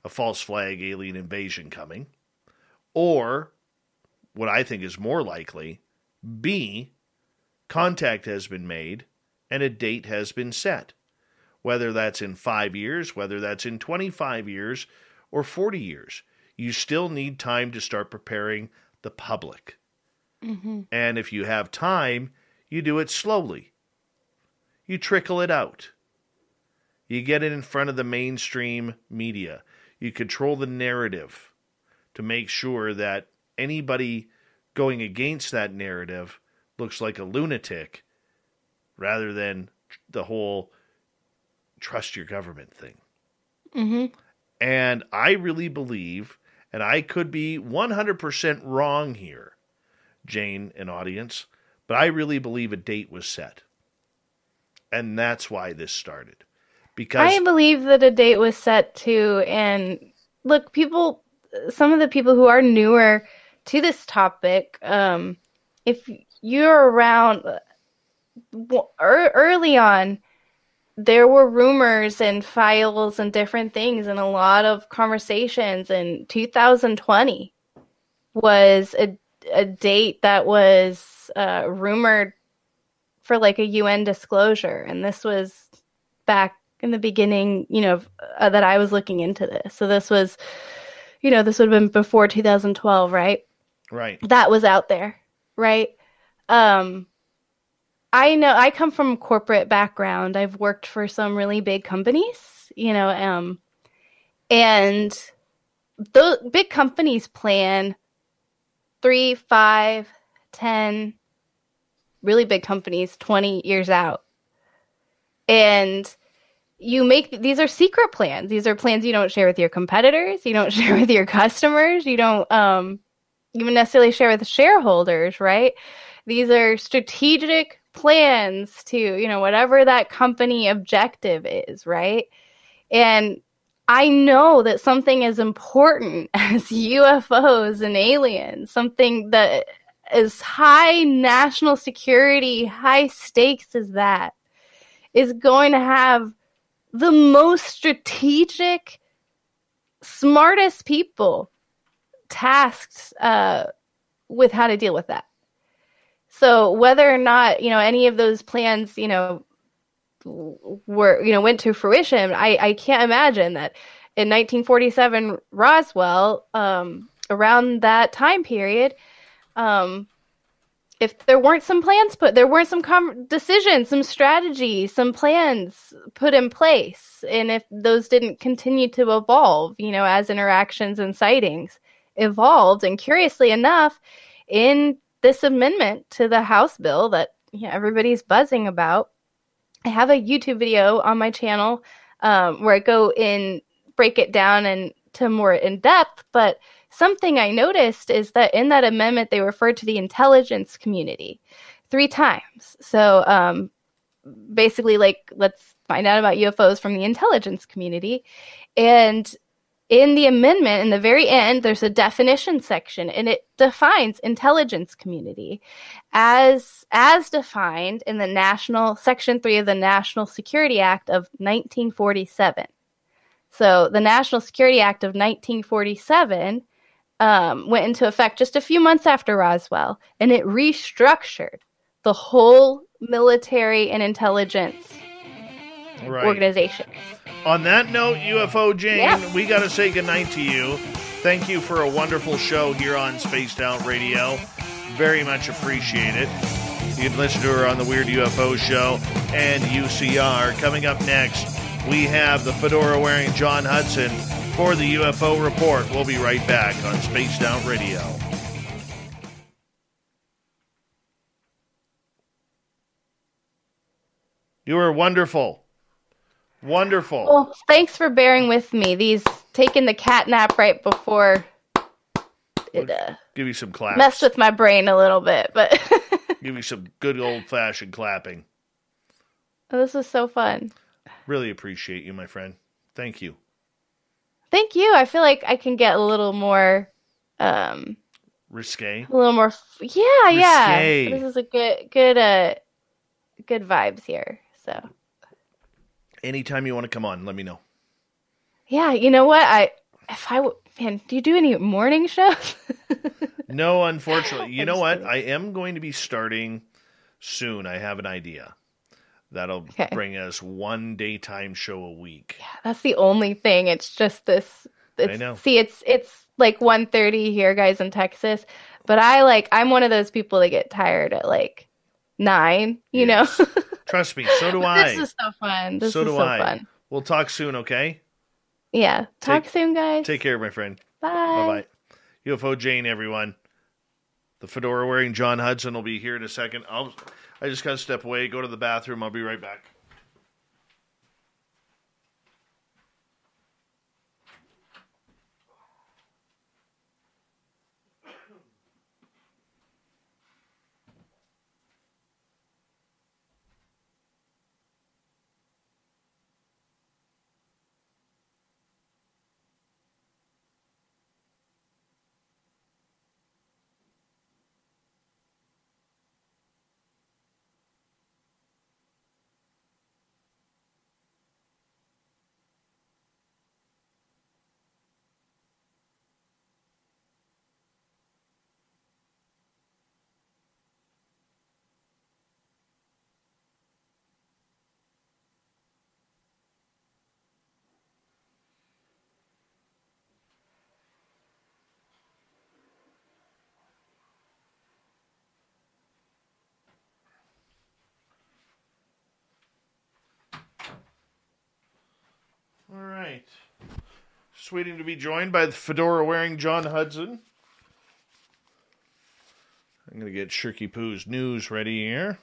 false flag alien invasion coming. Or, what I think is more likely, B, contact has been made and a date has been set. Whether that's in 5 years, whether that's in 25 years, or 40 years. You still need time to start preparing the public. Mm-hmm. And if you have time, you do it slowly. You trickle it out. You get it in front of the mainstream media. You control the narrative to make sure that anybody going against that narrative looks like a lunatic, rather than the whole trust your government thing. Mm-hmm. And I really believe, and I could be 100% wrong here, Jane and audience, but I really believe a date was set. And that's why this started. Because I believe that a date was set too. And look, some of the people who are newer to this topic, if you're around early on, there were rumors and files and different things, and a lot of conversations. And 2020 was a date that was rumored for like a UN disclosure. And this was back in the beginning, that I was looking into this. So this was, this would have been before 2012, right? Right. That was out there, right? I know I come from a corporate background. I've worked for some really big companies, and those big companies plan 3, 5, 10, really big companies 20 years out. And these are secret plans. These are plans you don't share with your competitors. You don't share with your customers. You don't even necessarily share with the shareholders, right? These are strategic plans to, whatever that company objective is, right? And I know that something as important as UFOs and aliens, something that is high national security, high stakes as that, is going to have the most strategic, smartest people tasked with how to deal with that. So whether or not, any of those plans, went to fruition, I can't imagine that in 1947 Roswell, around that time period, if there weren't some plans there weren't some decisions, some strategies, some plans put in place, and if those didn't continue to evolve, as interactions and sightings evolved, and curiously enough, in this amendment to the House bill that everybody's buzzing about, I have a YouTube video on my channel where I break it down and to more in depth, but something I noticed is that in that amendment, they referred to the intelligence community 3 times. So basically, let's find out about UFOs from the intelligence community. And in the amendment, in the very end, there's a definition section, and it defines intelligence community as defined in the Section 3 of the National Security Act of 1947. So the National Security Act of 1947 went into effect just a few months after Roswell, and it restructured the whole military and intelligence organization. On that note, UFO Jane, we got to say goodnight to you. Thank you for a wonderful show here on Spaced Out Radio. Very much appreciate it. You can listen to her on the Weird UFO Show and UCR. Coming up next, we have the fedora-wearing John Hudson for the UFO Report. We'll be right back on Spaced Out Radio. You are wonderful. Wonderful. Well, thanks for bearing with me. Taking the cat nap right before it give you some claps. Messed with my brain a little bit, but give you some good old-fashioned clapping. Oh, this was so fun. Really appreciate you, my friend. Thank you. Thank you. I feel like I can get a little more risque. A little more risque. This is a good vibes here. So anytime you want to come on, let me know. Yeah, you know what? Man, do you do any morning shows? No, unfortunately. You know what? I am going to be starting soon. I have an idea. That'll bring us one daytime show a week. Yeah, that's the only thing. It's just this. I know. See, it's like 1:30 here, guys, in Texas. But I'm one of those people that get tired at 9. You know. Trust me, so do I. This is so fun. This is so fun. We'll talk soon, okay? Yeah. Talk soon, guys. Take care, my friend. Bye. Bye-bye. UFO Jane, everyone. The fedora-wearing John Hudson will be here in a second. I just got to step away, go to the bathroom. I'll be right back. All right. Just waiting to be joined by the fedora-wearing John Hudson. I'm going to get Shirky Poo's news ready here.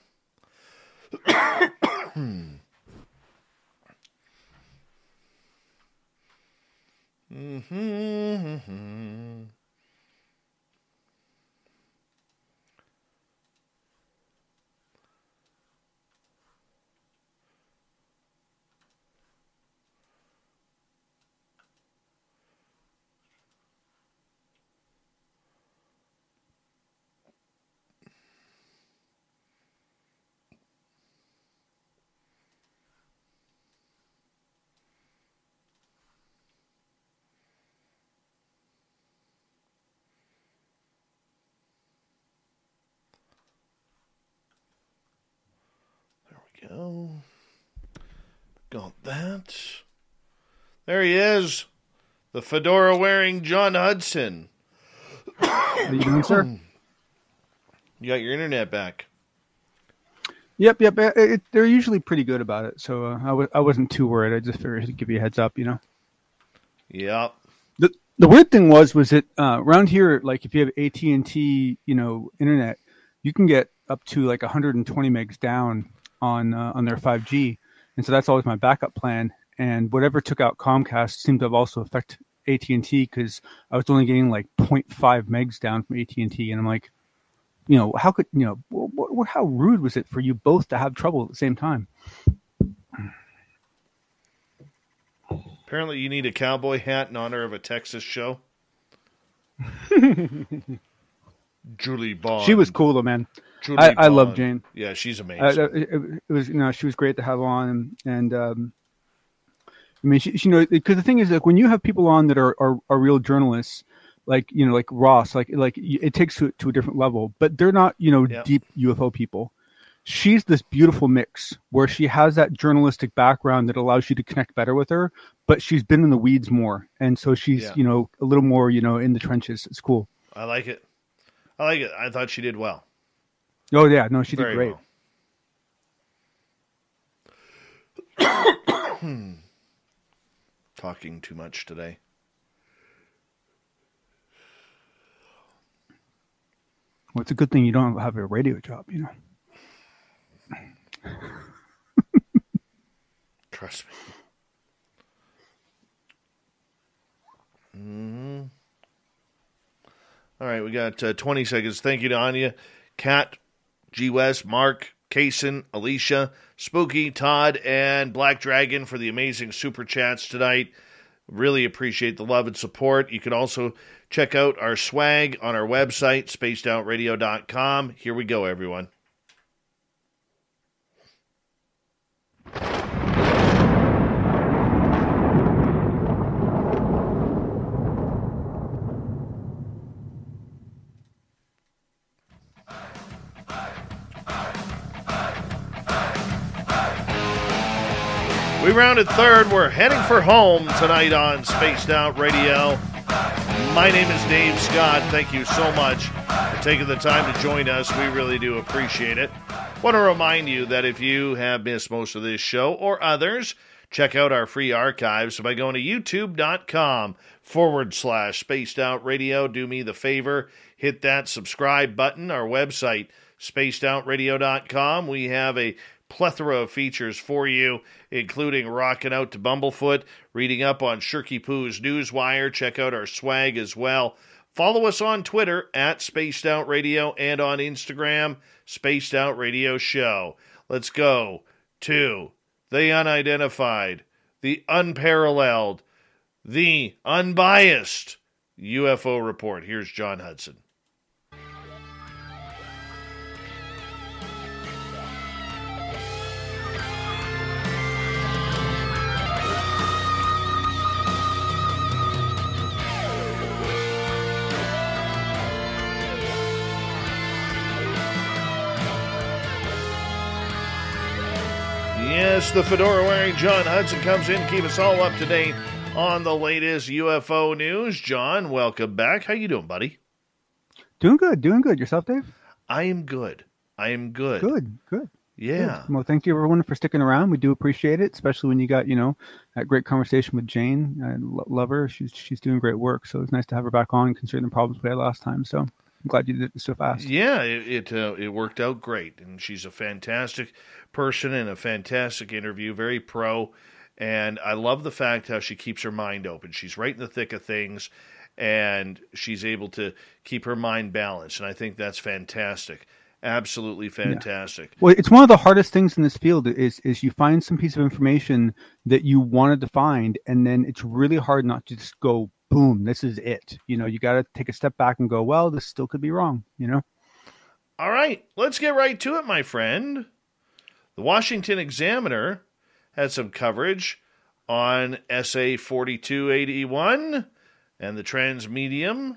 go. Got that. There he is. The fedora-wearing John Hudson. How you doing, sir? You got your internet back. Yep. They're usually pretty good about it, so I wasn't too worried. I just figured to give you a heads up, Yep. The weird thing was it around here, like if you have AT&T, internet, you can get up to like 120 megs down on their 5G, and so that's always my backup plan. And whatever took out Comcast seemed to have also affected AT&T because I was only getting like 0.5 megs down from AT&T, and I'm like, how could how rude was it for you both to have trouble at the same time? Apparently you need a cowboy hat in honor of a Texas show. Julie Bond. She was cool though, man. I love Jane. Yeah, she's amazing. It was she was great to have on, and I mean, because the thing is, like, when you have people on that are real journalists, like Ross, like it takes to a different level, but they're not deep UFO people. She's this beautiful mix where she has that journalistic background that allows you to connect better with her, but she's been in the weeds more, and so she's a little more in the trenches. It's cool. I like it. I thought she did well. Oh yeah, no, she did great. Well. Talking too much today. Well, it's a good thing you don't have a radio job, Trust me. Mm-hmm. All right, we got 20 seconds. Thank you to Anya, Kat, G. West, Mark, Kaysen, Alicia, Spooky, Todd, and Black Dragon for the amazing super chats tonight. Really appreciate the love and support. You can also check out our swag on our website, spacedoutradio.com. Here we go, everyone. We rounded third. We're heading for home tonight on Spaced Out Radio. My name is Dave Scott. Thank you so much for taking the time to join us. We really do appreciate it. Want to remind you that if you have missed most of this show or others, check out our free archives by going to youtube.com/Spaced Out Radio. Do me the favor, hit that subscribe button. Our website, spacedoutradio.com. We have a plethora of features for you, including rocking out to Bumblefoot, reading up on Shirky Poo's Newswire. Check out our swag as well. Follow us on Twitter at Spaced Out Radio and on Instagram, Spaced Out Radio Show. Let's go to the unidentified, the unparalleled, the unbiased UFO report. Here's John Hudson. Yes, the fedora-wearing John Hudson comes in to keep us all up to date on the latest UFO news. John, welcome back. How you doing, buddy? Doing good. Yourself, Dave? I am good. Good. Yeah. Good. Well, thank you, everyone, for sticking around. We do appreciate it, especially when you got, that great conversation with Jane. I love her. She's doing great work, so it's nice to have her back on, considering the problems we had last time. So I'm glad you did it so fast. Yeah, it worked out great, and she's a fantastic person and a fantastic interview, very pro, and I love the fact how she keeps her mind open. She's right in the thick of things, and she's able to keep her mind balanced, and I think that's fantastic. Absolutely fantastic. Yeah. Well, it's one of the hardest things in this field is you find some piece of information that you wanted to find, and then it's really hard not to just go, boom, this is it. You got to take a step back and go, well, this still could be wrong, All right, let's get right to it, my friend. The Washington Examiner had some coverage on SA 4281, and the Transmedium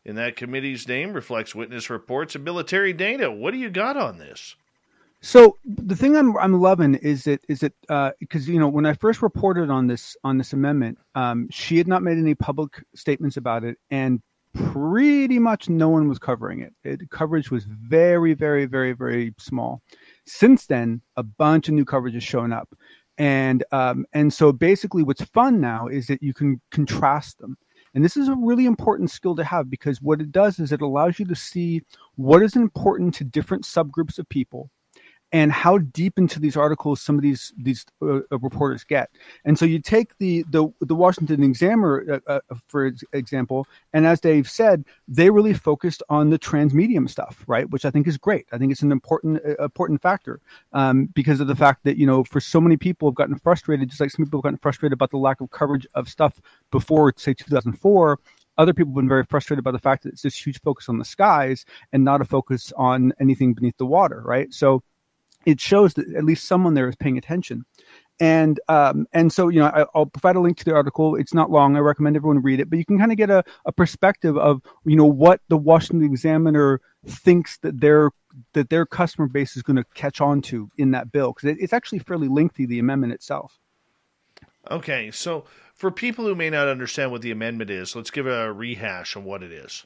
in that committee's name reflects witness reports and military data. What do you got on this? So the thing I'm loving is that because when I first reported on this amendment, she had not made any public statements about it, and pretty much no one was covering it. Coverage was very, very, very, very small. Since then, a bunch of new coverage has shown up, and so basically, what's fun now is that you can contrast them. And this is a really important skill to have, because what it does is it allows you to see what is important to different subgroups of people, and how deep into these articles some of these reporters get. And so you take the Washington Examiner, for example, and as Dave said, they really focused on the transmedium stuff, right? Which I think is great. I think it's an important factor, because of the fact that, for so many people have gotten frustrated, just like some people have gotten frustrated about the lack of coverage of stuff before, say, 2004. Other people have been very frustrated by the fact that it's this huge focus on the skies and not a focus on anything beneath the water, right? So it shows that at least someone there is paying attention. And so, I'll provide a link to the article. It's not long. I recommend everyone read it, but you can kind of get a perspective of, what the Washington Examiner thinks that their customer base is going to catch on to in that bill, because it's actually fairly lengthy, the amendment itself. Okay. So for people who may not understand what the amendment is, let's give a rehash of what it is.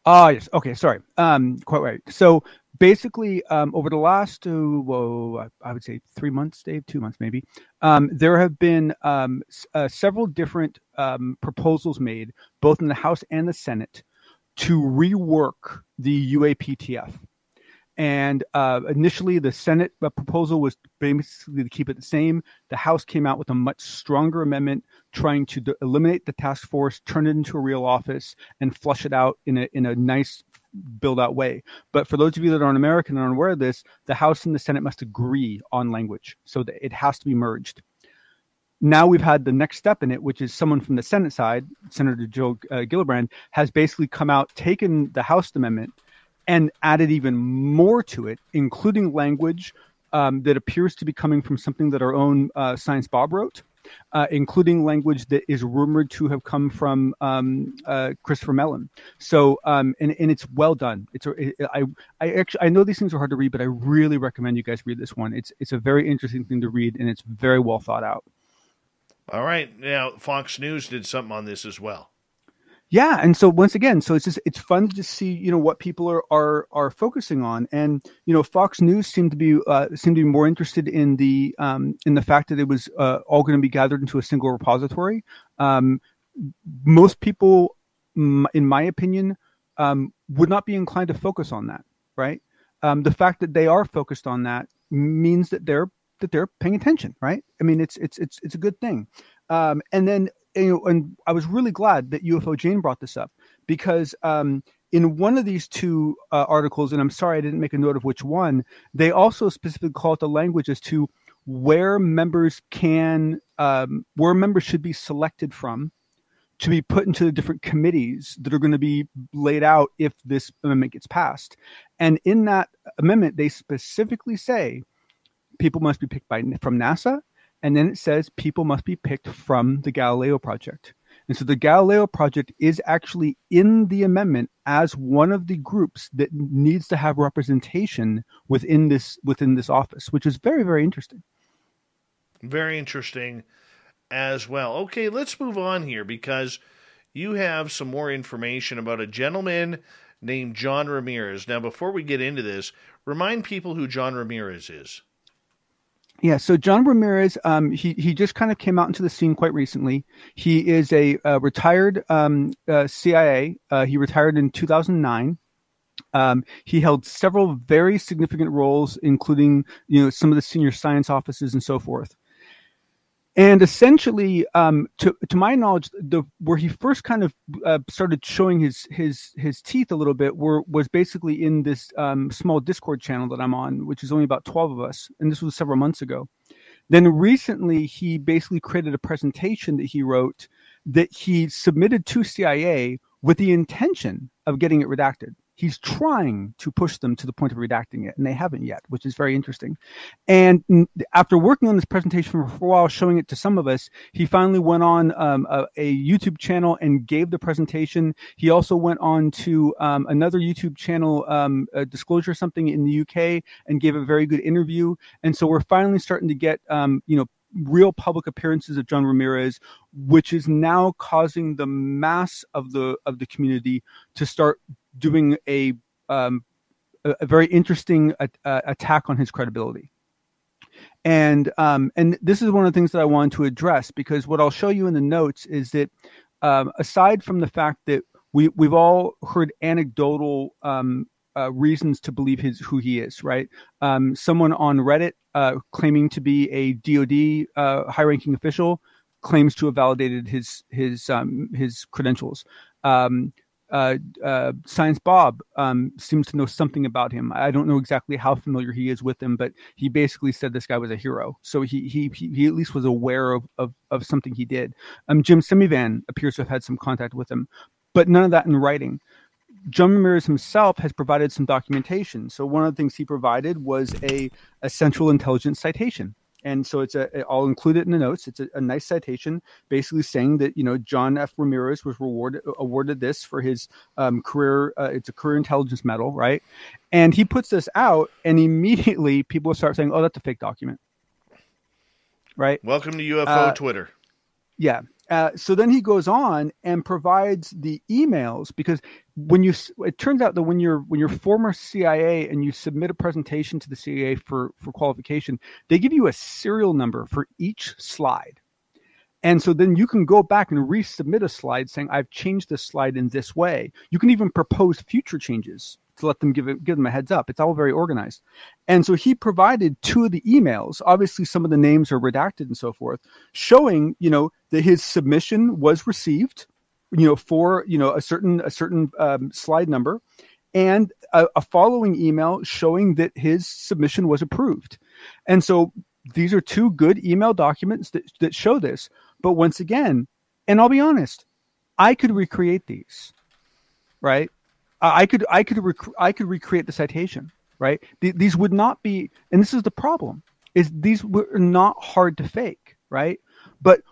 Yes. Okay. Sorry. Quite right. So basically, over the last, I would say 3 months, Dave, 2 months maybe, there have been several different proposals made, both in the House and the Senate, to rework the UAPTF. And initially, the Senate proposal was basically to keep it the same. The House came out with a much stronger amendment, trying to eliminate the task force, turn it into a real office, and flush it out in a nice, build-out way. But for those of you that aren't American and aren't aware of this, the House and the Senate must agree on language, so that it has to be merged. Now we've had the next step in it, which is someone from the Senate side, Senator Joe Gillibrand, has basically come out, taken the House amendment, and added even more to it, including language that appears to be coming from something that our own Science Bob wrote, including language that is rumored to have come from Christopher Mellon. So, and it's well done. I know these things are hard to read, but I really recommend you guys read this one. It's a very interesting thing to read, and it's very well thought out. All right. Now, Fox News did something on this as well. Yeah, and so once again, so it's fun to just see what people are focusing on, and Fox News seemed to be more interested in the fact that it was all going to be gathered into a single repository. Most people, in my opinion, would not be inclined to focus on that. Right, the fact that they are focused on that means that they're paying attention. Right, I mean it's a good thing, and then. And I was really glad that UFO Jane brought this up, because in one of these two articles, and I'm sorry I didn't make a note of which one, they also specifically call it the language as to where members should be selected from to be put into the different committees that are going to be laid out if this amendment gets passed. And in that amendment, they specifically say people must be picked from NASA. And then it says people must be picked from the Galileo Project. And so the Galileo Project is actually in the amendment as one of the groups that needs to have representation within this office, which is very, very interesting. Very interesting as well. Okay, let's move on here, because you have some more information about a gentleman named John Ramirez. Now, before we get into this, remind people who John Ramirez is. Yeah, so John Ramirez, he just kind of came out into the scene quite recently. He is a retired CIA. He retired in 2009. He held several very significant roles, including some of the senior science offices and so forth. And essentially, to my knowledge, where he first kind of started showing his teeth a little bit was basically in this small Discord channel that I'm on, which is only about 12 of us, and this was several months ago. Then recently, he basically created a presentation that he wrote that he submitted to CIA with the intention of getting it redacted. He's trying to push them to the point of redacting it, and they haven't yet, which is very interesting. And after working on this presentation for a while, showing it to some of us, he finally went on a YouTube channel and gave the presentation. He also went on to another YouTube channel, Disclosure something in the UK, and gave a very good interview. And so we're finally starting to get, real public appearances of John Ramirez, which is now causing the mass of the community to start doing a very interesting attack on his credibility. And this is one of the things that I wanted to address, because what I'll show you in the notes is that aside from the fact that we've all heard anecdotal reasons to believe who he is, right? Someone on Reddit claiming to be a DoD high-ranking official claims to have validated his credentials. Science Bob seems to know something about him. I don't know exactly how familiar he is with him, but he basically said this guy was a hero. So he at least was aware of something he did. Jim Semivan appears to have had some contact with him, but none of that in writing. John Ramirez himself has provided some documentation. So one of the things he provided was a Central Intelligence citation. And so I'll include it in the notes. It's a nice citation, basically saying that, John F. Ramirez was awarded this for his career. It's a career intelligence medal, right? And he puts this out, and immediately people start saying, "Oh, that's a fake document," right? Welcome to UFO Twitter. Yeah. So then he goes on and provides the emails, because it turns out that when you're former CIA and you submit a presentation to the CIA for qualification, they give you a serial number for each slide. And so then you can go back and resubmit a slide saying, "I've changed this slide in this way." You can even propose future changes to let them give them a heads up. It's all very organized. And so he provided 2 of the emails. Obviously, some of the names are redacted and so forth, showing, that his submission was received, for, a certain slide number, and a following email showing that his submission was approved. And so these are 2 good email documents that show this. But once again, and I'll be honest, I could recreate these, right? I could recreate the citation, right? These would not be, and this is the problem, is these were not hard to fake, right? But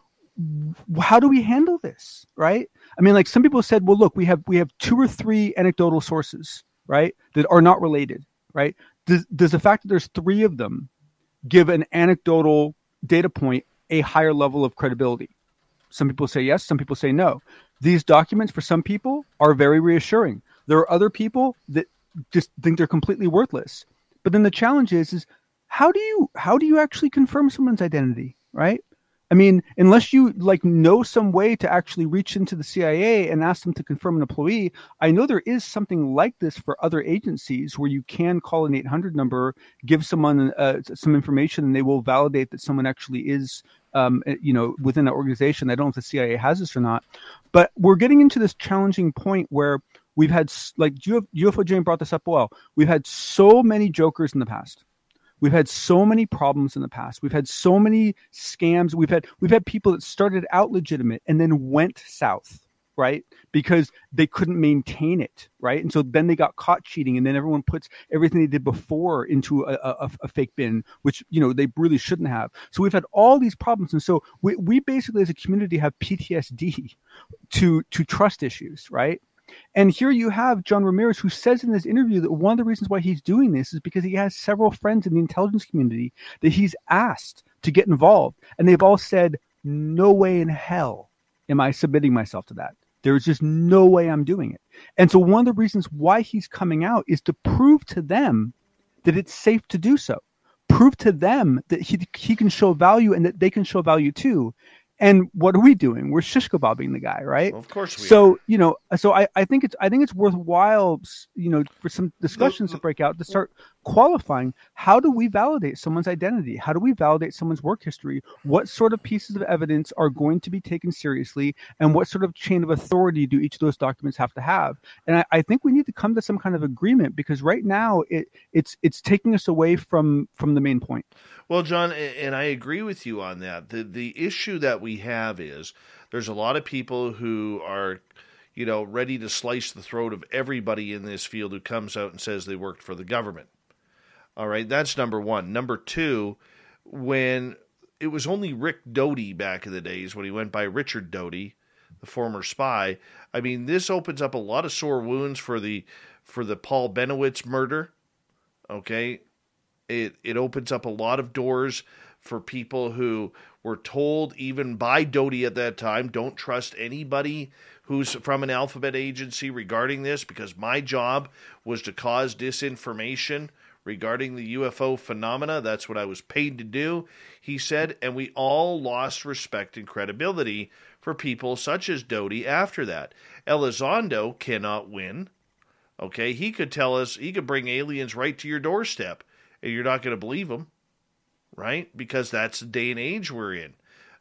how do we handle this, right? I mean, like some people said, well, look, we have 2 or 3 anecdotal sources, right, that are not related, right? Does the fact that there's 3 of them give an anecdotal data point a higher level of credibility? Some people say yes, some people say no. These documents for some people are very reassuring. There are other people that just think they're completely worthless. But then the challenge is how do you actually confirm someone's identity, right? I mean, unless you know some way to actually reach into the CIA and ask them to confirm an employee, I know there is something like this for other agencies where you can call an 800 number, give someone some information, and they will validate that someone actually is, within that organization. I don't know if the CIA has this or not, but we're getting into this challenging point where we've had, like UFO Jane brought this up well, we've had so many jokers in the past. We've had so many problems in the past. We've had so many scams. We've had people that started out legitimate and then went south, right? Because they couldn't maintain it, right? And so then they got caught cheating, and then everyone puts everything they did before into a fake bin, which they really shouldn't have. So we've had all these problems, and so we basically as a community have PTSD to trust issues, right? And here you have John Ramirez, who says in this interview that one of the reasons why he's doing this is because he has several friends in the intelligence community that he's asked to get involved. And they've all said, "No way in hell am I submitting myself to that. There's just no way I'm doing it." And so one of the reasons why he's coming out is to prove to them that it's safe to do so. Prove to them that he can show value and that they can show value too. And what are we doing? We're shish kebabbing the guy, right? Well, of course we are. So I think it's worthwhile, for some discussions to break out to start qualifying. How do we validate someone's identity? How do we validate someone's work history? What sort of pieces of evidence are going to be taken seriously, and what sort of chain of authority do each of those documents have to have? And I think we need to come to some kind of agreement, because right now it's taking us away from the main point. Well, John, and I agree with you on that. The issue that we have is there's a lot of people who are, ready to slice the throat of everybody in this field who comes out and says they worked for the government. All right, that's number one. Number two, when it was only Rick Doty back in the days when he went by Richard Doty, the former spy. I mean, this opens up a lot of sore wounds for the Paul Benowitz murder. Okay, it opens up a lot of doors for people who were told, even by Doty at that time, don't trust anybody who's from an alphabet agency regarding this, because my job was to cause disinformation regarding the UFO phenomena. That's what I was paid to do, he said, and we all lost respect and credibility for people such as Doty after that. Elizondo cannot win. Okay, he could tell us, he could bring aliens right to your doorstep, and you're not going to believe him, right? Because that's the day and age we're in.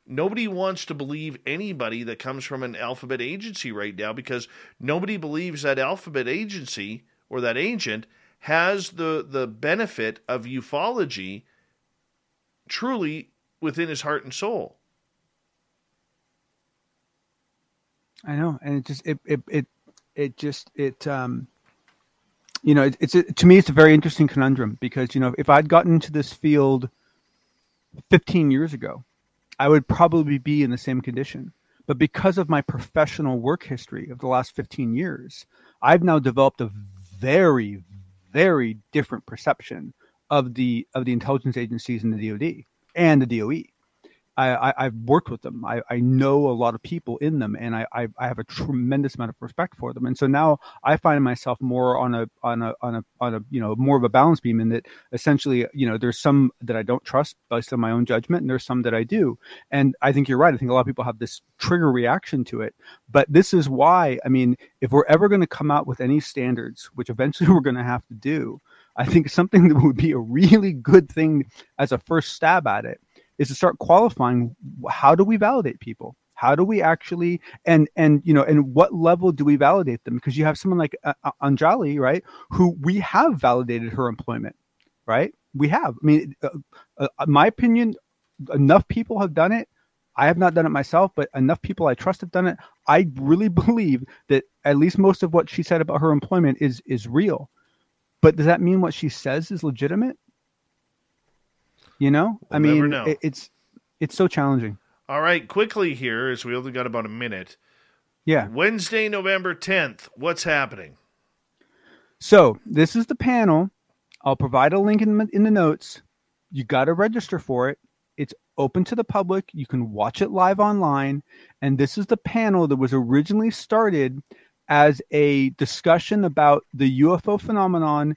Nobody wants to believe anybody that comes from an alphabet agency right now, because nobody believes that alphabet agency or that agent has the benefit of ufology truly within his heart and soul. I know, and to me, it's a very interesting conundrum, because, if I'd gotten into this field 15 years ago, I would probably be in the same condition. But because of my professional work history of the last 15 years, I've now developed a very, very different perception of the intelligence agencies in the DoD and the DOE. I've worked with them. I know a lot of people in them, and I have a tremendous amount of respect for them. And so now I find myself more on a more of a balance beam, in that essentially, there's some that I don't trust based on my own judgment, and there's some that I do. And I think you're right. I think a lot of people have this trigger reaction to it. But this is why, if we're ever going to come out with any standards, which eventually we're going to have to do, I think something that would be a really good thing as a first stab at it is to start qualifying, how do we validate people? How do we actually, and what level do we validate them? Because you have someone like Anjali, right, who we have validated her employment, right? We have. My opinion, enough people have done it. I have not done it myself, but enough people I trust have done it. I really believe that at least most of what she said about her employment is real. But does that mean what she says is legitimate? We'll never know. It's so challenging. All right, quickly here, as we only got about a minute. Yeah. Wednesday, November 10th. What's happening? So this is the panel. I'll provide a link in the notes. You got to register for it. It's open to the public. You can watch it live online. And this is the panel that was originally started as a discussion about the UFO phenomenon,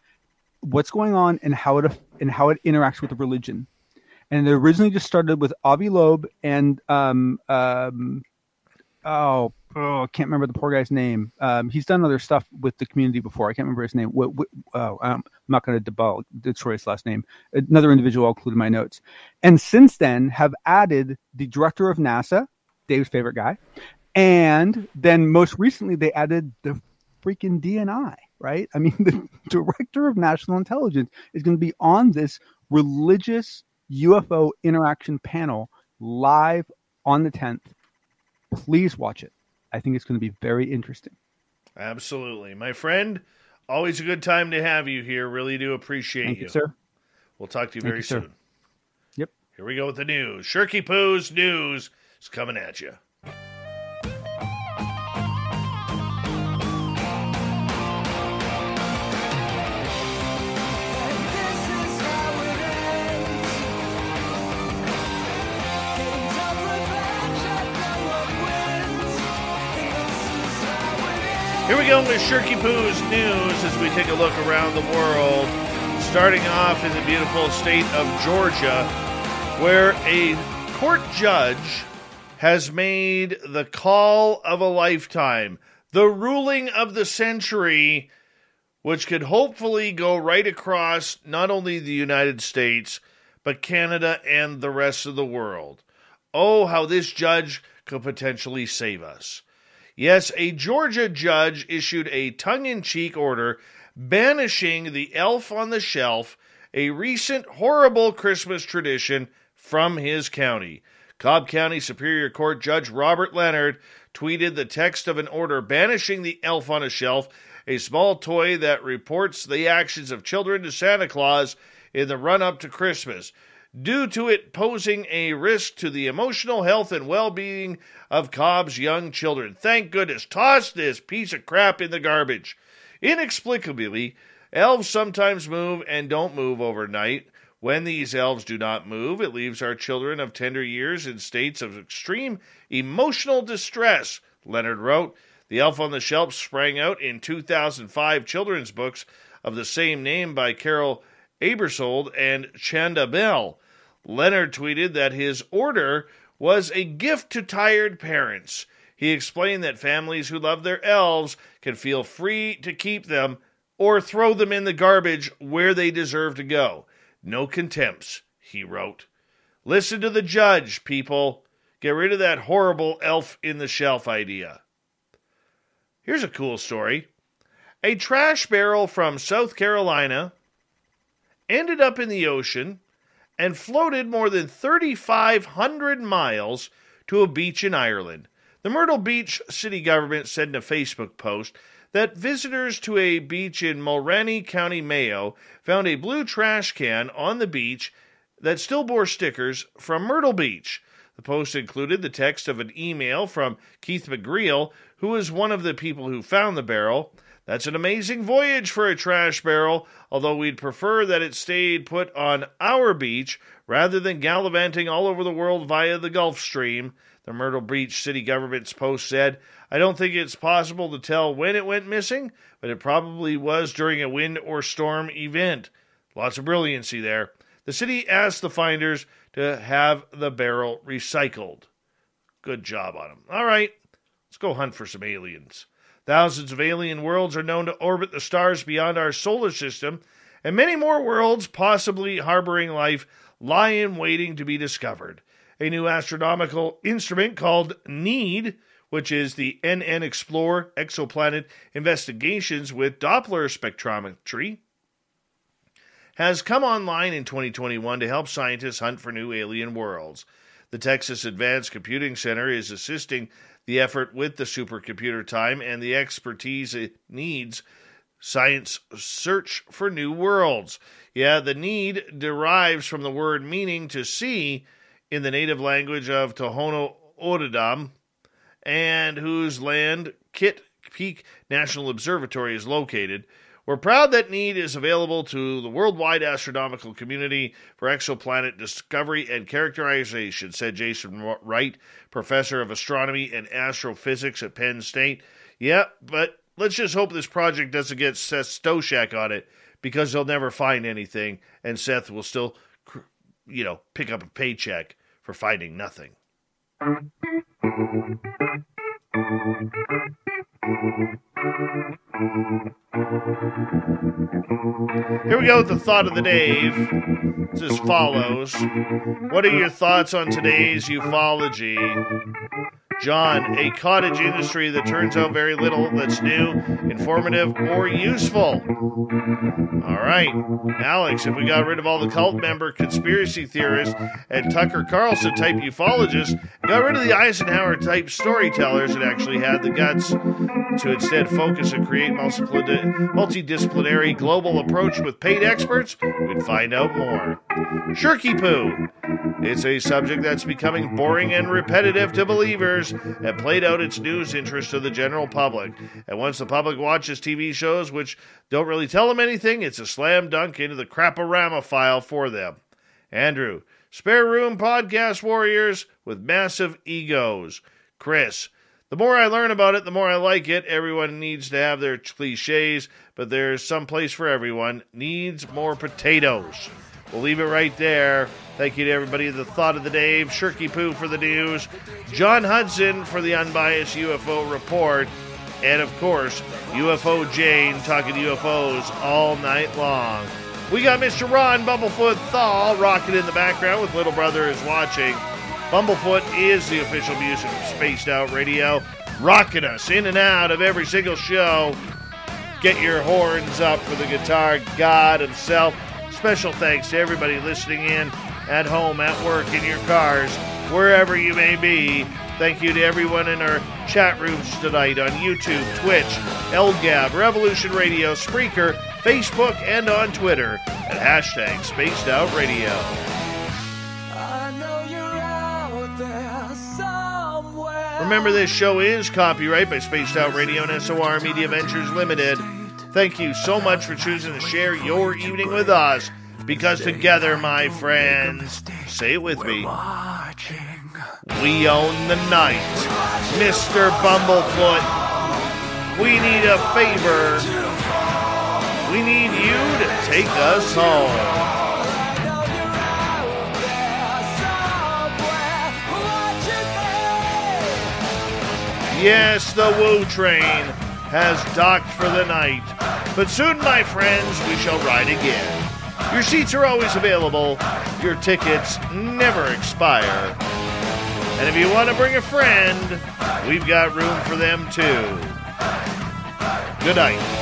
what's going on, and how it interacts with religion. And it originally just started with Avi Loeb and I can't remember the poor guy's name. He's done other stuff with the community before. I can't remember his name. I'm not going to destroy his last name. Another individual I'll include in my notes. And since then have added the director of NASA, Dave's favorite guy, and then most recently they added the freaking DNI. Right? The director of national intelligence is going to be on this religious UFO interaction panel live on the 10th. Please watch it. I think it's going to be very interesting. Absolutely. My friend, always a good time to have you here. Really do appreciate Thank you, sir. We'll talk to you very soon. Sir. Yep. Here we go with the news. Shirky Poo's news is coming at you. Here we go with Shirky Poo's news as we take a look around the world, starting off in the beautiful state of Georgia, where a court judge has made the call of a lifetime, the ruling of the century, which could hopefully go right across not only the United States, but Canada and the rest of the world. Oh, how this judge could potentially save us. Yes, a Georgia judge issued a tongue-in-cheek order banishing the elf on the shelf, a recent horrible Christmas tradition, from his county. Cobb County Superior Court Judge Robert Leonard tweeted the text of an order banishing the elf on a shelf, a small toy that reports the actions of children to Santa Claus in the run-up to Christmas, due to it posing a risk to the emotional health and well-being of Cobb's young children. Thank goodness. Toss this piece of crap in the garbage. Inexplicably, elves sometimes move and don't move overnight. When these elves do not move, it leaves our children of tender years in states of extreme emotional distress, Leonard wrote. The Elf on the Shelf sprang out in 2005 children's books of the same name by Carol Abersold and Chanda Bell. Leonard tweeted that his order was a gift to tired parents. He explained that families who love their elves can feel free to keep them or throw them in the garbage where they deserve to go. No contempts, he wrote. Listen to the judge, people. Get rid of that horrible elf in the shelf idea. Here's a cool story. A trash barrel from South Carolina ended up in the ocean and floated more than 3,500 miles to a beach in Ireland. The Myrtle Beach city government said in a Facebook post that visitors to a beach in Mulroney, County Mayo, found a blue trash can on the beach that still bore stickers from Myrtle Beach. The post included the text of an email from Keith McGreal, who was one of the people who found the barrel. That's an amazing voyage for a trash barrel, although we'd prefer that it stayed put on our beach rather than gallivanting all over the world via the Gulf Stream. The Myrtle Beach city government's post said, I don't think it's possible to tell when it went missing, but it probably was during a wind or storm event. Lots of brilliancy there. The city asked the finders to have the barrel recycled. Good job on them. All right, let's go hunt for some aliens. Thousands of alien worlds are known to orbit the stars beyond our solar system, and many more worlds, possibly harboring life, lie in waiting to be discovered. A new astronomical instrument called NEED, which is the NN Explorer Exoplanet Investigations with Doppler Spectrometry, has come online in 2021 to help scientists hunt for new alien worlds. The Texas Advanced Computing Center is assisting the effort with the supercomputer time and the expertise it needs science search for new worlds. Yeah, the need derives from the word meaning to see in the native language of Tohono O'odham, and whose land Kitt Peak National Observatory is located. We're proud that NEED is available to the worldwide astronomical community for exoplanet discovery and characterization, said Jason Wright, professor of astronomy and astrophysics at Penn State. Yeah, but let's just hope this project doesn't get Seth Stoshak on it, because they'll never find anything, and Seth will still, pick up a paycheck for finding nothing. Here we go with the thought of the day. It's as follows. What are your thoughts on today's ufology? John, a cottage industry that turns out very little that's new, informative, or useful. All right. Alex, if we got rid of all the cult member conspiracy theorists and Tucker Carlson type ufologists, got rid of the Eisenhower type storytellers and actually had the guts to instead focus and create multidisciplinary global approach with paid experts, we'd find out more. Shirky poo. It's a subject that's becoming boring and repetitive to believers and played out its news interest to the general public. And once the public watches TV shows which don't really tell them anything, it's a slam dunk into the crap-a-rama file for them. Andrew, spare room podcast warriors with massive egos. Chris, the more I learn about it, the more I like it. Everyone needs to have their cliches, but there's some place for everyone. Needs more potatoes. We'll leave it right there. Thank you to everybody. The thought of the day, Shirky Poo for the news, John Hudson for the unbiased UFO report, and of course, UFO Jane talking UFOs all night long. We got Mr. Ron Bumblefoot Thal rocking in the background with Little Brother is watching. Bumblefoot is the official music of Spaced Out Radio, rocking us in and out of every single show. Get your horns up for the guitar god himself. Special thanks to everybody listening in at home, at work, in your cars, wherever you may be. Thank you to everyone in our chat rooms tonight on YouTube, Twitch, LGAB, Revolution Radio, Spreaker, Facebook, and on Twitter at hashtag Spaced Out Radio. I know you're out there somewhere. Remember, this show is copyright by Spaced Out Radio and SOR Media Ventures Limited. Thank you so much for choosing to share your evening with us, because together, my friends, say it with me, we own the night. Mr. Bumblefoot, we need a favor. We need you to take us home. Yes, the Woo Train has docked for the night, but soon, my friends, we shall ride again. Your seats are always available. Your tickets never expire. And if you want to bring a friend, we've got room for them too. Good night.